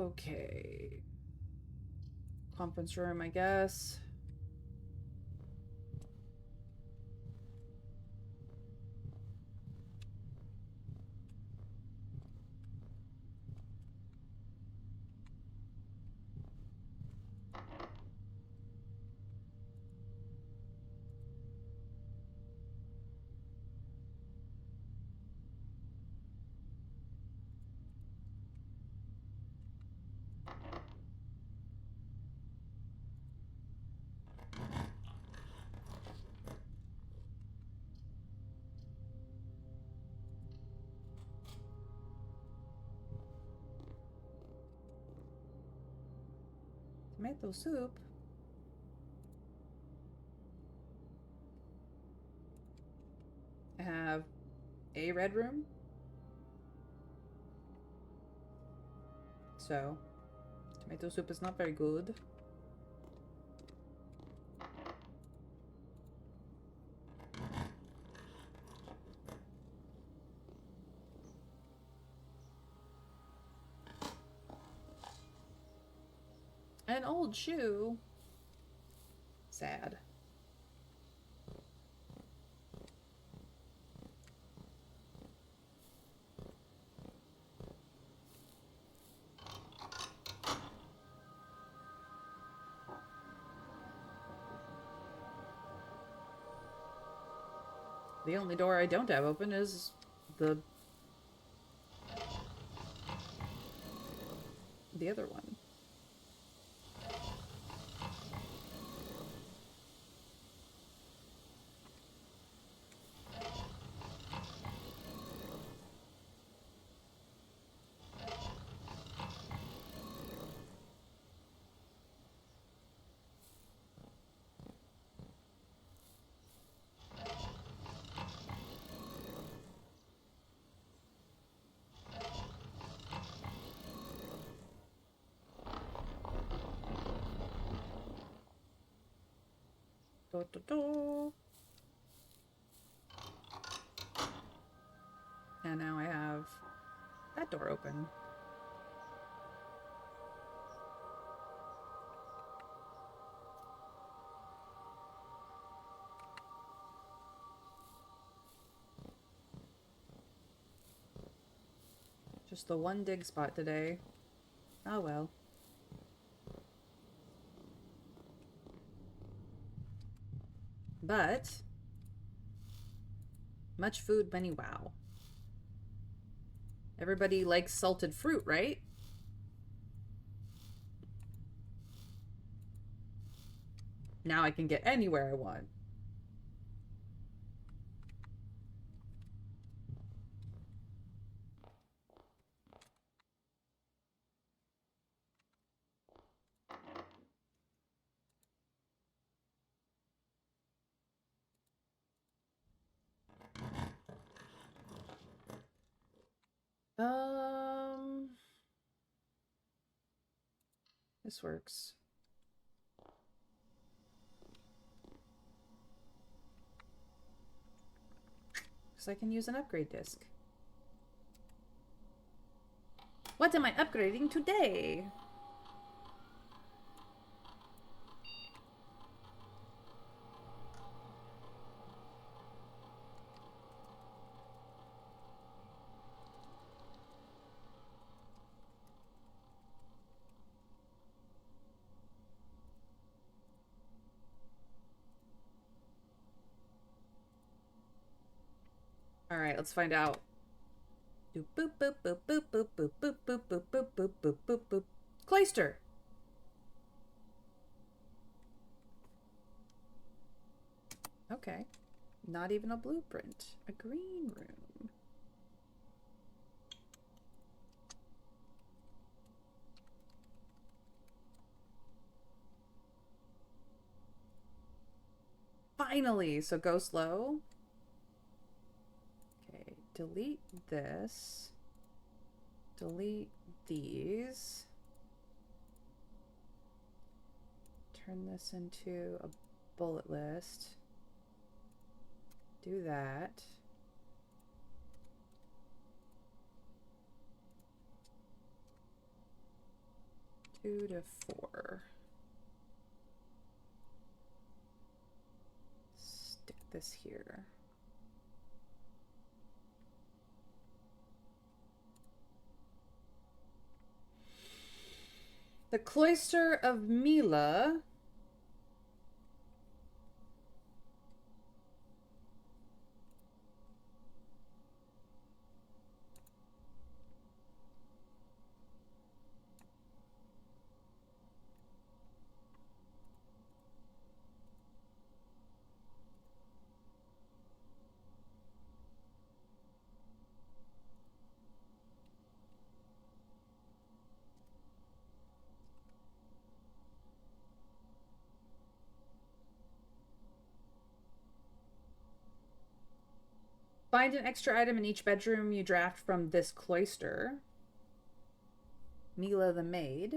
Okay. Conference room, I guess. Tomato soup. I have a red room. So, tomato soup is not very good. An old shoe. Sad. The only door I don't have open is the other one. Do, do, do. And now I have that door open. Just the one dig spot today. Oh well. But much food, many wow. Everybody likes salted fruit, right? Now I can get anywhere I want. This works. Because I can use an upgrade disc. What am I upgrading today? All right, let's find out. Boop, boop, boop, boop, boop, boop, boop, boop, boop, boop, boop, boop, boop, boop, boop. Cloister. Okay. Not even a blueprint. A green room. Finally! So go slow. Okay, delete this. Delete these. Turn this into a bullet list. Do that. Two to four. Stick this here. The Cloister of Mila. Find an extra item in each bedroom you draft from this cloister. Mila the maid.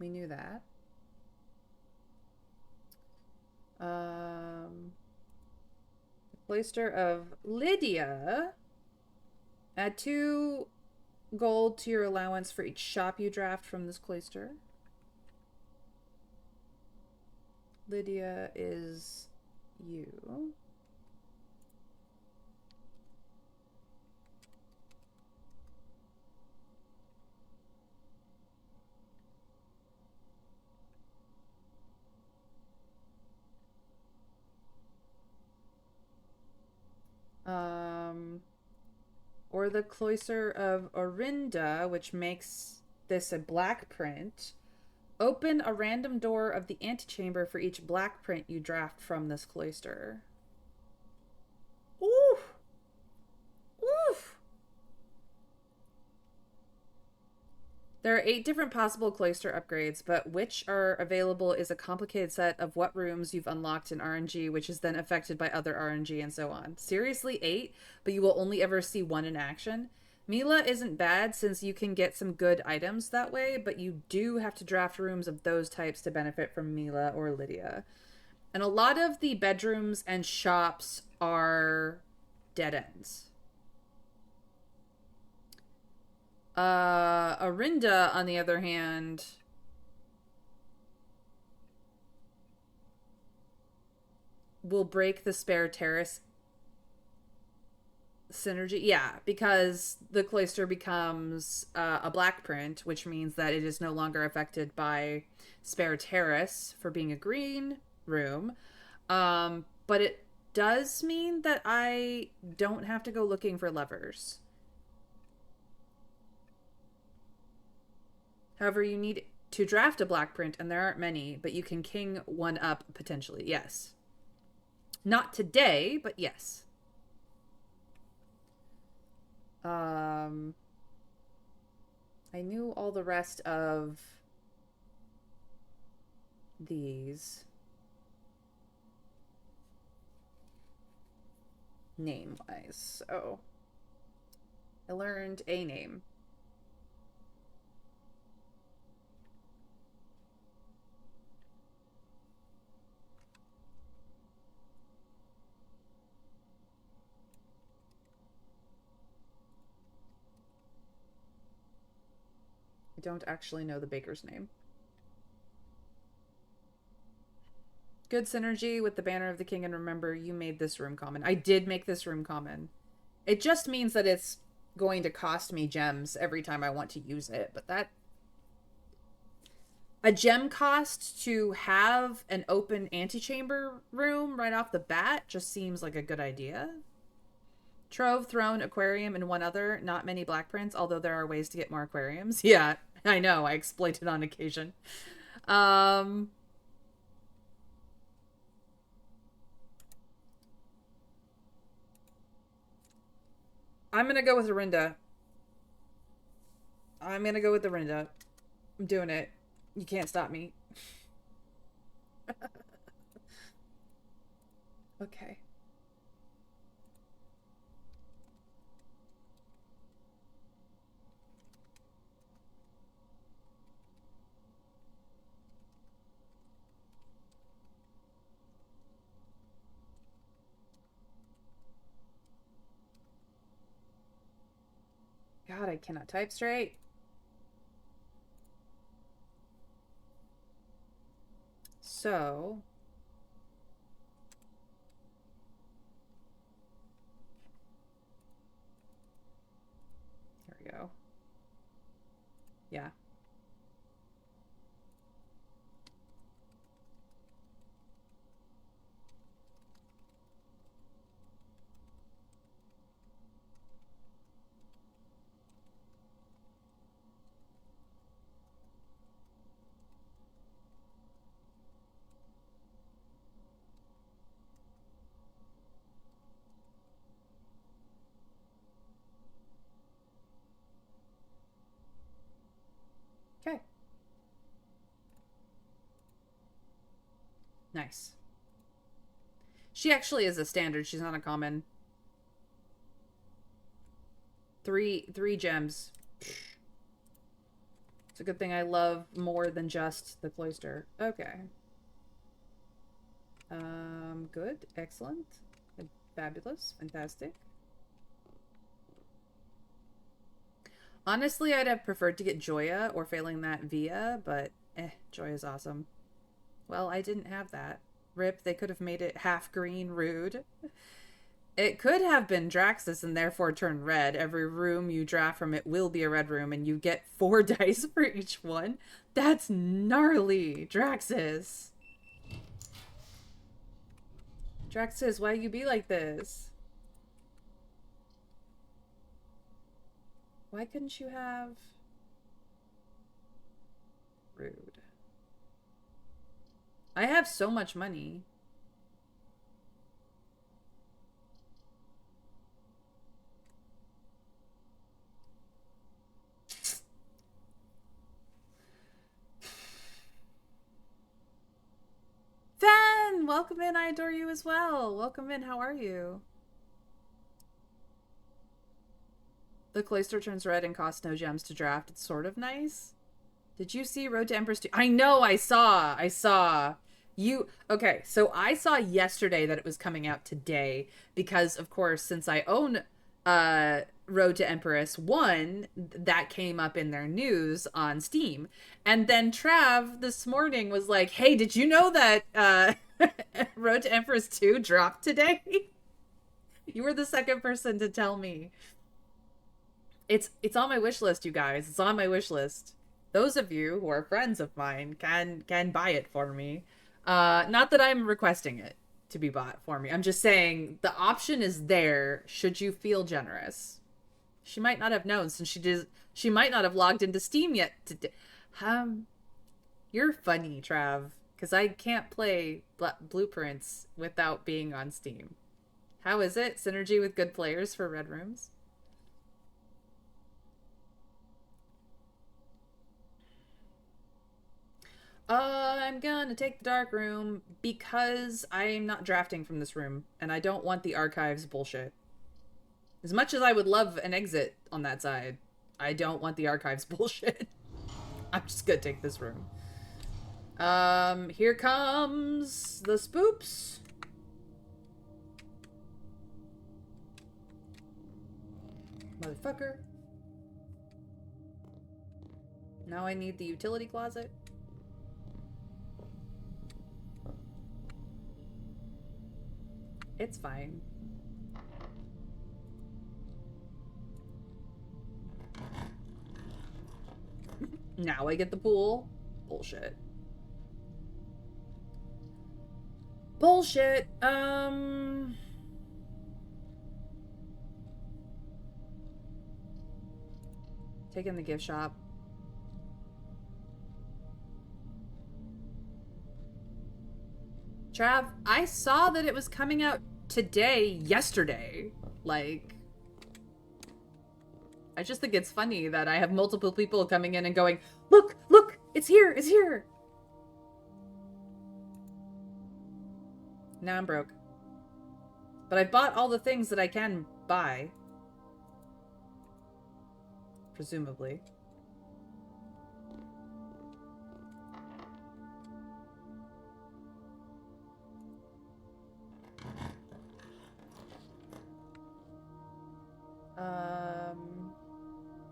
We knew that. The cloister of Lydia. Add 2 gold to your allowance for each shop you draft from this cloister. Lydia is you. Or the Cloister of Orinda, which makes this a black print. Open a random door of the antechamber for each black print you draft from this cloister. Ooh! Oof! There are 8 different possible cloister upgrades, but which are available is a complicated set of what rooms you've unlocked in RNG, which is then affected by other RNG and so on. Seriously, 8, but you will only ever see 1 in action? Mila isn't bad since you can get some good items that way, but you do have to draft rooms of those types to benefit from Mila or Lydia. And a lot of the bedrooms and shops are dead ends. Orinda, on the other hand, will break the spare terrace synergy. Yeah, because the cloister becomes a black print, which means that it is no longer affected by spare terrace for being a green room. But it does mean that I don't have to go looking for levers. However, you need to draft a black print, and there aren't many, but you can king one up potentially. Yes. Not today, but yes. I knew all the rest of these name-wise, so I learned a name. I don't actually know the baker's name. Good synergy with the banner of the king, and remember, you made this room common. I did make this room common. It just means that it's going to cost me gems every time I want to use it, but that a gem cost to have an open antechamber room right off the bat just seems like a good idea. Trove, throne, aquarium, and one other. Not many black prints, although there are ways to get more aquariums. Yeah, I know. I exploit it on occasion. Um, I'm gonna go with Arinda. I'm gonna go with Arinda. I'm doing it. You can't stop me. Okay. God, I cannot type straight. So, here we go. Yeah. Okay. Nice. She actually is a standard. She's not a common. Three gems. It's a good thing I love more than just the cloister. Okay. Good. Excellent. Fabulous. Fantastic. Honestly, I'd have preferred to get Joya or failing that Via, but Joya's awesome. Well, I didn't have that. Rip, they could have made it half green, rude. It could have been Draxus and therefore turn red. Every room you draft from it will be a red room, and you get 4 dice for each one. That's gnarly, Draxus. Draxus, why you be like this? Why couldn't you have... Rude. I have so much money. Fan! Welcome in, I adore you as well. Welcome in, how are you? The cloister turns red and costs no gems to draft. It's sort of nice. Did you see Road to Empress 2? I know, I saw. You, okay, so I saw yesterday that it was coming out today because, of course, since I own Road to Empress 1, that came up in their news on Steam. And then Trav this morning was like, hey, did you know that Road to Empress 2 dropped today? You were the second person to tell me. It's on my wish list, you guys. It's on my wish list. Those of you who are friends of mine can buy it for me. Not that I'm requesting it to be bought for me. I'm just saying the option is there should you feel generous. She might not have known since she might not have logged into Steam yet today. You're funny, Trav, because I can't play Blueprints without being on Steam. How is it? Synergy with good players for Red Rooms? I'm gonna take the dark room because I'm not drafting from this room and I don't want the archives bullshit. As much as I would love an exit on that side, I don't want the archives bullshit. I'm just gonna take this room. Here comes the spoops. Motherfucker. Now I need the utility closet. It's fine. Now I get the pool. Bullshit. Bullshit. Take in the gift shop. Trav, I saw that it was coming out yesterday. Like, I just think it's funny that I have multiple people coming in and going, look, look, it's here, it's here. Now I'm broke. But I've bought all the things that I can buy. Presumably.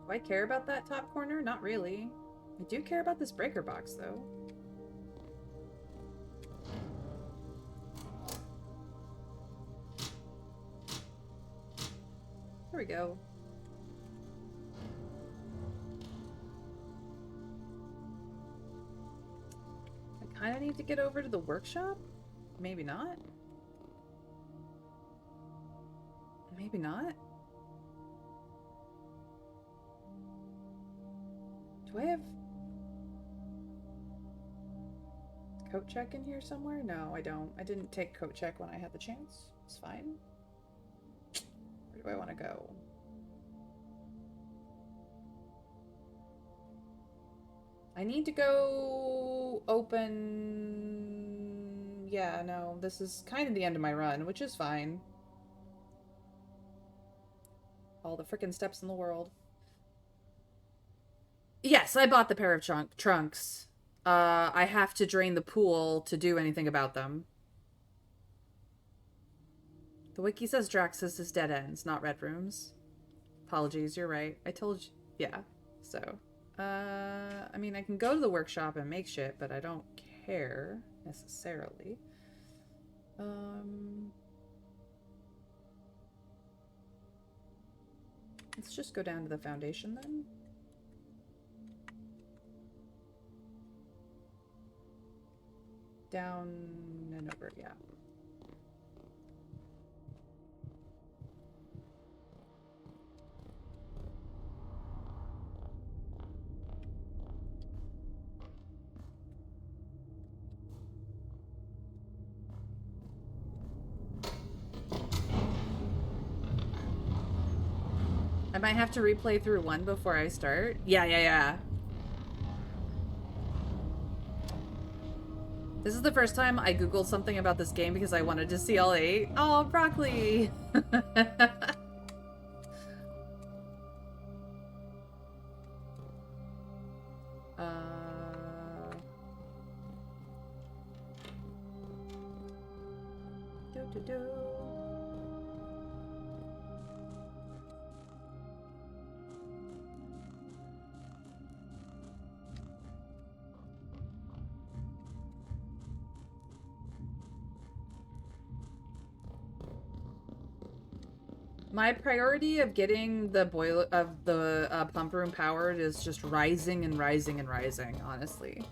Do I care about that top corner? Not really. I do care about this breaker box, though. There we go. I kind of need to get over to the workshop? Maybe not. Maybe not. Do I have coat check in here somewhere? No, I don't. I didn't take coat check when I had the chance. It's fine. Where do I want to go? I need to go open... Yeah, no, this is kind of the end of my run, which is fine. All the frickin' steps in the world. Yes, I bought the pair of trunks. I have to drain the pool to do anything about them. The wiki says Draxus is dead ends, not red rooms. Apologies, you're right. I told you. Yeah, so... I mean, I can go to the workshop and make shit, but I don't care, necessarily. Let's just go down to the foundation, then. Down and over, yeah. I might have to replay through one before I start. Yeah. This is the first time I googled something about this game because I wanted to see all 8. Oh, broccoli! My priority of getting the pump room powered is just rising and rising and rising, honestly.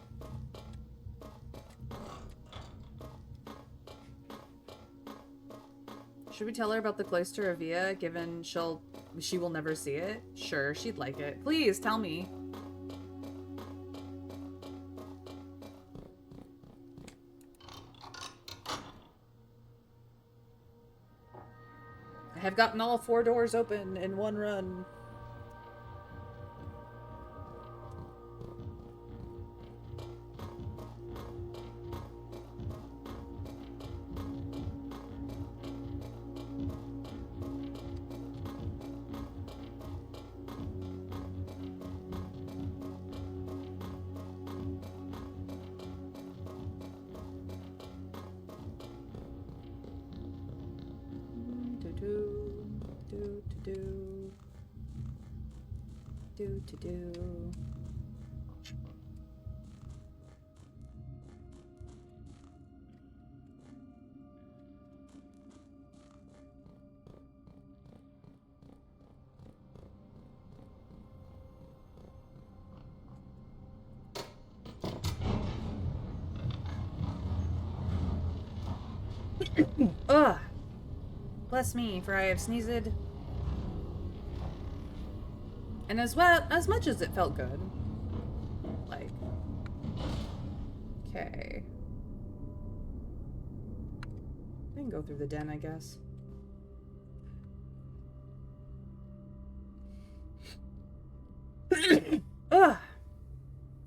Should we tell her about the Cloister of Via, given she will never see it? Sure, she'd like it. Please, tell me. I have gotten all 4 doors open in one run. Ugh! Bless me, for I have sneezed. And as much as it felt good. Like. Okay. I can go through the den, I guess. Ugh!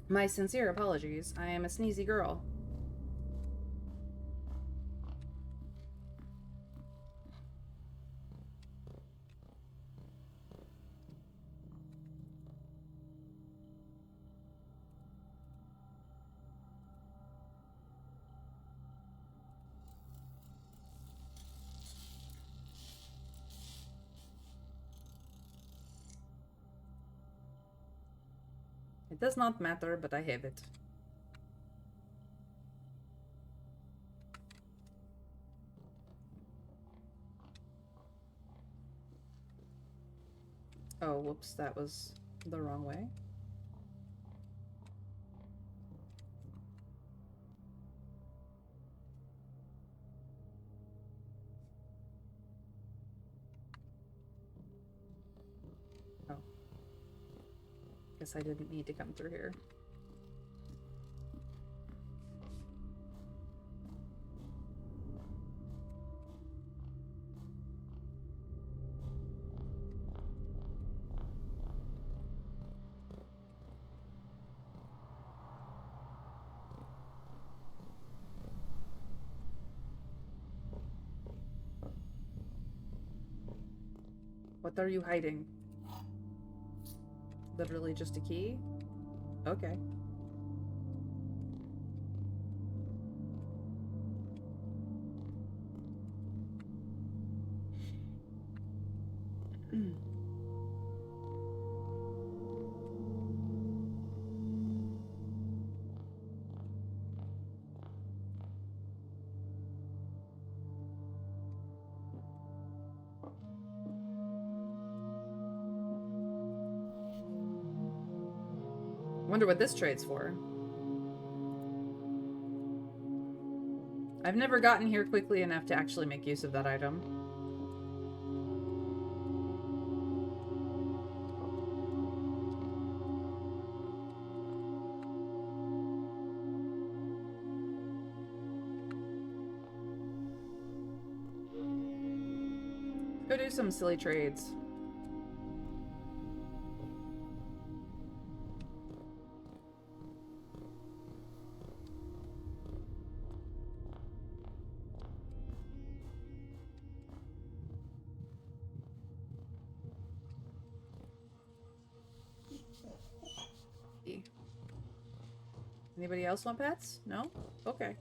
My sincere apologies. I am a sneezy girl. It does not matter, but I have it. Oh, whoops, that was the wrong way. Oh. Guess I didn't need to come through here. What are you hiding? Literally just a key? Okay. Wonder what this trade's for. I've never gotten here quickly enough to actually make use of that item. Go do some silly trades. Anybody else want pets? No? Okay.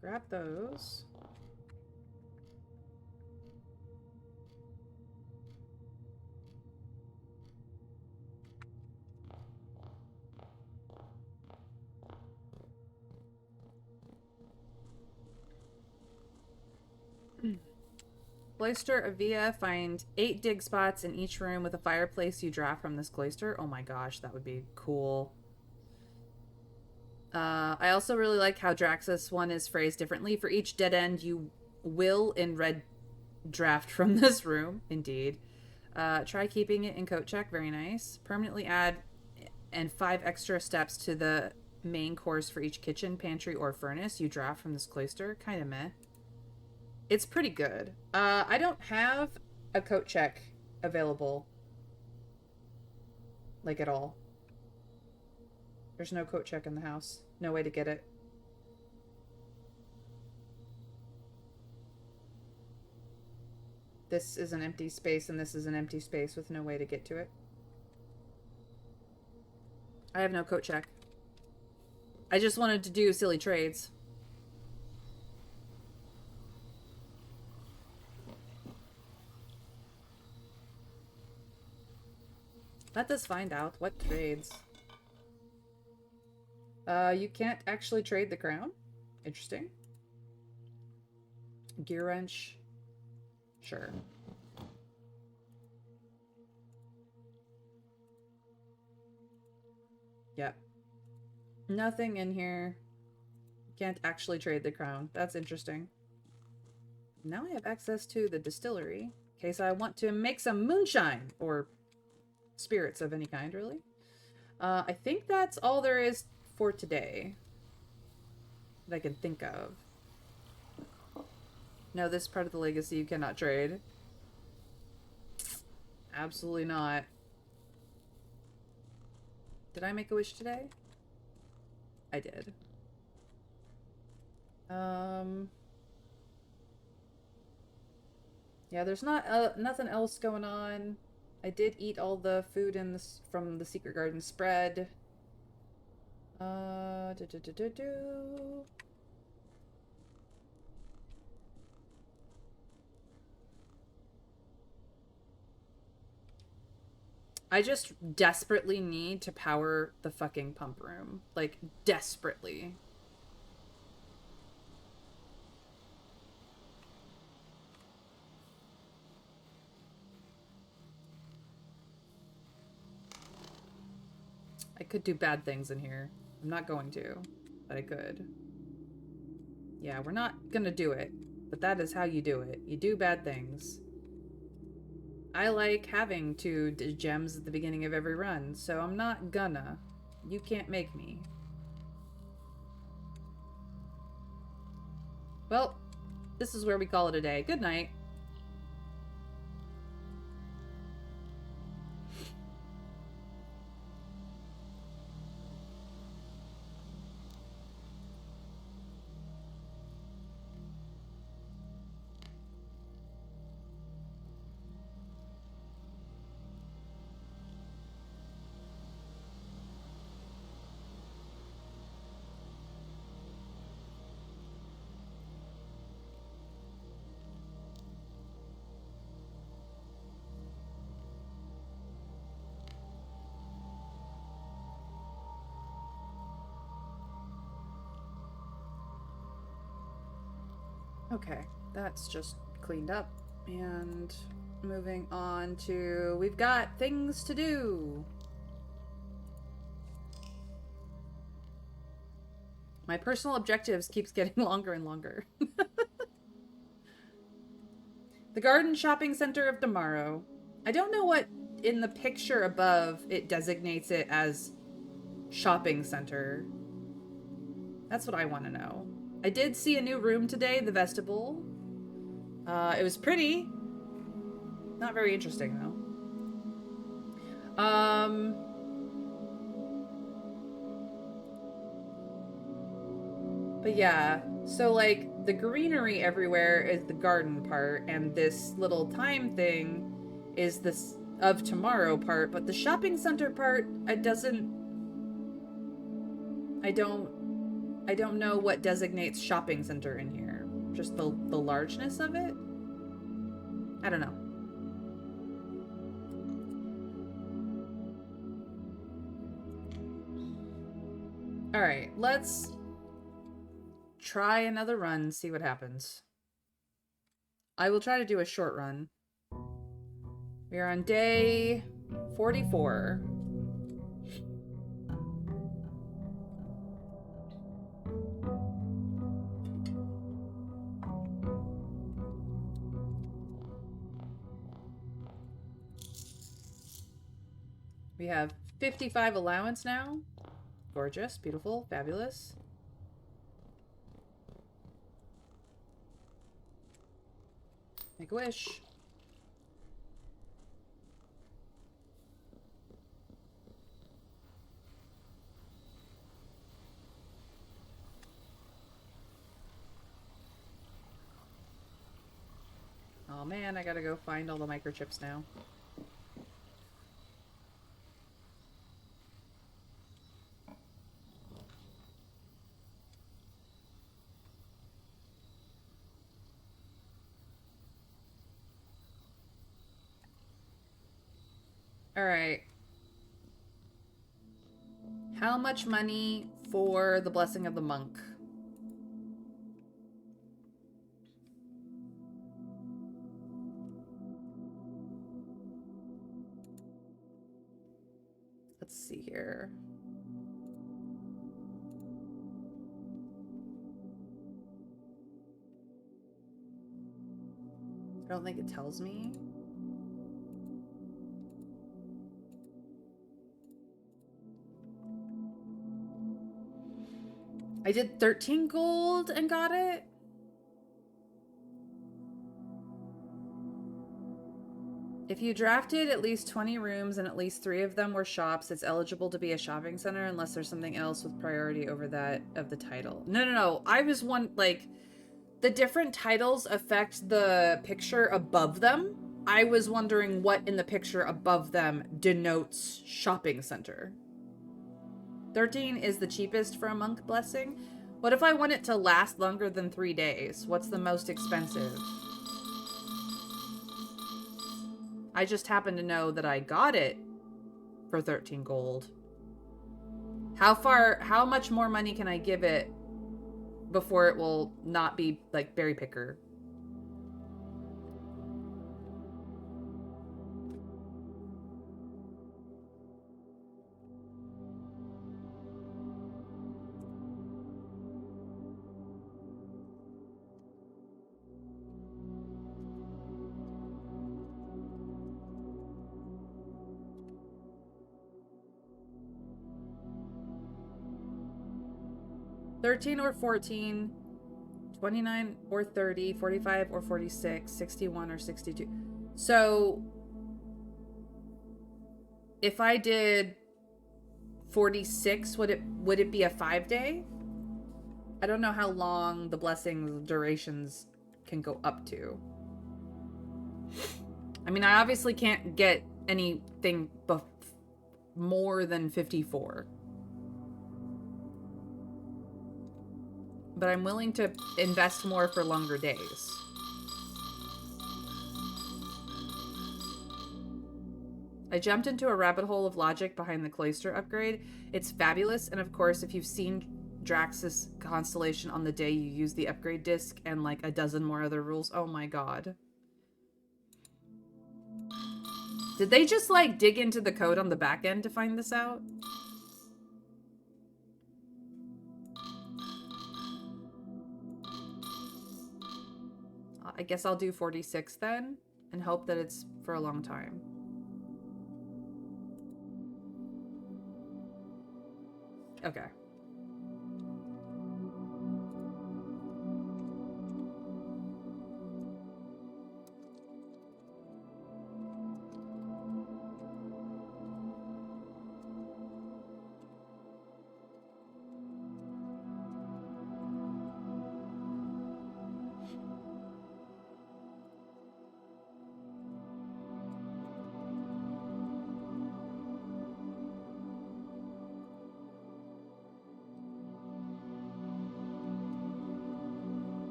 Grab those. Cloister of Via. Find 8 dig spots in each room with a fireplace you draft from this cloister. Oh my gosh, that would be cool. I also really like how Draxus one is phrased differently. For each dead end you will in red draft from this room. Indeed. Try keeping it in coat check. Very nice. Permanently add and 5 extra steps to the main course for each kitchen, pantry, or furnace you draft from this cloister. Kind of meh. It's pretty good. I don't have a coat check available. Like, at all. There's no coat check in the house. No way to get it. This is an empty space, and this is an empty space with no way to get to it. I have no coat check. I just wanted to do silly trades. Let us find out what trades. You can't actually trade the crown. Interesting. Gear wrench. Sure. Yep. Nothing in here. Can't actually trade the crown. That's interesting. Now I have access to the distillery in case I want to make some moonshine or spirits of any kind, really. I think that's all there is for today that I can think of. No, this part of the legacy you cannot trade. Absolutely not. Did I make a wish today? I did. Yeah, there's not nothing else going on. I did eat all the food in this from the Secret Garden spread. Do, do, do, do, do. I just desperately need to power the fucking pump room. Like, desperately. I could do bad things in here. I'm not going to, but I could. Yeah, we're not gonna do it, but that is how you do it. You do bad things. I like having 2 gems at the beginning of every run, so I'm not gonna. You can't make me. Well, this is where we call it a day. Good night. Okay, that's just cleaned up. And moving on to... We've got things to do! My personal objectives keeps getting longer and longer. The Garden Shopping Center of Tomorrow. I don't know what in the picture above it designates it as shopping center. That's what I want to know. I did see a new room today, the vestibule. It was pretty. Not very interesting, though. But yeah, so like the greenery everywhere is the garden part, and this little time thing is this of tomorrow part, but the shopping center part, I don't know what designates shopping center in here. Just the largeness of it? I don't know. Alright, let's try another run, see what happens. I will try to do a short run. We are on day 44. We have 55 allowance now. Gorgeous, beautiful, fabulous. Make a wish. Oh man, I gotta go find all the microchips now. Alright. How much money for the Blessing of the Monk? Let's see here. I don't think it tells me. I did 13 gold and got it. If you drafted at least 20 rooms and at least 3 of them were shops, it's eligible to be a shopping center unless there's something else with priority over that of the title. No. I was like, the different titles affect the picture above them. I was wondering what in the picture above them denotes shopping center. 13 is the cheapest for a monk blessing. What if I want it to last longer than 3 days? What's the most expensive? I just happen to know that I got it for 13 gold. How much more money can I give it before it will not be like berry picker? $13 or $14, $29 or $30, $45 or $46, $61 or $62. So if I did 46, would it be a 5-day? I don't know how long the blessing durations can go up to. I mean, I obviously can't get anything more than 54. But I'm willing to invest more for longer days. I jumped into a rabbit hole of logic behind the cloister upgrade. It's fabulous, and of course, if you've seen Drax's constellation on the day you use the upgrade disc and like a dozen more other rules, oh my god. Did they just like dig into the code on the back end to find this out? I guess I'll do 46 then and hope that it's for a long time. Okay.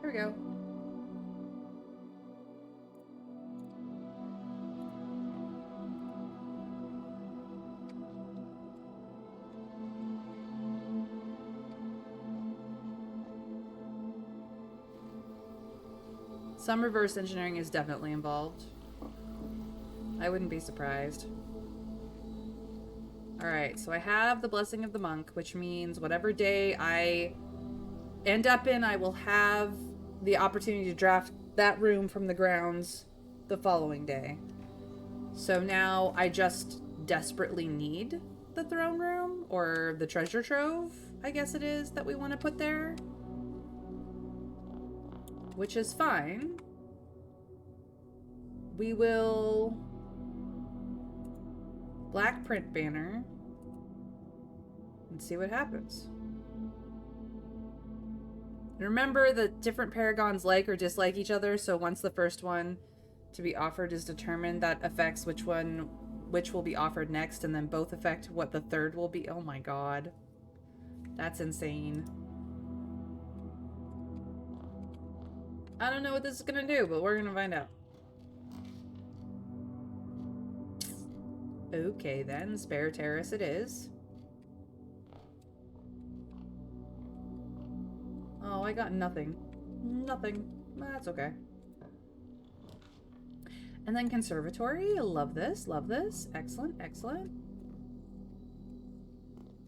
Here we go. Some reverse engineering is definitely involved. I wouldn't be surprised. Alright, so I have the Blessing of the Monk, which means whatever day I end up in, I will have the opportunity to draft that room from the grounds the following day. So now I just desperately need the throne room, or the treasure trove, I guess it is, that we want to put there. Which is fine. We will... black print banner and see what happens. Remember that different paragons like or dislike each other, so once the first one to be offered is determined, that affects which will be offered next, and then both affect what the third will be. Oh my god. That's insane. I don't know what this is gonna do, but we're gonna find out. Okay then, spare terrace it is. Oh, I got nothing. Nothing. That's okay. And then conservatory. Love this. Love this. Excellent. Excellent.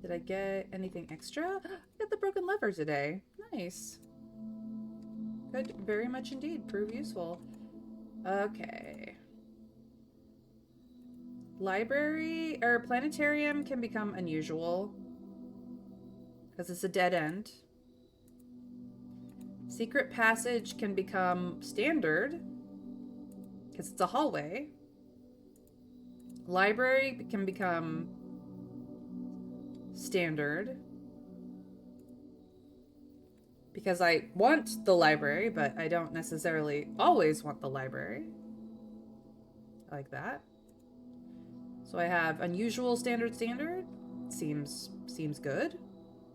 Did I get anything extra? I got the broken lever today. Nice. Could very much indeed prove useful. Okay. Library or planetarium can become unusual because it's a dead end. Secret passage can become standard because it's a hallway. Library can become standard because I want the library, but I don't necessarily always want the library. I like that. So I have unusual, standard, standard. Seems good.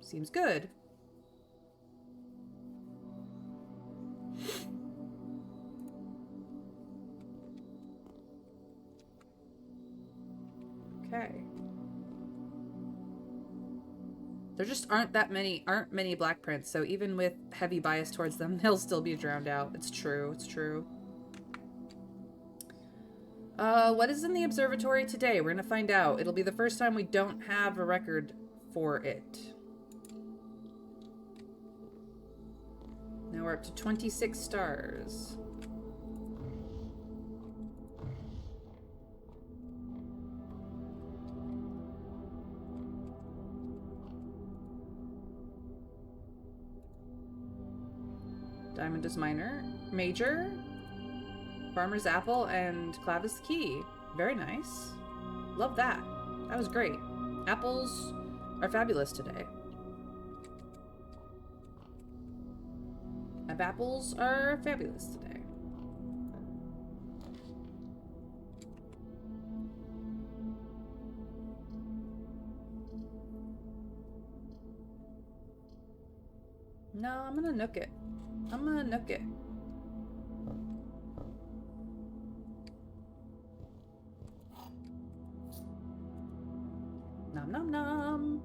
Seems good. Okay. There just aren't many black prints, so even with heavy bias towards them, they'll still be drowned out. It's true, it's true. What is in the observatory today? We're gonna find out. It'll be the first time we don't have a record for it. Now we're up to 26 stars. Diamond is minor. Major. Farmer's apple and clavis key. Very nice. Love that. That was great. Apples are fabulous today. Apples are fabulous today. No, I'm gonna nook it. I'm gonna nook it. Nom nom nom.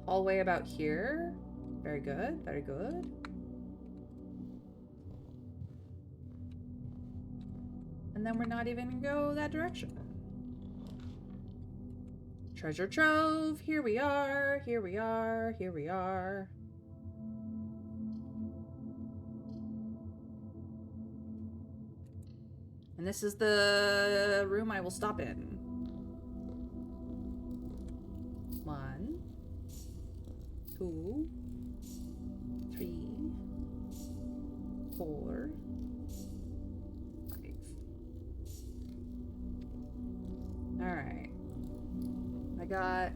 Hallway about here. Very good, very good. And then we're not even gonna go that direction. Treasure trove. Here we are. Here we are. Here we are. And this is the room I will stop in. 1, 2, 3, 4, 5. All right. I got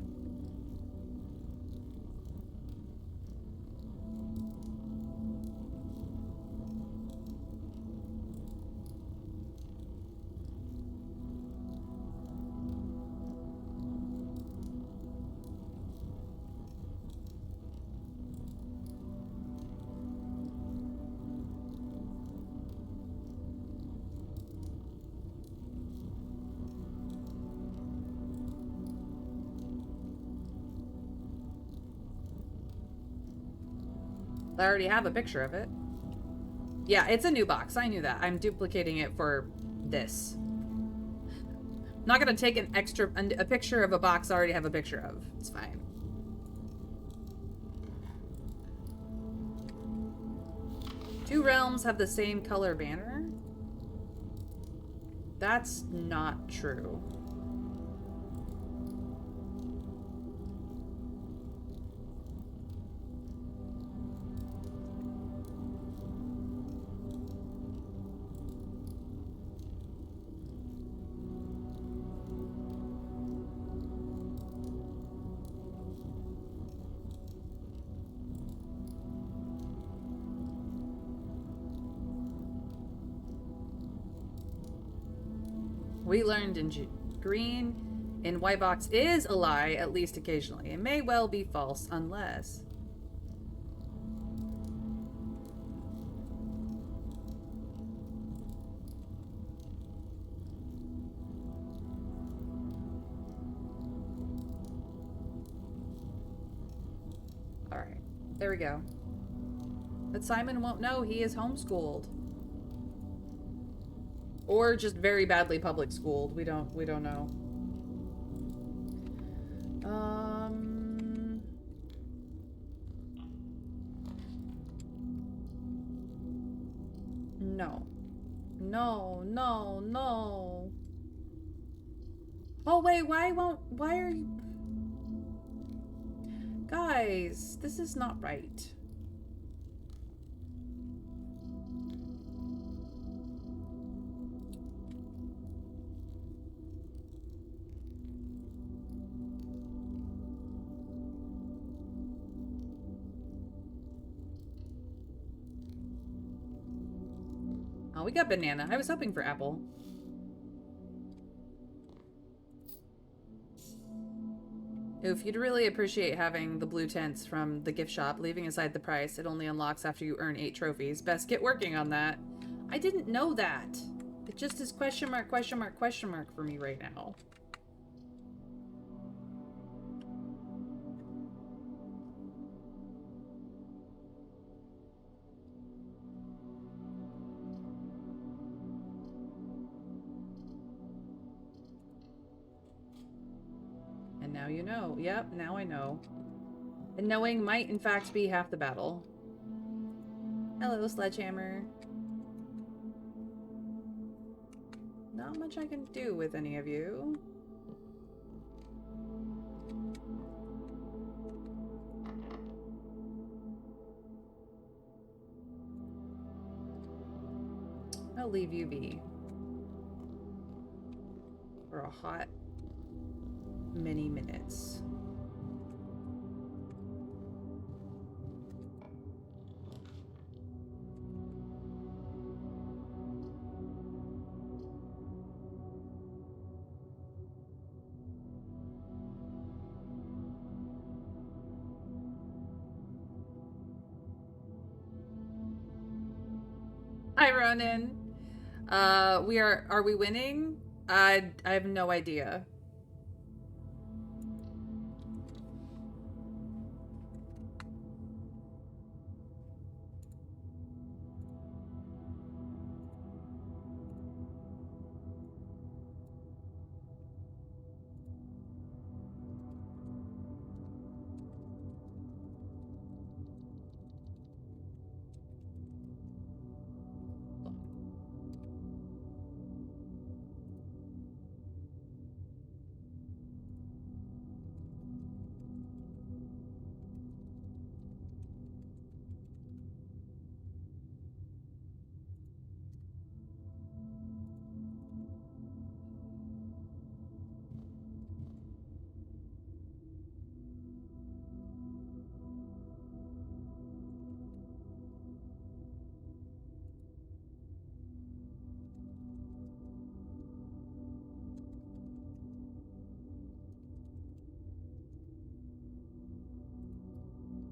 I already have a picture of it. Yeah, it's a new box. I knew that. I'm duplicating it for this. I'm not gonna take a picture of a box I already have a picture of. It's fine. Two realms have the same color banner? That's not true. We learned in green in white box is a lie, at least occasionally. It may well be false, unless... Alright, there we go. But Simon won't know he is homeschooled. Or just very badly public schooled. We don't know. No, no, no. Oh, wait, why are you... Guys, this is not right. Oh, we got banana. I was hoping for apple. Oof, you'd really appreciate having the blue tents from the gift shop. Leaving aside the price, it only unlocks after you earn 8 trophies. Best get working on that. I didn't know that. It just is question mark, question mark, question mark for me right now. And now you know. Yep, now I know. And knowing might in fact be half the battle. Hello, Sledgehammer. Not much I can do with any of you. I'll leave you be. For a hot many minutes. Hi, Ronan. Are we winning? I have no idea.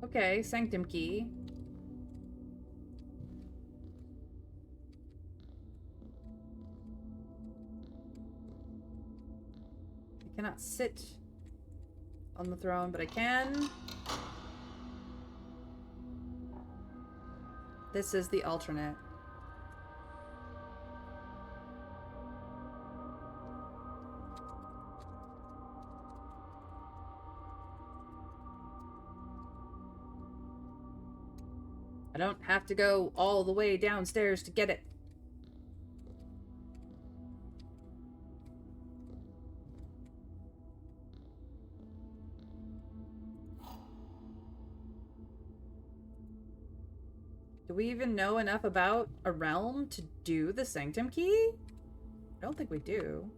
Okay, Sanctum Key. I cannot sit on the throne, but I can. This is the alternate. I don't have to go all the way downstairs to get it. Do we even know enough about a realm to do the Sanctum Key? I don't think we do.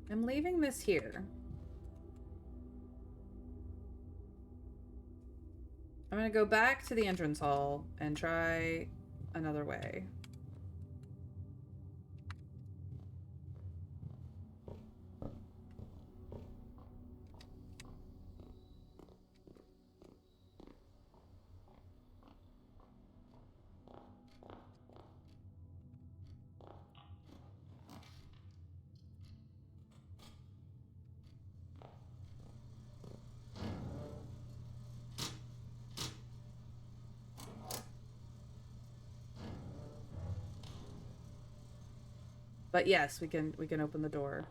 I'm leaving this here. I'm gonna go back to the entrance hall and try another way. But yes, we can open the door.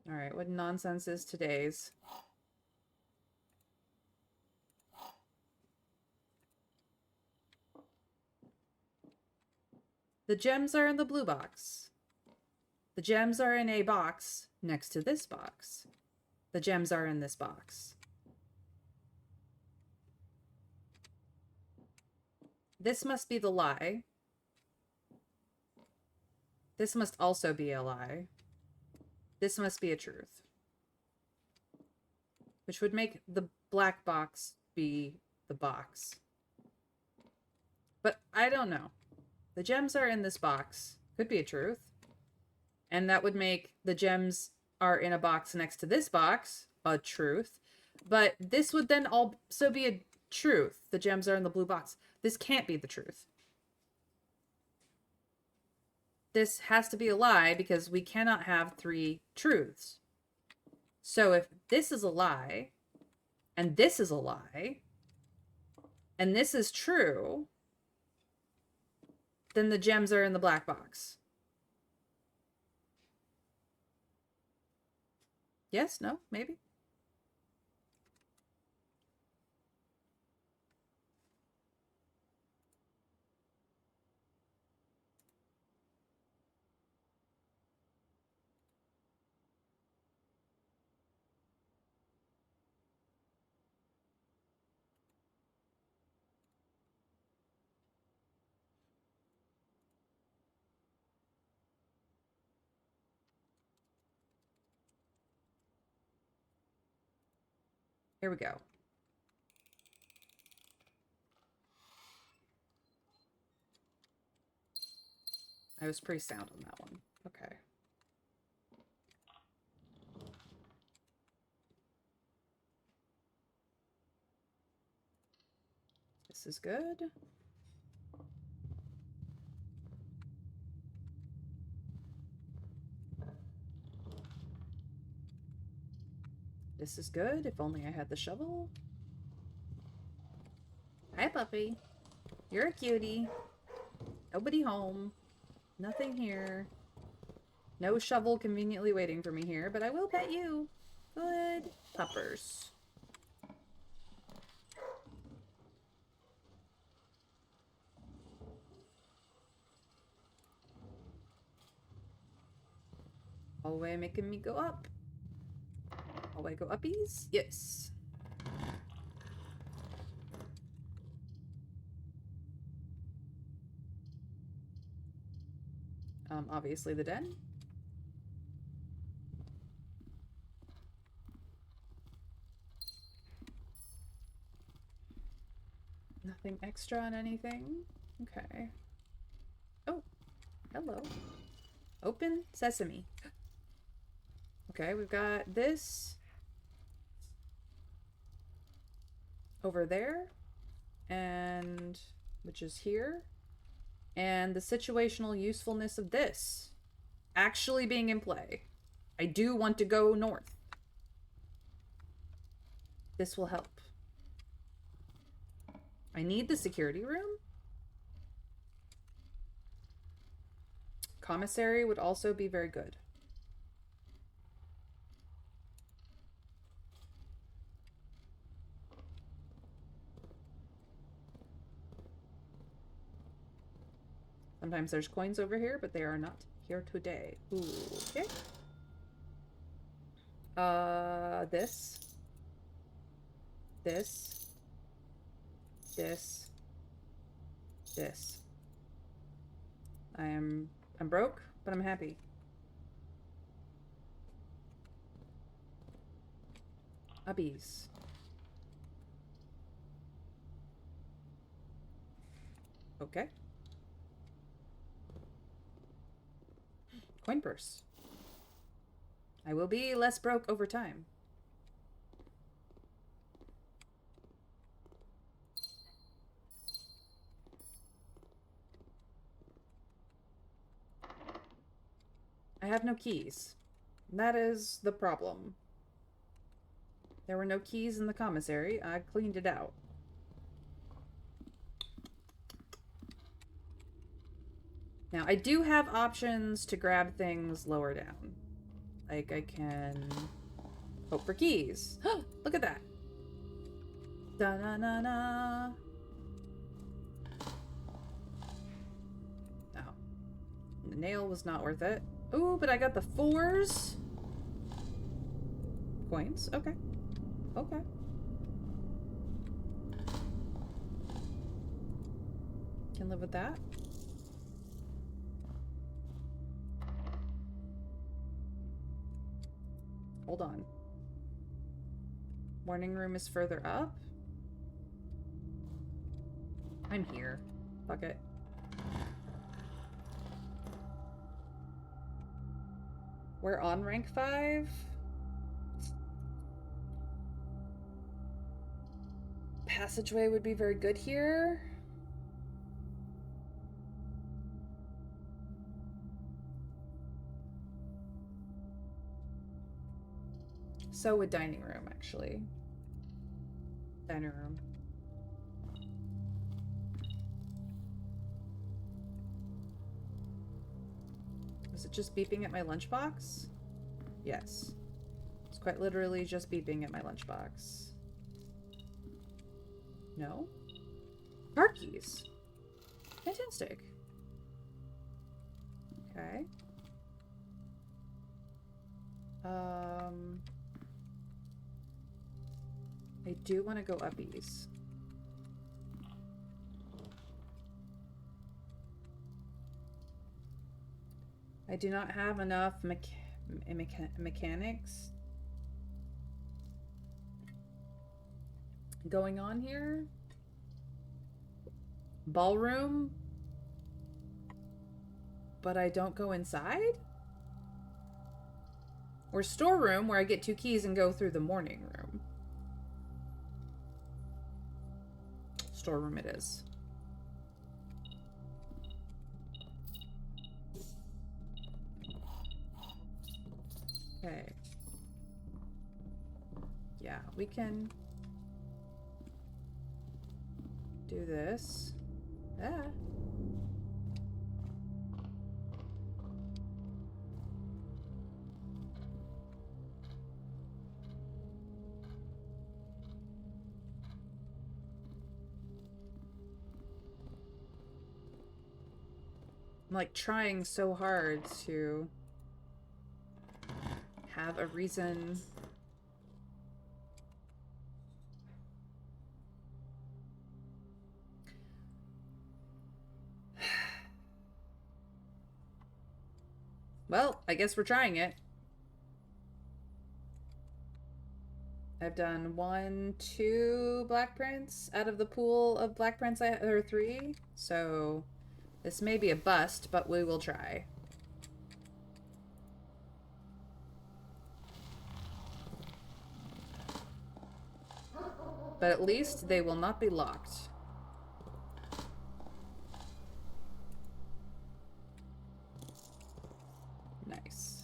Alright, what nonsense is today's? The gems are in the blue box. The gems are in a box next to this box. The gems are in this box. This must be the lie. This must also be a lie. This must be a truth. Which would make the black box be the box. But I don't know. The gems are in this box. Could be a truth. And that would make the gems are in a box next to this box a truth. But this would then also be a truth. The gems are in the blue box. This can't be the truth. This has to be a lie because we cannot have 3 truths. So if this is a lie, and this is a lie, and this is true, then the gems are in the black box. Yes? No? Maybe? Here we go. I was pretty sound on that one. Okay. This is good. This is good. If only I had the shovel. Hi, puppy. You're a cutie. Nobody home. Nothing here. No shovel conveniently waiting for me here, but I will pet you. Good puppers. Hallway making me go up. Hallway go uppies? Yes. Obviously the den. Nothing extra on anything. Okay. Oh, hello. Open sesame. Okay, we've got this over there, and which is here, and the situational usefulness of this actually being in play. I do want to go north. This will help. I need the security room. Commissary would also be very good. Sometimes there's coins over here, but they are not here today. Ooh, okay. This. This. This. This. I'm broke, but I'm happy. Ubbies. Okay. Coin purse. I will be less broke over time. I have no keys. That is the problem. There were no keys in the commissary. I cleaned it out. Now, I do have options to grab things lower down. Like, I can hope for keys. Look at that. Da-na-na-na. No. The nail was not worth it. Ooh, but I got the 4s. Coins. Okay. Okay. Can live with that. Hold on. Morning room is further up. I'm here. Fuck it. We're on rank 5. Passageway would be very good here. So would dining room, actually. Dining room. Was it just beeping at my lunchbox? Yes. It's quite literally just beeping at my lunchbox. No? Car keys. Fantastic. Okay. I do want to go uppies. I do not have enough mechanics going on here. Ballroom, but I don't go inside? Or storeroom, where I get 2 keys and go through the morning room. Storeroom it is. Okay. Yeah, we can do this. Ah. I'm like trying so hard to have a reason. Well, I guess we're trying it. I've done 1, 2 black prints out of the pool of black prints or 3. So this may be a bust, but we will try. But at least they will not be locked. Nice.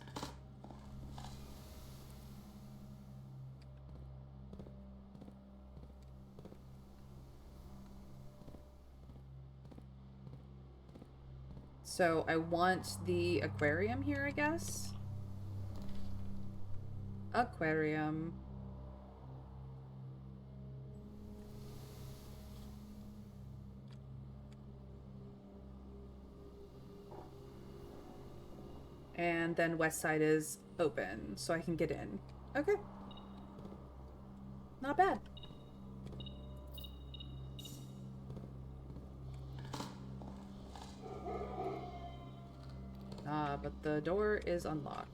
So I want the aquarium here, I guess. Aquarium. And then west side is open, so I can get in. Okay. Not bad. But the door is unlocked.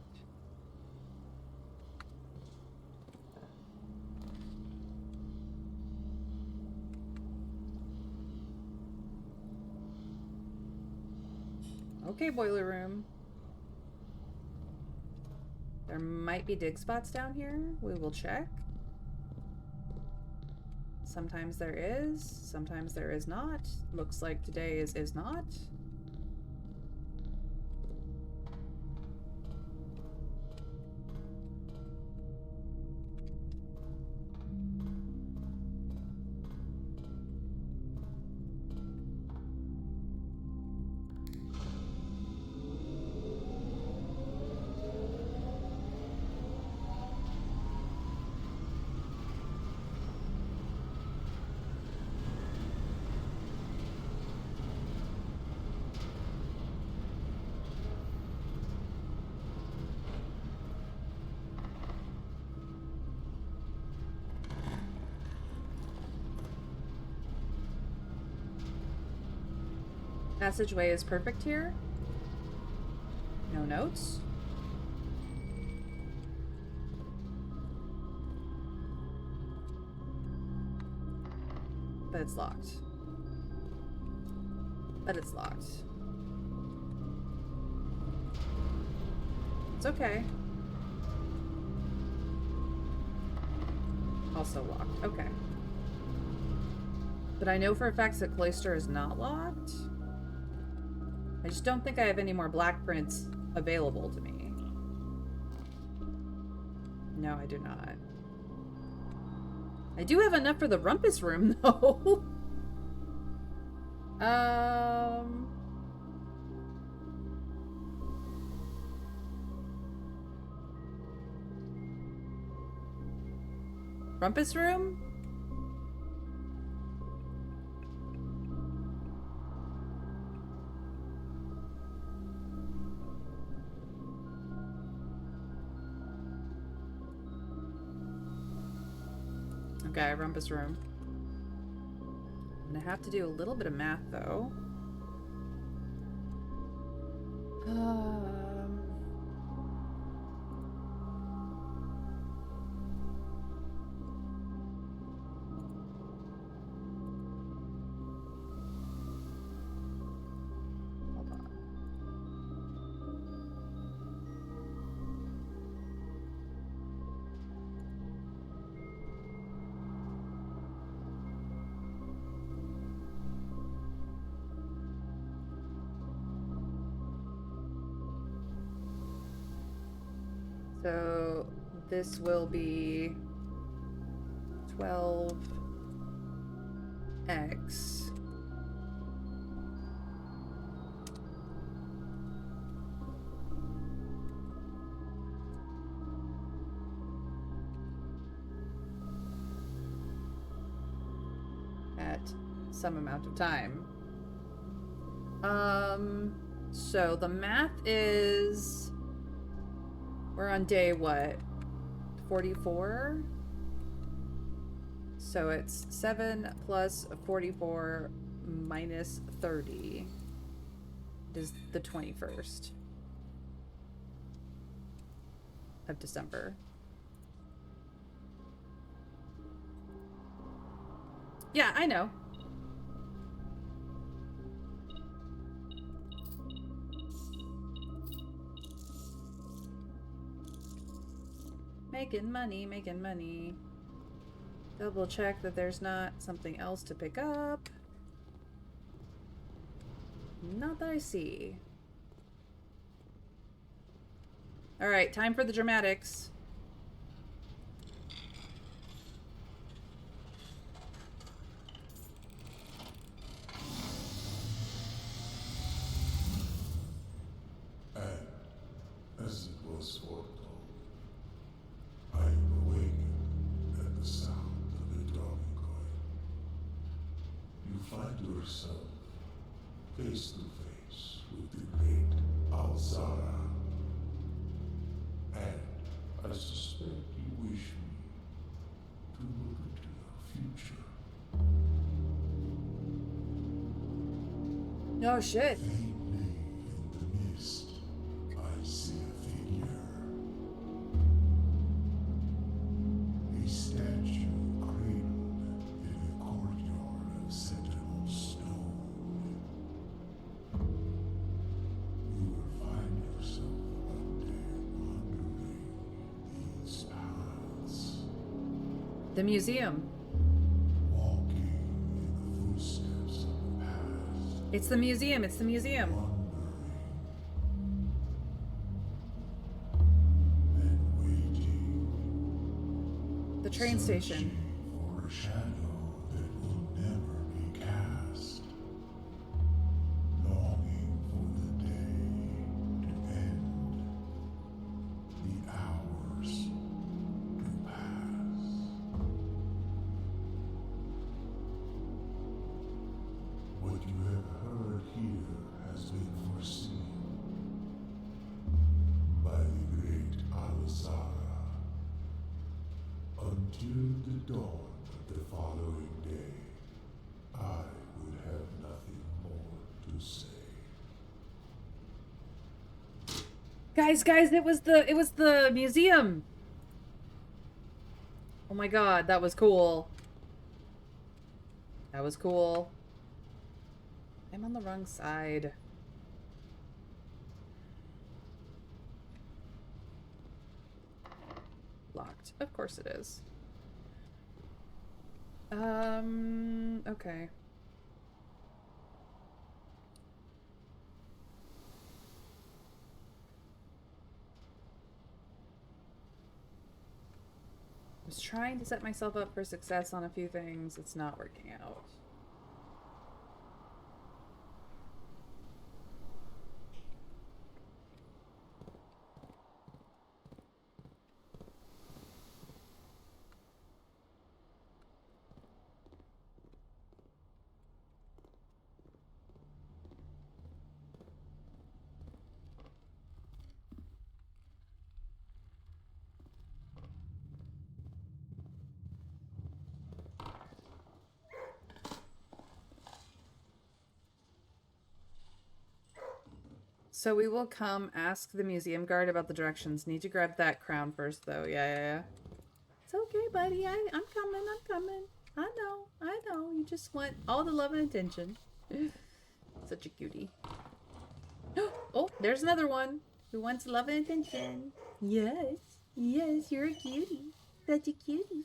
Okay, boiler room. There might be dig spots down here. We will check. Sometimes there is. Sometimes there is not. Looks like today is not. Passageway is perfect here. No notes. But it's locked. But it's locked. It's okay. Also locked. Okay. But I know for a fact that Cloister is not locked. I just don't think I have any more black prints available to me. No, I do not. I do have enough for the rumpus room, though. Rumpus room? Okay, rumpus room. I'm gonna have to do a little bit of math, though. Hold on. So this will be 12x at some amount of time. So the math is, we're on day what? 44? So it's 7 plus 44 minus 30 is the 21st of December. Yeah, I know. Making money, making money. Double check that there's not something else to pick up. Not that I see. Alright, time for the dramatics. As it was foretold, I am awakened at the sound of the drawing coin. You find yourself face to face with the great Alzara. And I suspect you wish me to look into your future. No shit. Faintly in the mist, I see a figure. A statue cradled in a courtyard of sentinel stone. You will find yourself one day wandering these paths, The museum. walking in the footsteps of the past, It's the museum, it's the museum. then waiting. The train station. For a shadow that will never be cast. Longing for the day to end. The hours to pass. What you have heard here has been foreseen by the great Alzara. Until the dawn of the following day, I would have nothing more to say. Guys, it was the museum. Oh my god, that was cool. That was cool. I'm on the wrong side. Locked. Of course it is. Okay. I was trying to set myself up for success on a few things. It's not working out. So we will come ask the museum guard about the directions. Need to grab that crown first, though. Yeah. It's okay, buddy. I'm coming. I know. You just want all the love and attention. Such a cutie. Oh, there's another one who wants love and attention. Yes, you're a cutie. Such a cutie.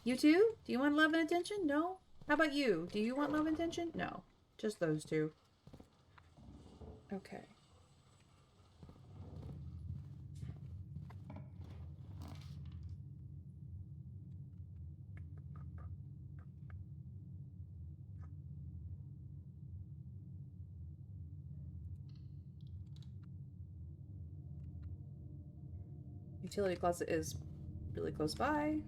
You too? Do you want love and attention? No? How about you? Do you want love and attention? No. Just those two. Okay. Utility closet is really close by.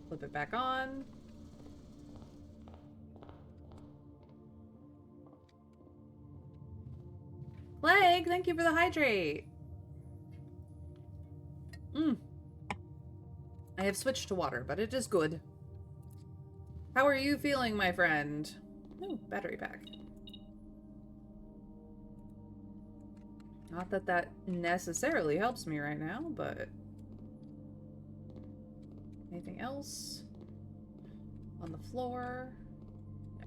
Flip it back on. Leg, thank you for the hydrate. I have switched to water, but it is good. How are you feeling, my friend? Ooh, battery pack. Not that that necessarily helps me right now, but... Anything else? On the floor? Yeah.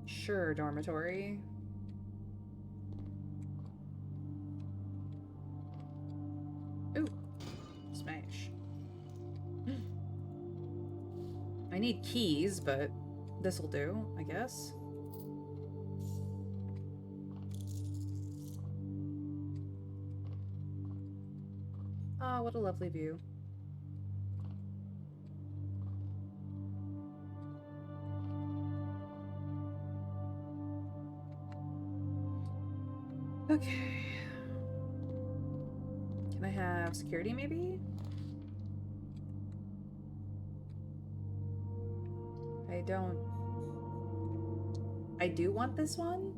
Sure, dormitory. Ooh. Smash. I need keys, but this'll do, I guess. Oh, what a lovely view. Okay. Can I have security, maybe? I don't... I do want this one?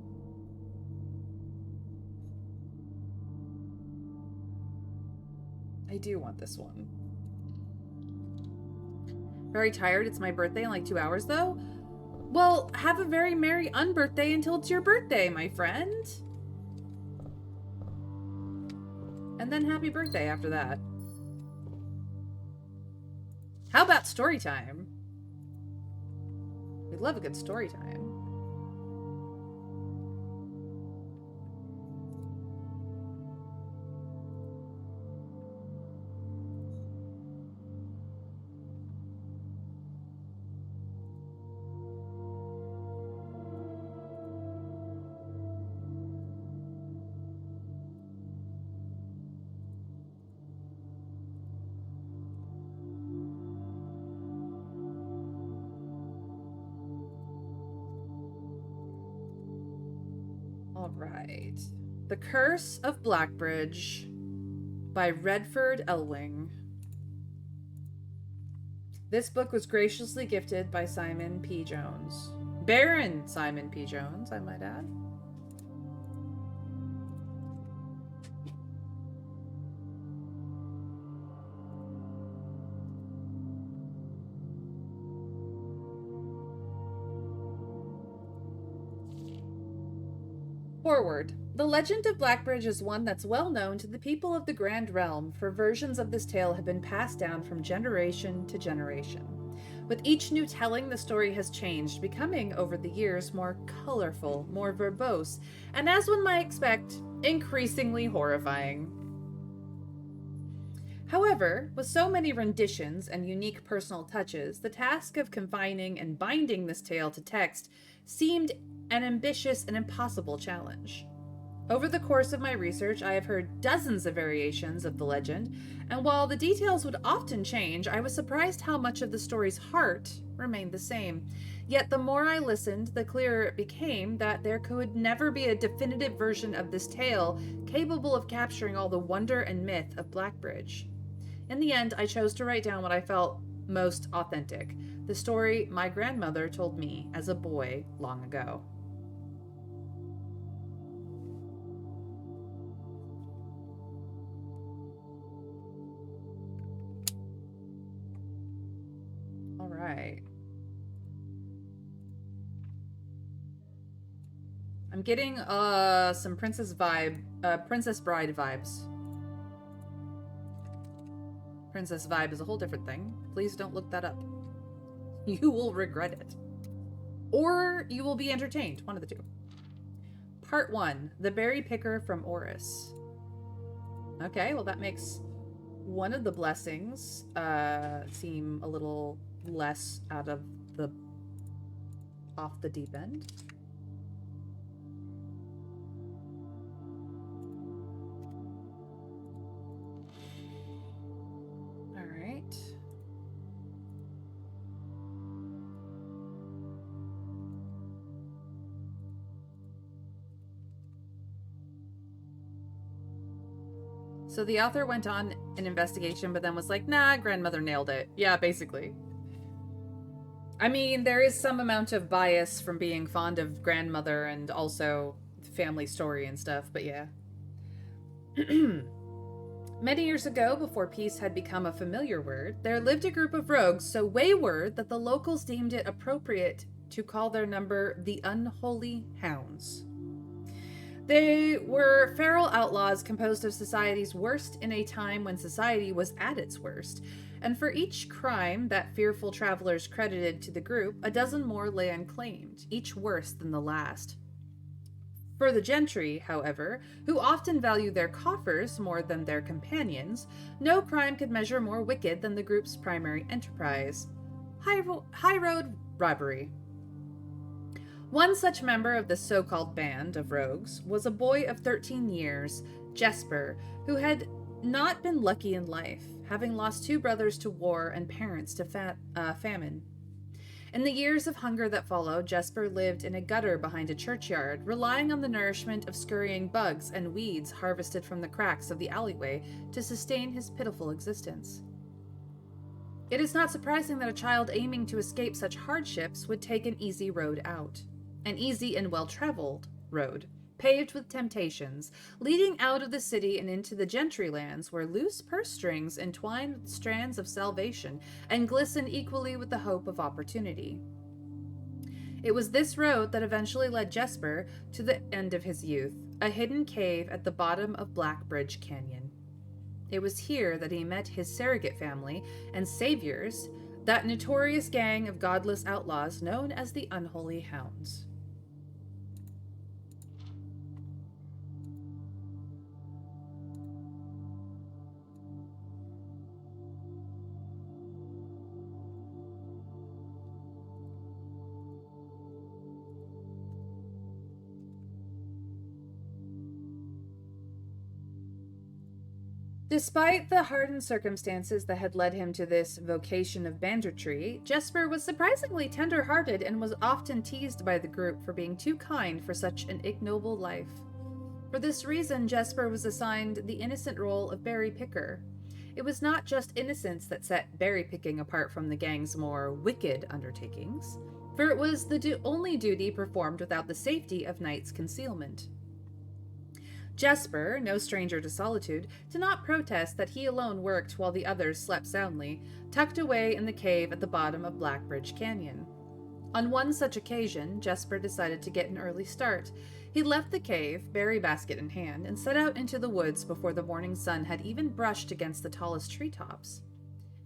I do want this one. Very tired. It's my birthday in like 2 hours, though. Well, have a very merry unbirthday until it's your birthday, my friend. And then happy birthday after that. How about story time? We love a good story time. Alright. The Curse of Blackbridge by Redford Elwing. This book was graciously gifted by Simon P. Jones. Baron Simon P. Jones, I might add. Forward. The legend of Blackbridge is one that's well known to the people of the Grand Realm, for versions of this tale have been passed down from generation to generation. With each new telling, the story has changed, becoming, over the years, more colorful, more verbose, and as one might expect, increasingly horrifying. However, with so many renditions and unique personal touches, the task of confining and binding this tale to text seemed an ambitious and impossible challenge. Over the course of my research, I have heard dozens of variations of the legend, and while the details would often change, I was surprised how much of the story's heart remained the same. Yet the more I listened, the clearer it became that there could never be a definitive version of this tale capable of capturing all the wonder and myth of Blackbridge. In the end, I chose to write down what I felt most authentic, the story my grandmother told me as a boy long ago. All right. I'm getting some Princess Bride vibes. Princess vibe is a whole different thing. Please don't look that up. You will regret it. Or you will be entertained. One of the two. Part 1. The Berry Picker from Oris. Okay, well that makes one of the blessings seem a little less off the deep end. So the author went on an investigation, but then was like, nah, grandmother nailed it. Yeah, basically. I mean, there is some amount of bias from being fond of grandmother and also family story and stuff, but yeah. Many years ago, before peace had become a familiar word, there lived a group of rogues so wayward that the locals deemed it appropriate to call their number the Unholy Hounds. They were feral outlaws composed of society's worst in a time when society was at its worst, and for each crime that fearful travelers credited to the group, a dozen more lay unclaimed, each worse than the last. For the gentry, however, who often value their coffers more than their companions, no crime could measure more wicked than the group's primary enterprise: high road robbery. One such member of the so-called band of rogues was a boy of 13 years, Jesper, who had not been lucky in life, having lost 2 brothers to war and parents to famine. In the years of hunger that followed, Jesper lived in a gutter behind a churchyard, relying on the nourishment of scurrying bugs and weeds harvested from the cracks of the alleyway to sustain his pitiful existence. It is not surprising that a child aiming to escape such hardships would take an easy road out. An easy and well-traveled road, paved with temptations, leading out of the city and into the gentry lands where loose purse strings entwine with strands of salvation and glisten equally with the hope of opportunity. It was this road that eventually led Jesper to the end of his youth, a hidden cave at the bottom of Blackbridge Canyon. It was here that he met his surrogate family and saviors, that notorious gang of godless outlaws known as the Unholy Hounds. Despite the hardened circumstances that had led him to this vocation of banditry, Jesper was surprisingly tender-hearted and was often teased by the group for being too kind for such an ignoble life. For this reason, Jesper was assigned the innocent role of berry picker. It was not just innocence that set berry picking apart from the gang's more wicked undertakings, for it was the only duty performed without the safety of night's concealment. Jesper, no stranger to solitude, did not protest that he alone worked while the others slept soundly, tucked away in the cave at the bottom of Blackbridge Canyon. On one such occasion, Jesper decided to get an early start. He left the cave, berry basket in hand, and set out into the woods before the morning sun had even brushed against the tallest treetops.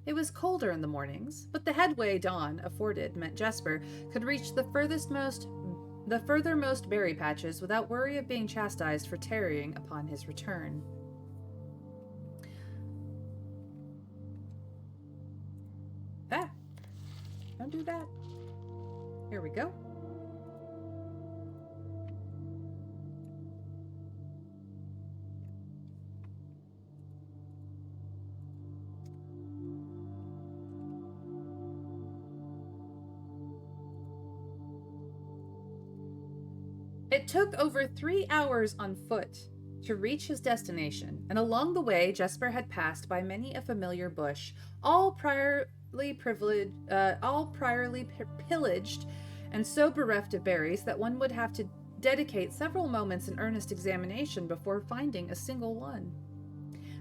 It was colder in the mornings, but the headway dawn afforded meant Jesper could reach the furthermost berry patches without worry of being chastised for tarrying upon his return. Ah, don't do that. Here we go. It took over 3 hours on foot to reach his destination, and along the way, Jesper had passed by many a familiar bush, all priorly pillaged, and so bereft of berries that one would have to dedicate several moments in earnest examination before finding a single one.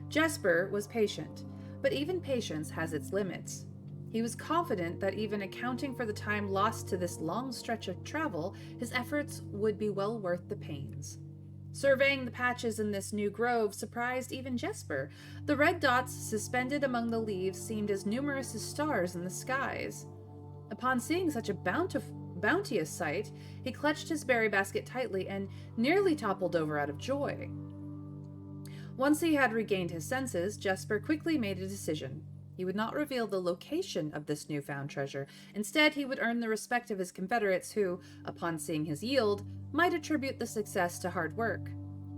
Jesper was patient, but even patience has its limits. He was confident that even accounting for the time lost to this long stretch of travel, his efforts would be well worth the pains. Surveying the patches in this new grove surprised even Jesper. The red dots suspended among the leaves seemed as numerous as stars in the skies. Upon seeing such a bounteous sight, he clutched his berry basket tightly and nearly toppled over out of joy. Once he had regained his senses, Jesper quickly made a decision. He would not reveal the location of this newfound treasure. Instead, he would earn the respect of his confederates who, upon seeing his yield, might attribute the success to hard work.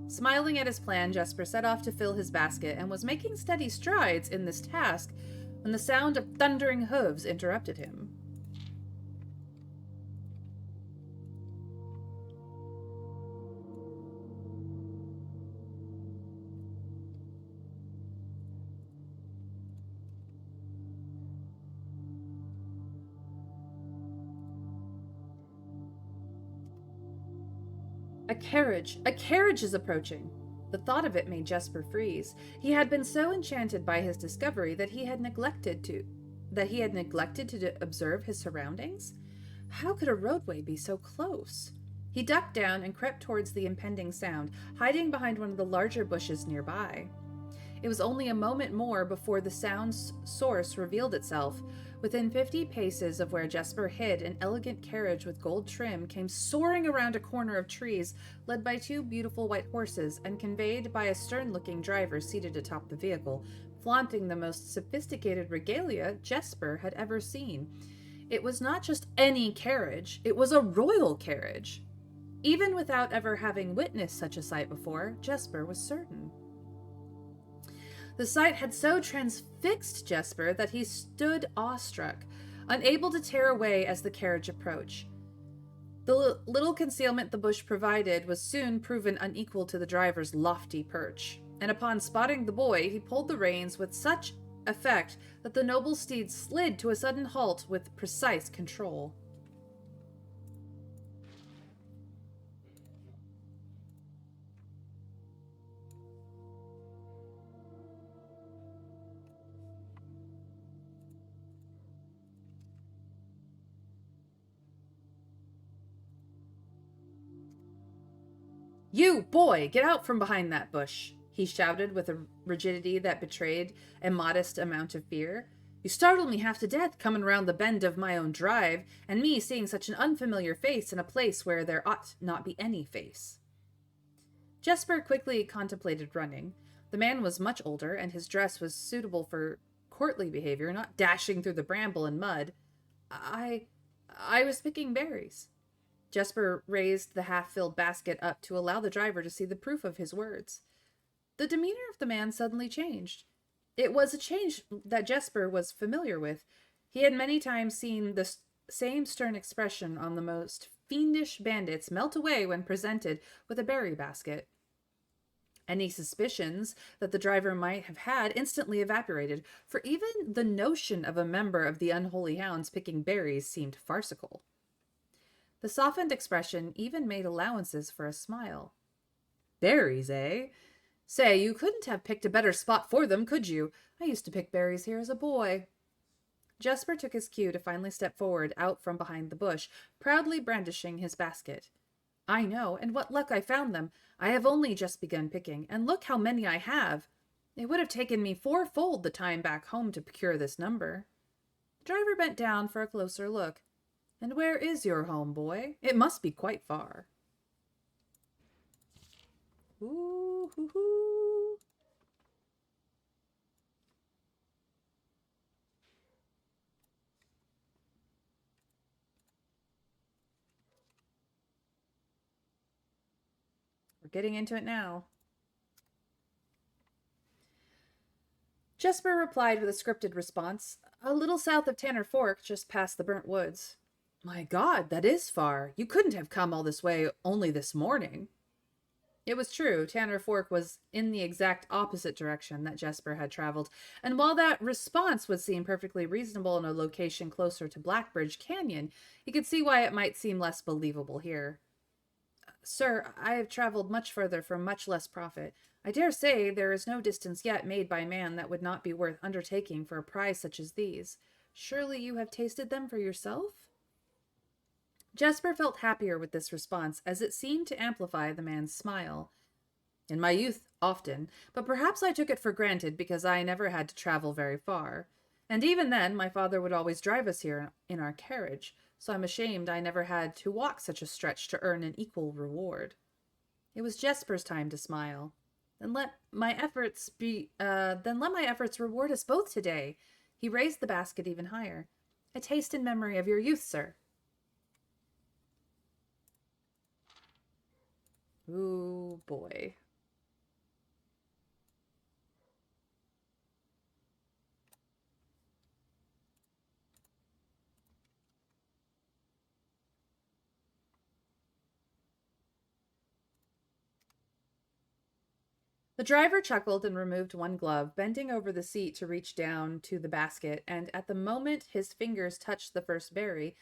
Smiling at his plan, Jesper set off to fill his basket and was making steady strides in this task when the sound of thundering hooves interrupted him. A carriage! A carriage is approaching! The thought of it made Jesper freeze. He had been so enchanted by his discovery that he had neglected to observe his surroundings. How could a roadway be so close? He ducked down and crept towards the impending sound, hiding behind one of the larger bushes nearby. It was only a moment more before the sound's source revealed itself. Within 50 paces of where Jesper hid, an elegant carriage with gold trim came soaring around a corner of trees, led by 2 beautiful white horses, and conveyed by a stern-looking driver seated atop the vehicle, flaunting the most sophisticated regalia Jesper had ever seen. It was not just any carriage, it was a royal carriage. Even without ever having witnessed such a sight before, Jesper was certain. The sight had so transfixed Jesper that he stood awestruck, unable to tear away as the carriage approached. The little concealment the bush provided was soon proven unequal to the driver's lofty perch, and upon spotting the boy, he pulled the reins with such effect that the noble steed slid to a sudden halt with precise control. "You, boy, get out from behind that bush," he shouted with a rigidity that betrayed a modest amount of fear. "You startle me half to death coming round the bend of my own drive, and me seeing such an unfamiliar face in a place where there ought not be any face." Jesper quickly contemplated running. The man was much older, and his dress was suitable for courtly behavior, not dashing through the bramble and mud. I was picking berries." Jesper raised the half-filled basket up to allow the driver to see the proof of his words. The demeanor of the man suddenly changed. It was a change that Jesper was familiar with. He had many times seen the same stern expression on the most fiendish bandits melt away when presented with a berry basket. Any suspicions that the driver might have had instantly evaporated, for even the notion of a member of the unholy hounds picking berries seemed farcical. The softened expression even made allowances for a smile. Berries, eh? Say, you couldn't have picked a better spot for them, could you? I used to pick berries here as a boy. Jesper took his cue to finally step forward out from behind the bush, proudly brandishing his basket. I know, and what luck I found them. I have only just begun picking, and look how many I have. It would have taken me fourfold the time back home to procure this number. The driver bent down for a closer look. And where is your home, boy? It must be quite far. Ooh, hoo, hoo. We're getting into it now. Jesper replied with a scripted response. A little south of Tanner Fork, just past the burnt woods. My God, that is far. You couldn't have come all this way only this morning. It was true. Tanner Fork was in the exact opposite direction that Jesper had traveled, and while that response would seem perfectly reasonable in a location closer to Blackbridge Canyon, he could see why it might seem less believable here. Sir, I have traveled much further for much less profit. I dare say there is no distance yet made by man that would not be worth undertaking for a prize such as these. Surely you have tasted them for yourself? Jesper felt happier with this response, as it seemed to amplify the man's smile. In my youth, often, but perhaps I took it for granted because I never had to travel very far. And even then, my father would always drive us here in our carriage, so I'm ashamed I never had to walk such a stretch to earn an equal reward. It was Jesper's time to smile. Then let my efforts reward us both today. He raised the basket even higher. A taste in memory of your youth, sir. Ooh, boy. The driver chuckled and removed one glove, bending over the seat to reach down to the basket, and at the moment his fingers touched the first berry,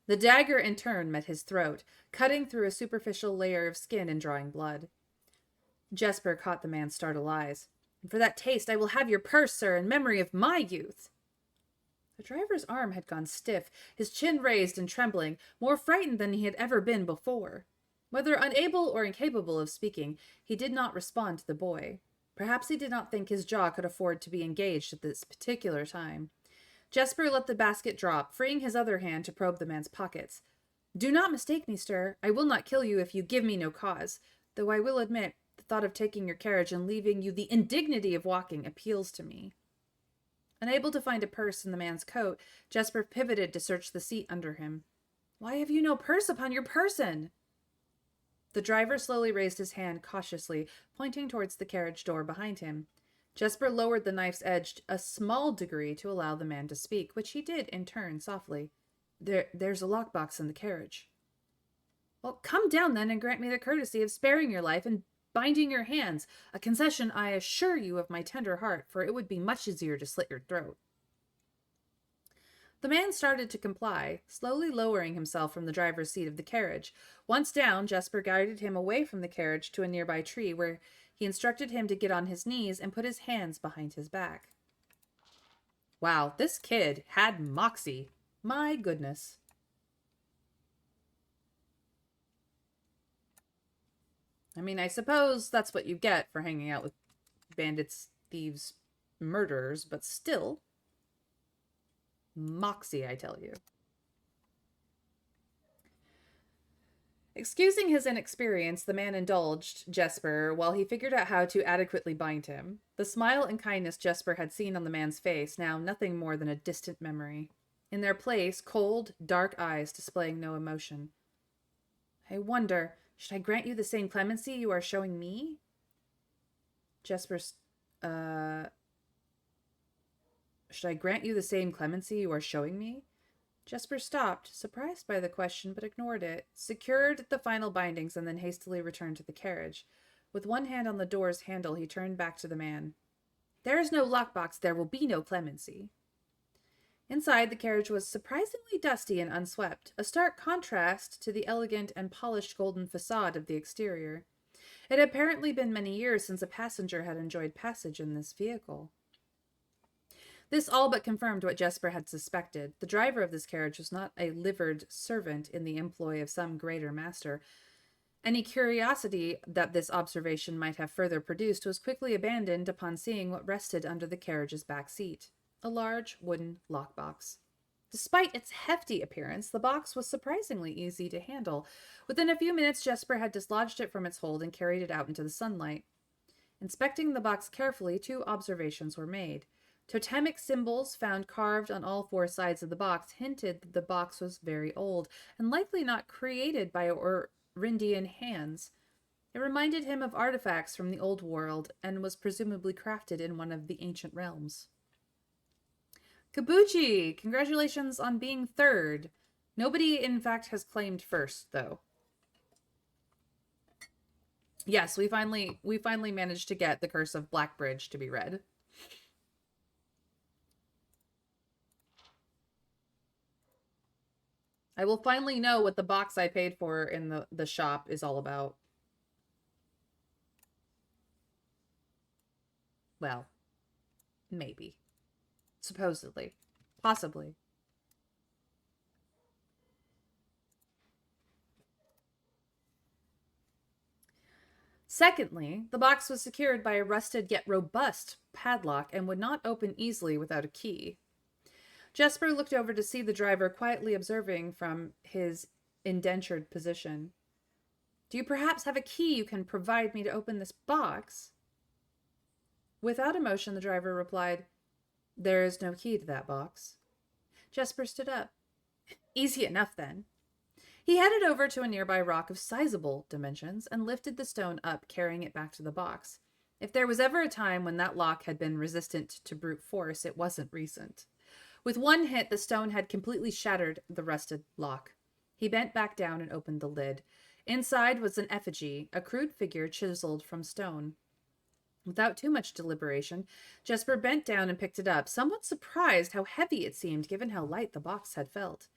the dagger in turn met his throat, cutting through a superficial layer of skin and drawing blood. Jesper caught the man's startled eyes. And for that taste I will have your purse, sir, in memory of my youth. The driver's arm had gone stiff, his chin raised and trembling, more frightened than he had ever been before. Whether unable or incapable of speaking, he did not respond to the boy. Perhaps he did not think his jaw could afford to be engaged at this particular time. Jesper let the basket drop, freeing his other hand to probe the man's pockets. Do not mistake me, sir. I will not kill you if you give me no cause, though I will admit the thought of taking your carriage and leaving you the indignity of walking appeals to me. Unable to find a purse in the man's coat, Jesper pivoted to search the seat under him. Why have you no purse upon your person? The driver slowly raised his hand cautiously, pointing towards the carriage door behind him. Jesper lowered the knife's edge a small degree to allow the man to speak, which he did in turn softly. There's a lockbox in the carriage. Well, come down then and grant me the courtesy of sparing your life and binding your hands, a concession I assure you of my tender heart, for it would be much easier to slit your throat. The man started to comply, slowly lowering himself from the driver's seat of the carriage. Once down, Jesper guided him away from the carriage to a nearby tree, where he instructed him to get on his knees and put his hands behind his back. Wow, this kid had moxie. My goodness. I mean, I suppose that's what you get for hanging out with bandits, thieves, murderers, but still. Moxie, I tell you. Excusing his inexperience, the man indulged Jesper while he figured out how to adequately bind him. The smile and kindness Jesper had seen on the man's face, now nothing more than a distant memory. In their place, cold, dark eyes displaying no emotion. I wonder, should I grant you the same clemency you are showing me? Should I grant you the same clemency you are showing me? Jesper stopped, surprised by the question, but ignored it, secured the final bindings, and then hastily returned to the carriage. With one hand on the door's handle, he turned back to the man. There is no lockbox, there will be no clemency. Inside, the carriage was surprisingly dusty and unswept, a stark contrast to the elegant and polished golden facade of the exterior. It had apparently been many years since a passenger had enjoyed passage in this vehicle. This all but confirmed what Jesper had suspected. The driver of this carriage was not a livered servant in the employ of some greater master. Any curiosity that this observation might have further produced was quickly abandoned upon seeing what rested under the carriage's back seat. A large wooden lockbox. Despite its hefty appearance, the box was surprisingly easy to handle. Within a few minutes, Jesper had dislodged it from its hold and carried it out into the sunlight. Inspecting the box carefully, 2 observations were made. Totemic symbols found carved on all 4 sides of the box hinted that the box was very old, and likely not created by Rindian hands. It reminded him of artifacts from the old world, and was presumably crafted in one of the ancient realms. Kabuchi! Congratulations on being 3rd. Nobody, in fact, has claimed 1st, though. Yes, we finally managed to get The Curse of Blackbridge to be read. I will finally know what the box I paid for in the shop is all about. Well, maybe. Supposedly. Possibly. Secondly, the box was secured by a rusted yet robust padlock and would not open easily without a key. Jesper looked over to see the driver quietly observing from his indentured position. Do you perhaps have a key you can provide me to open this box? Without emotion, the driver replied, There is no key to that box. Jesper stood up. Easy enough, then. He headed over to a nearby rock of sizable dimensions and lifted the stone up, carrying it back to the box. If there was ever a time when that lock had been resistant to brute force, it wasn't recent. With one hit, the stone had completely shattered the rusted lock. He bent back down and opened the lid. Inside was an effigy, a crude figure chiseled from stone. Without too much deliberation, Jesper bent down and picked it up, somewhat surprised how heavy it seemed given how light the box had felt.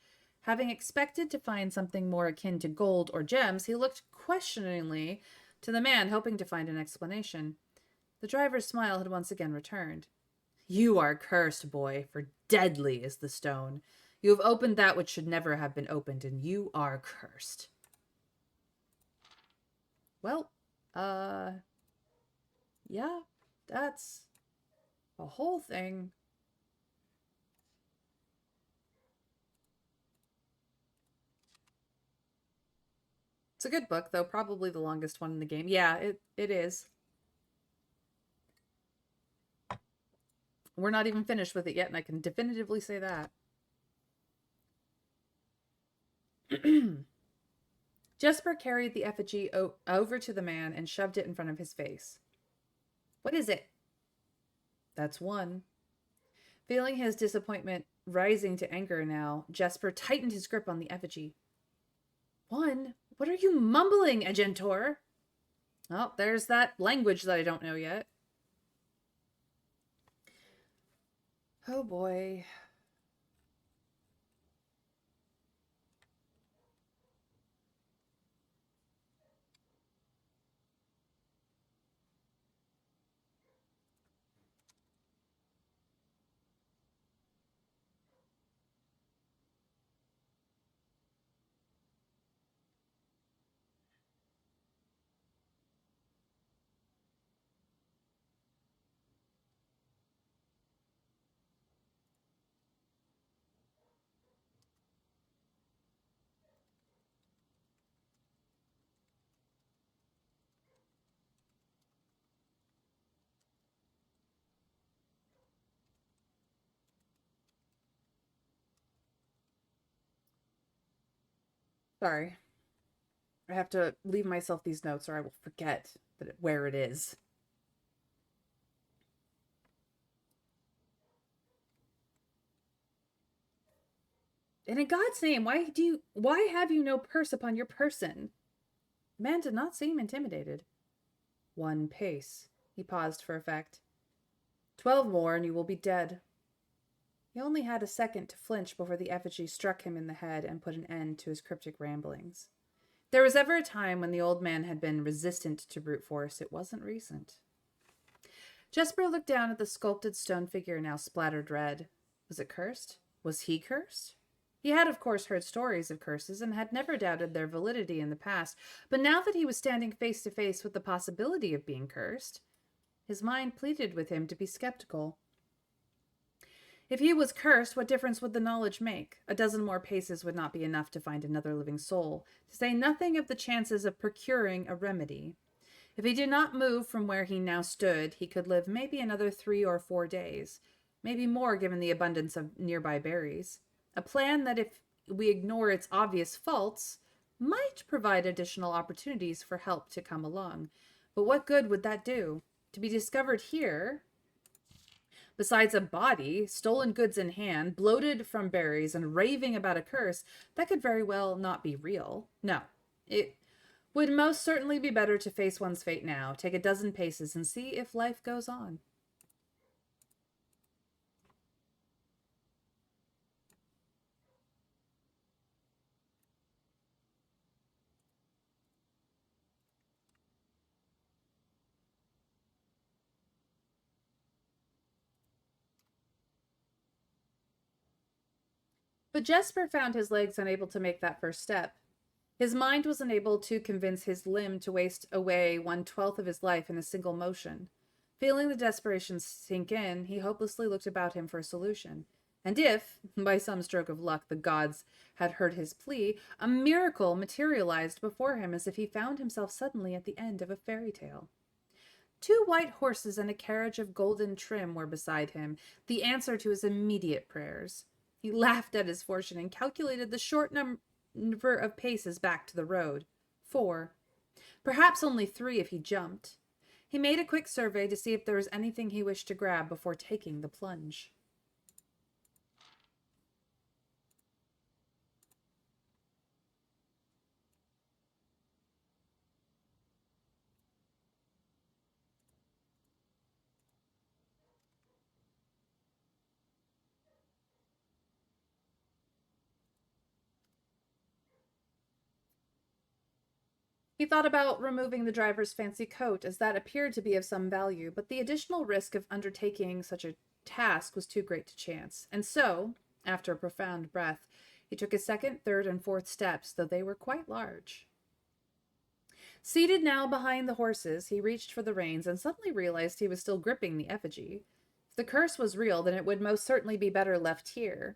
Having expected to find something more akin to gold or gems, he looked questioningly to the man, hoping to find an explanation. The driver's smile had once again returned. You are cursed, boy, for deadly is the stone. You have opened that which should never have been opened, and you are cursed. Well, yeah, that's a whole thing. It's a good book, though. Probably the longest one in the game. Yeah, it is. We're not even finished with it yet, and I can definitively say that. Jesper carried the effigy over to the man and shoved it in front of his face. What is it? That's one. Feeling his disappointment rising to anger now, Jesper tightened his grip on the effigy. One? What are you mumbling, Agentor? Oh, there's that language that I don't know yet. Oh boy. Sorry. I have to leave myself these notes or I will forget where it is. And in God's name, why have you no purse upon your person? The man did not seem intimidated. 1 pace. He paused for effect. 12 more and you will be dead. He only had a second to flinch before the effigy struck him in the head and put an end to his cryptic ramblings. If there was ever a time when the old man had been resistant to brute force, it wasn't recent. Jesper looked down at the sculpted stone figure now splattered red. Was it cursed? Was he cursed? He had, of course, heard stories of curses and had never doubted their validity in the past, but now that he was standing face to face with the possibility of being cursed, his mind pleaded with him to be skeptical. If he was cursed, what difference would the knowledge make? A dozen more paces would not be enough to find another living soul, to say nothing of the chances of procuring a remedy. If he did not move from where he now stood, he could live maybe another 3 or 4 days, maybe more given the abundance of nearby berries. A plan that, if we ignore its obvious faults, might provide additional opportunities for help to come along. But what good would that do? To be discovered here, besides a body, stolen goods in hand, bloated from berries, and raving about a curse, that could very well not be real. No, it would most certainly be better to face one's fate now, take a dozen paces, and see if life goes on. But Jesper found his legs unable to make that first step. His mind was unable to convince his limb to waste away 1/12 of his life in a single motion. Feeling the desperation sink in, he hopelessly looked about him for a solution. And if, by some stroke of luck, the gods had heard his plea, a miracle materialized before him as if he found himself suddenly at the end of a fairy tale. 2 white horses and a carriage of golden trim were beside him, the answer to his immediate prayers. He laughed at his fortune and calculated the short number of paces back to the road. 4. Perhaps only 3 if he jumped. He made a quick survey to see if there was anything he wished to grab before taking the plunge. He thought about removing the driver's fancy coat, as that appeared to be of some value, but the additional risk of undertaking such a task was too great to chance. And so, after a profound breath, he took his second, third, and fourth steps, though they were quite large. Seated now behind the horses, he reached for the reins and suddenly realized he was still gripping the effigy. If the curse was real, then it would most certainly be better left here.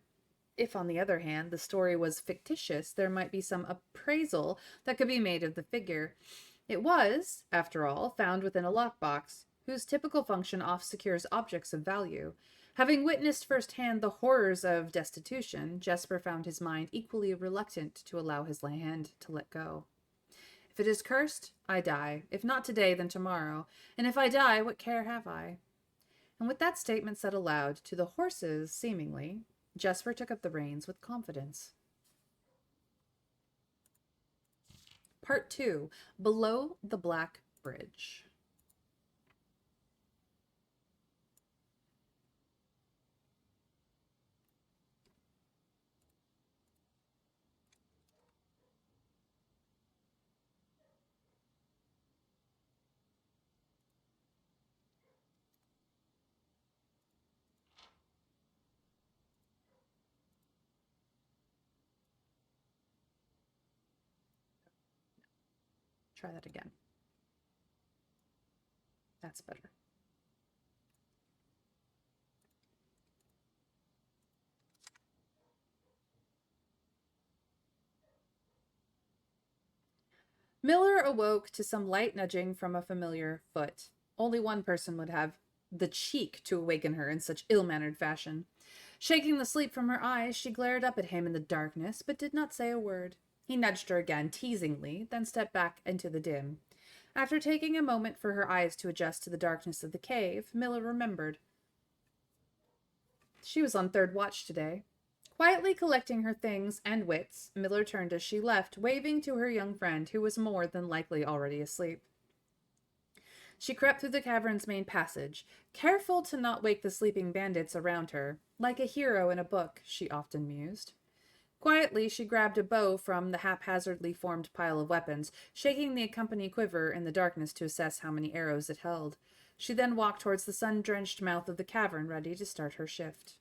If, on the other hand, the story was fictitious, there might be some appraisal that could be made of the figure. It was, after all, found within a lockbox, whose typical function oft secures objects of value. Having witnessed firsthand the horrors of destitution, Jesper found his mind equally reluctant to allow his hand to let go. If it is cursed, I die. If not today, then tomorrow. And if I die, what care have I? And with that statement said aloud, to the horses, seemingly, Jesper took up the reins with confidence. Part 2. Below the Black Bridge. Try that again. That's better. Miller awoke to some light nudging from a familiar foot. Only one person would have the cheek to awaken her in such ill-mannered fashion. Shaking the sleep from her eyes, she glared up at him in the darkness, but did not say a word. He nudged her again, teasingly, then stepped back into the dim. After taking a moment for her eyes to adjust to the darkness of the cave, Miller remembered. She was on third watch today. Quietly collecting her things and wits, Miller turned as she left, waving to her young friend, who was more than likely already asleep. She crept through the cavern's main passage, careful to not wake the sleeping bandits around her. Like a hero in a book, she often mused. Quietly, she grabbed a bow from the haphazardly formed pile of weapons, shaking the accompanying quiver in the darkness to assess how many arrows it held. She then walked towards the sun-drenched mouth of the cavern, ready to start her shift.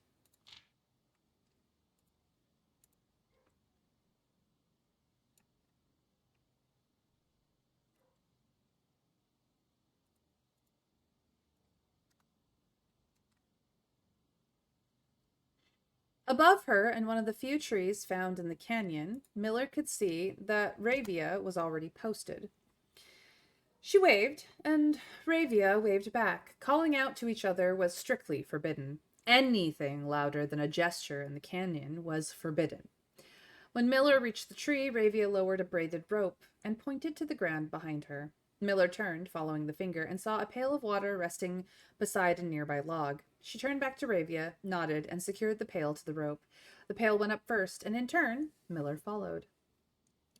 Above her, in one of the few trees found in the canyon, Miller could see that Ravia was already posted. She waved, and Ravia waved back. Calling out to each other was strictly forbidden. Anything louder than a gesture in the canyon was forbidden. When Miller reached the tree, Ravia lowered a braided rope and pointed to the ground behind her. Miller turned, following the finger, and saw a pail of water resting beside a nearby log. She turned back to Ravia, nodded, and secured the pail to the rope. The pail went up first, and in turn, Miller followed.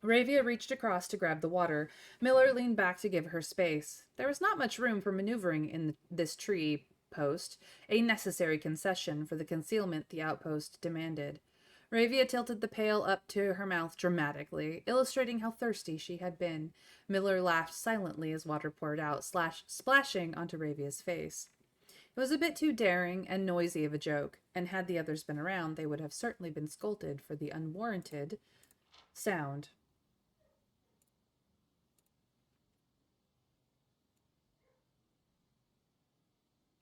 Ravia reached across to grab the water. Miller leaned back to give her space. There was not much room for maneuvering in this tree post, a necessary concession for the concealment the outpost demanded. Ravia tilted the pail up to her mouth dramatically, illustrating how thirsty she had been. Miller laughed silently as water poured out, splashing onto Ravia's face. It was a bit too daring and noisy of a joke, and had the others been around, they would have certainly been scolded for the unwarranted sound.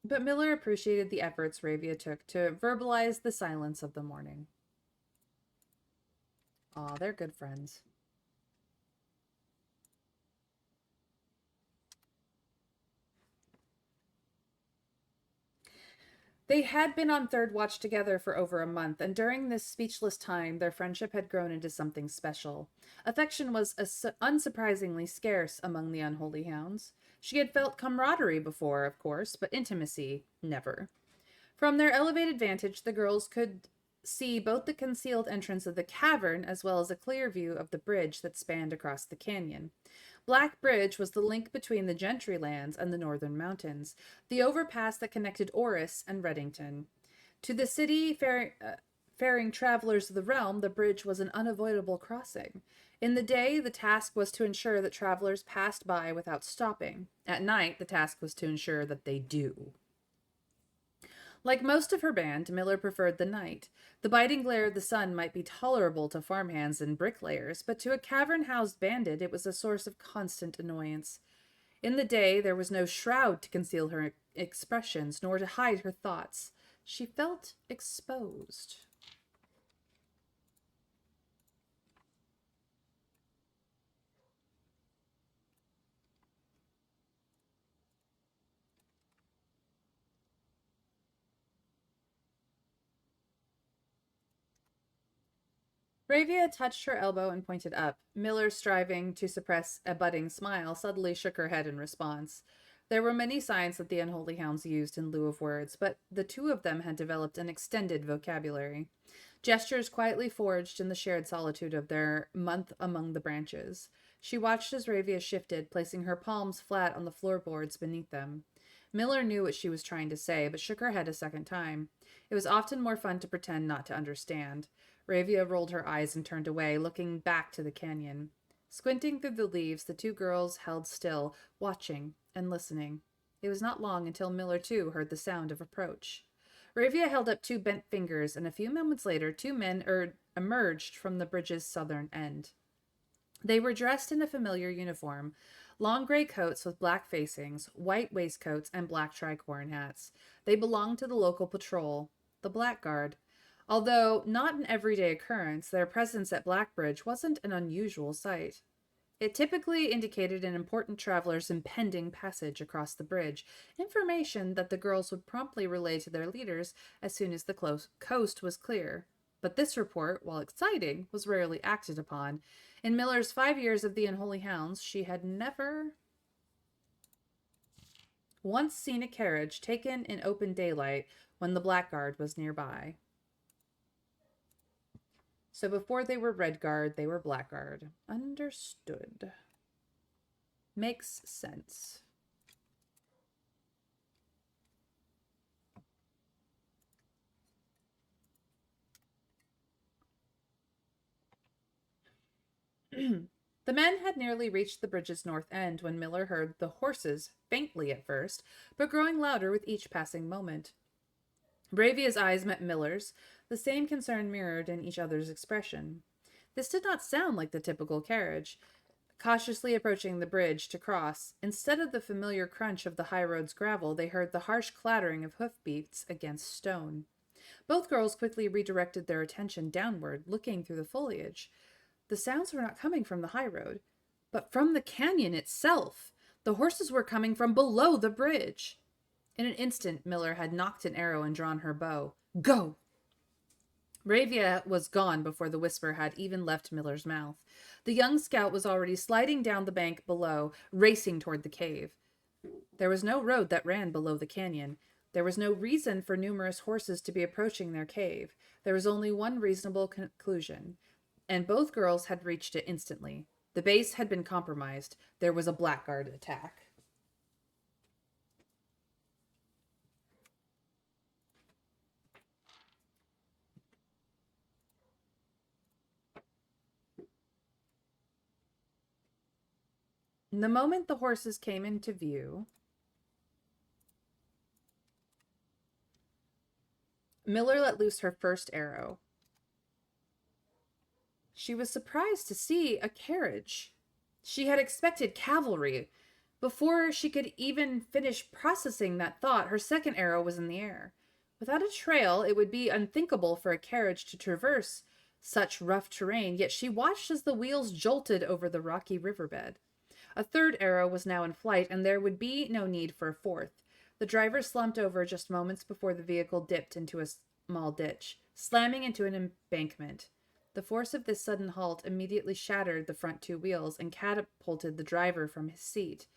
But Miller appreciated the efforts Ravia took to verbalize the silence of the morning. Aw, they're good friends. They had been on third watch together for over a month, and during this speechless time, their friendship had grown into something special. Affection was unsurprisingly scarce among the unholy hounds. She had felt camaraderie before, of course, but intimacy, never. From their elevated vantage, the girls could see both the concealed entrance of the cavern as well as a clear view of the bridge that spanned across the canyon. Black Bridge was the link between the Gentry lands and the northern mountains, the overpass that connected Oris and Reddington. To the city faring travelers of the realm, the bridge was an unavoidable crossing. In the day, the task was to ensure that travelers passed by without stopping. At night, the task was to ensure that they do. Like most of her band, Miller preferred the night. The biting glare of the sun might be tolerable to farmhands and bricklayers, but to a cavern-housed bandit it was a source of constant annoyance. In the day, there was no shroud to conceal her expressions, nor to hide her thoughts. She felt exposed. Bravia touched her elbow and pointed up. Miller, striving to suppress a budding smile, suddenly shook her head in response. There were many signs that the unholy hounds used in lieu of words, but the two of them had developed an extended vocabulary. Gestures quietly forged in the shared solitude of their month among the branches. She watched as Ravia shifted, placing her palms flat on the floorboards beneath them. Miller knew what she was trying to say, but shook her head a second time. It was often more fun to pretend not to understand. Ravia rolled her eyes and turned away, looking back to the canyon. Squinting through the leaves, the two girls held still, watching and listening. It was not long until Miller, too, heard the sound of approach. Ravia held up two bent fingers, and a few moments later, two men emerged from the bridge's southern end. They were dressed in a familiar uniform, long gray coats with black facings, white waistcoats, and black tricorn hats. They belonged to the local patrol, the Blackguard. Although not an everyday occurrence, their presence at Blackbridge wasn't an unusual sight. It typically indicated an important traveler's impending passage across the bridge, information that the girls would promptly relay to their leaders as soon as the coast was clear. But this report, while exciting, was rarely acted upon. In Miller's 5 years of the Unholy Hounds, she had never once seen a carriage taken in open daylight when the Blackguard was nearby. So before they were Redguard, they were Blackguard. Understood. Makes sense. The men had nearly reached the bridge's north end when Miller heard the horses, faintly at first, but growing louder with each passing moment. Bravia's eyes met Miller's, the same concern mirrored in each other's expression. This did not sound like the typical carriage. Cautiously approaching the bridge to cross, instead of the familiar crunch of the high road's gravel, they heard the harsh clattering of hoofbeats against stone. Both girls quickly redirected their attention downward, looking through the foliage. The sounds were not coming from the high road, but from the canyon itself. The horses were coming from below the bridge. In an instant, Miller had knocked an arrow and drawn her bow. Go! Bravia was gone before the whisper had even left Miller's mouth. The young scout was already sliding down the bank below, racing toward the cave. There was no road that ran below the canyon. There was no reason for numerous horses to be approaching their cave. There was only one reasonable conclusion, and both girls had reached it instantly. The base had been compromised. There was a blackguard attack. The moment the horses came into view, Miller let loose her first arrow. She was surprised to see a carriage. She had expected cavalry. Before she could even finish processing that thought, her second arrow was in the air. Without a trail, it would be unthinkable for a carriage to traverse such rough terrain, yet she watched as the wheels jolted over the rocky riverbed. A third arrow was now in flight, and there would be no need for a fourth. The driver slumped over just moments before the vehicle dipped into a small ditch, slamming into an embankment. The force of this sudden halt immediately shattered the front two wheels and catapulted the driver from his seat.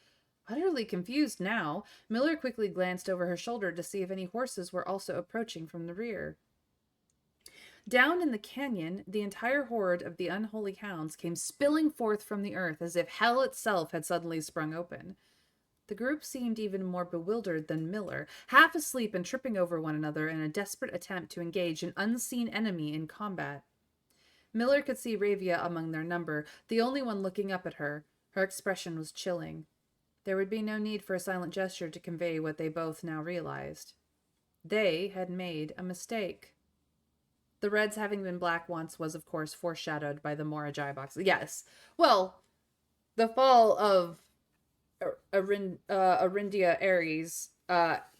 Utterly confused now, Miller quickly glanced over her shoulder to see if any horses were also approaching from the rear. Down in the canyon, the entire horde of the unholy hounds came spilling forth from the earth as if hell itself had suddenly sprung open. The group seemed even more bewildered than Miller, half asleep and tripping over one another in a desperate attempt to engage an unseen enemy in combat. Miller could see Ravia among their number, the only one looking up at her. Her expression was chilling. There would be no need for a silent gesture to convey what they both now realized. They had made a mistake. The reds having been black once was, of course, foreshadowed by the Morajai boxes. Yes. Well, the fall of Arindia Ares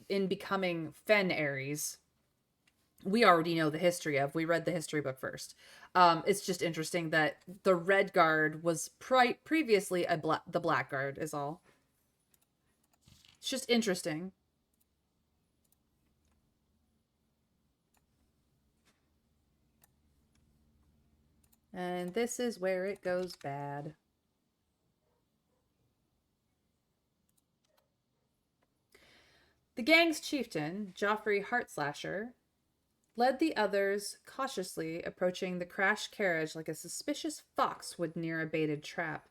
in becoming Fen Ares, we already know the history of. We read the history book first. It's just interesting that the Red Guard was previously the Black Guard is all. It's just interesting. And this is where it goes bad. The gang's chieftain, Joffrey Heartslasher, led the others cautiously, approaching the crashed carriage like a suspicious fox would near a baited trap.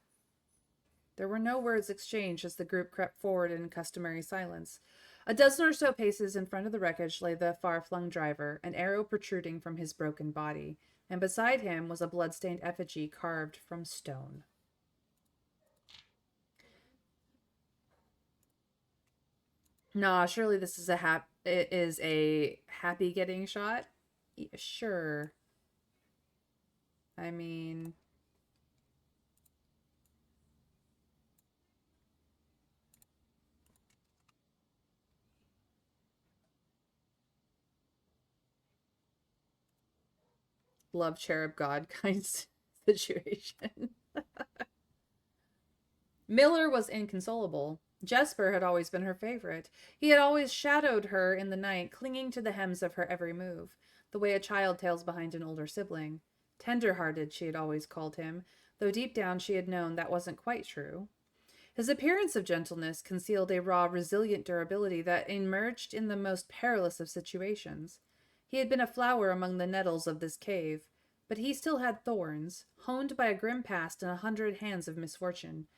There were no words exchanged as the group crept forward in customary silence. A dozen or so paces in front of the wreckage lay the far-flung driver, an arrow protruding from his broken body, and beside him was a blood-stained effigy carved from stone. Nah, surely this is a happy getting shot? Yeah, sure. I mean, love cherub god kind of situation. Miller was inconsolable. Jesper had always been her favorite. He had always shadowed her in the night, clinging to the hems of her every move, the way a child tails behind an older sibling. Tender-hearted, she had always called him, though deep down she had known that wasn't quite true. His appearance of gentleness concealed a raw, resilient durability that emerged in the most perilous of situations. He had been a flower among the nettles of this cave, but he still had thorns, honed by a grim past and 100 hands of misfortune.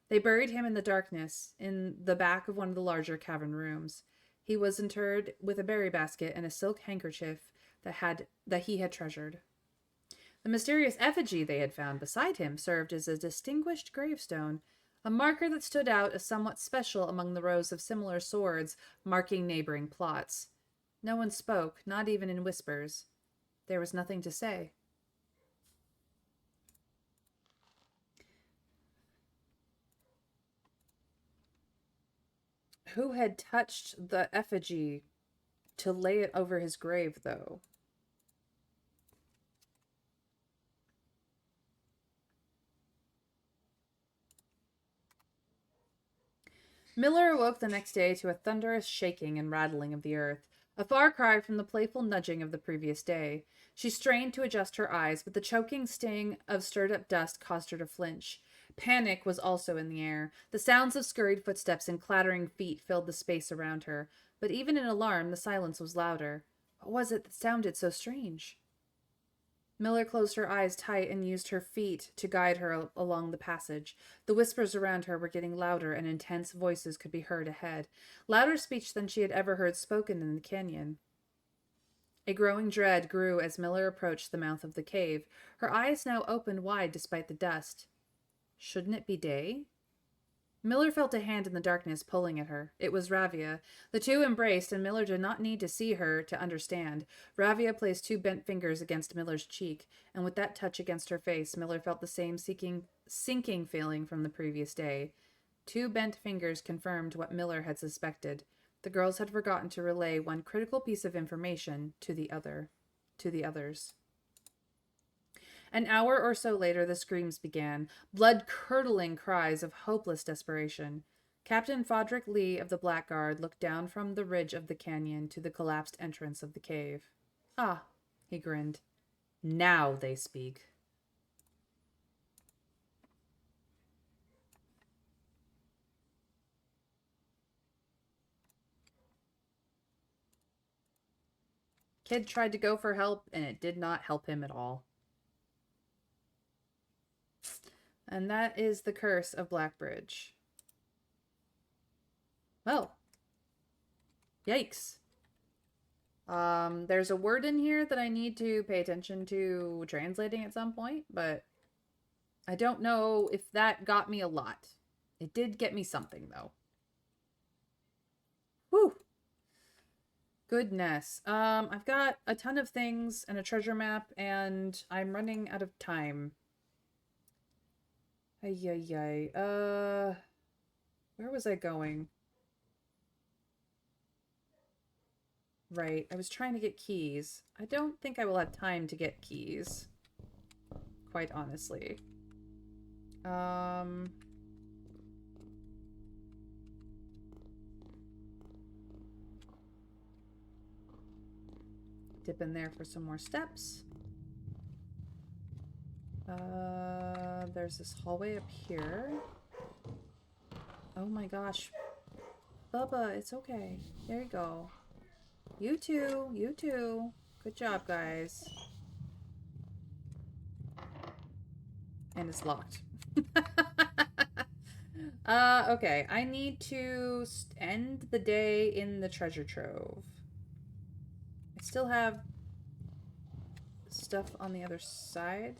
They buried him in the darkness, in the back of one of the larger cavern rooms. He was interred with a berry basket and a silk handkerchief that he had treasured. The mysterious effigy they had found beside him served as a distinguished gravestone, a marker that stood out as somewhat special among the rows of similar swords marking neighboring plots. No one spoke, not even in whispers. There was nothing to say. Who had touched the effigy to lay it over his grave, though? Miller awoke the next day to a thunderous shaking and rattling of the earth, a far cry from the playful nudging of the previous day. She strained to adjust her eyes, but the choking sting of stirred-up dust caused her to flinch. Panic was also in the air. The sounds of scurried footsteps and clattering feet filled the space around her, but even in alarm, the silence was louder. What was it that sounded so strange? Miller closed her eyes tight and used her feet to guide her along the passage. The whispers around her were getting louder, and intense voices could be heard ahead. Louder speech than she had ever heard spoken in the canyon. A growing dread grew as Miller approached the mouth of the cave. Her eyes now opened wide despite the dust. Shouldn't it be day? Miller felt a hand in the darkness pulling at her. It was Ravia. The two embraced, and Miller did not need to see her to understand. Ravia placed two bent fingers against Miller's cheek, and with that touch against her face, Miller felt the same sinking feeling from the previous day. Two bent fingers confirmed what Miller had suspected. The girls had forgotten to relay one critical piece of information to the others. An hour or so later, the screams began, blood-curdling cries of hopeless desperation. Captain Fodrick Lee of the Blackguard looked down from the ridge of the canyon to the collapsed entrance of the cave. Ah, he grinned. Now they speak. Kid tried to go for help, and it did not help him at all. And that is the curse of Blackbridge. Well. Yikes. There's a word in here that I need to pay attention to translating at some point, but I don't know if that got me a lot. It did get me something, though. Whew. Goodness. I've got a ton of things and a treasure map, and I'm running out of time. Ay. Where was I going? Right, I was trying to get keys. I don't think I will have time to get keys. Quite honestly. Dip in there for some more steps. There's this hallway up here. Oh my gosh. Bubba, it's okay. There you go. You too. Good job, guys. And it's locked. Okay. I need to end the day in the treasure trove. I still have stuff on the other side.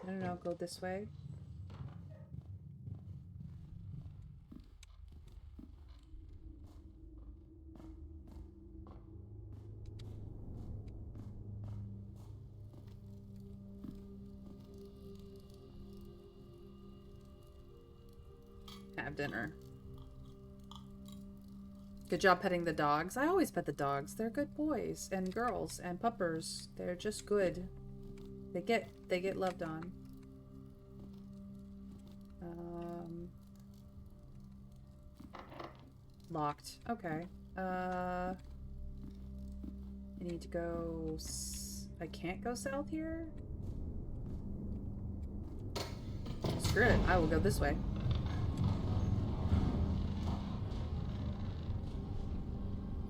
No, go this way. Have dinner. Good job petting the dogs. I always pet the dogs. They're good boys and girls and puppers. They're just good. They get loved on. Locked. Okay. I need to go... I can't go south here? Screw it. I will go this way.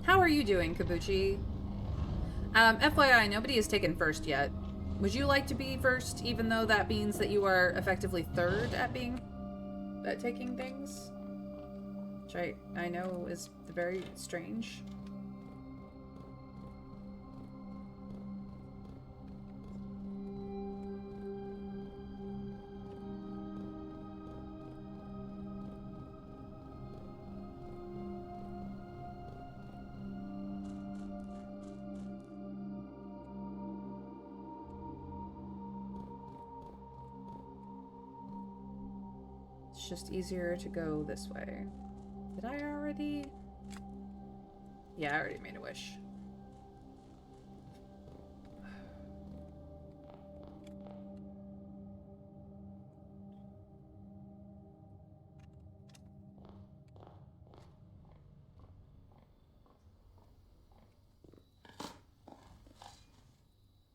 How are you doing, Kabuchi? FYI, nobody has taken first yet. Would you like to be first, even though that means that you are effectively third at taking things? Which I know is very strange. it's just easier to go this way. Did I already? Yeah, I already made a wish.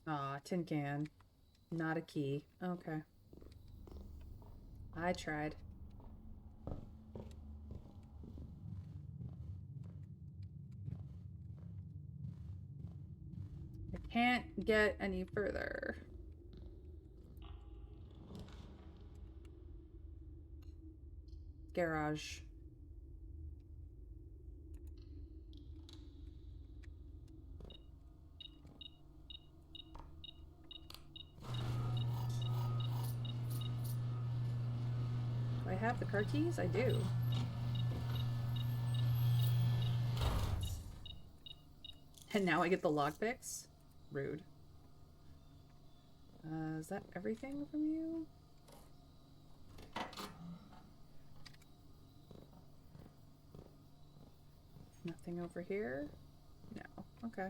Aw, tin can. Not a key. Okay. I tried. I can't get any further. Garage. Do I have the car keys? I do. And now I get the lockpicks? Rude. Is that everything from you? Nothing over here? No. Okay.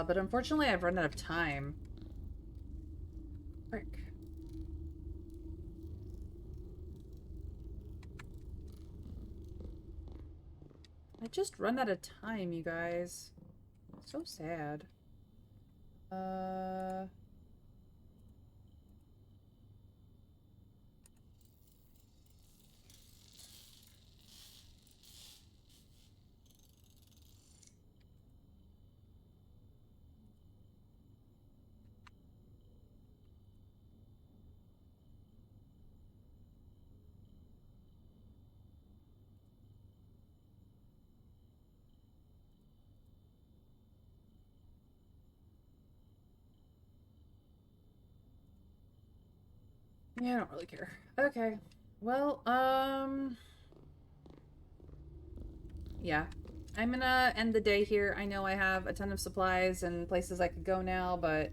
But unfortunately I've run out of time. Frick. I just run out of time, you guys. So sad. Uh... Yeah, I don't really care. Okay. Well, yeah. I'm gonna end the day here. I know I have a ton of supplies and places I could go now, but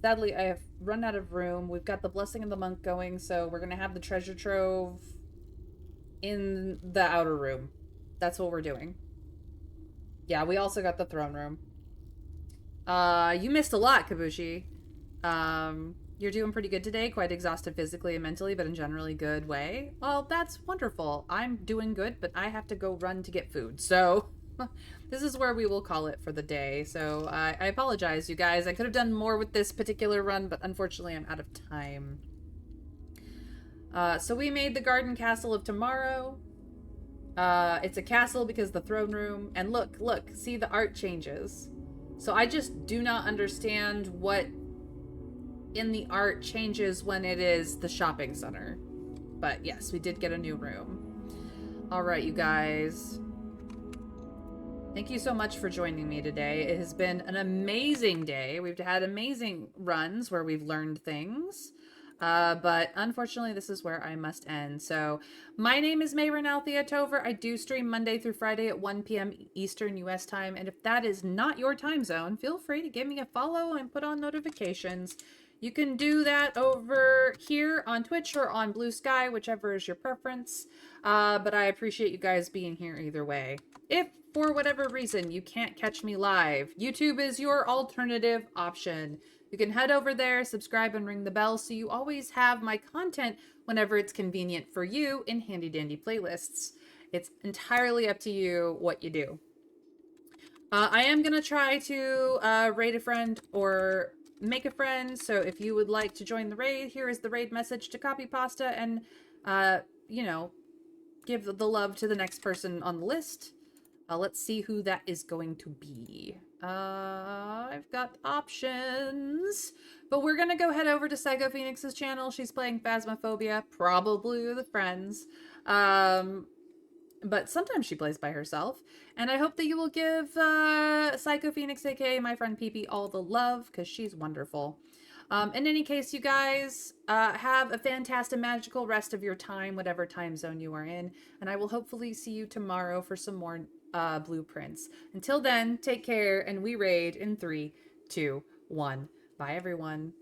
sadly I have run out of room. We've got the Blessing of the Monk going, so we're gonna have the treasure trove in the outer room. That's what we're doing. Yeah, we also got the throne room. You missed a lot, Kabushi. You're doing pretty good today, quite exhausted physically and mentally, but in generally good way. Well, that's wonderful. I'm doing good, but I have to go run to get food. So this is where we will call it for the day. So I apologize, you guys. I could have done more with this particular run, but unfortunately I'm out of time. So we made the Garden Castle of Tomorrow. It's a castle because the throne room. And look, see the art changes. So I just do not understand what in the art changes when it is the shopping center. But yes, we did get a new room. All right, you guys. Thank you so much for joining me today. It has been an amazing day. We've had amazing runs where we've learned things. But unfortunately, this is where I must end. So my name is Mayrin Althea Tover. I do stream Monday through Friday at 1 p.m. Eastern US time. And if that is not your time zone, feel free to give me a follow and put on notifications. You can do that over here on Twitch or on Blue Sky, whichever is your preference. But I appreciate you guys being here either way. If, for whatever reason, you can't catch me live, YouTube is your alternative option. You can head over there, subscribe, and ring the bell so you always have my content whenever it's convenient for you in handy-dandy playlists. It's entirely up to you what you do. I am going to try to raid a friend or make a friend, so if you would like to join the raid, here is the raid message to copy pasta and, you know, give the love to the next person on the list. Let's see who that is going to be. I've got options. But we're gonna go head over to Psycho Phoenix's channel. She's playing Phasmophobia, probably with friends. But sometimes she plays by herself. And I hope that you will give Psycho Phoenix, aka my friend Peepee, all the love, because she's wonderful. In any case, you guys have a fantastic, magical rest of your time, whatever time zone you are in. And I will hopefully see you tomorrow for some more blueprints. Until then, take care, and we raid in 3, 2, 1. Bye, everyone.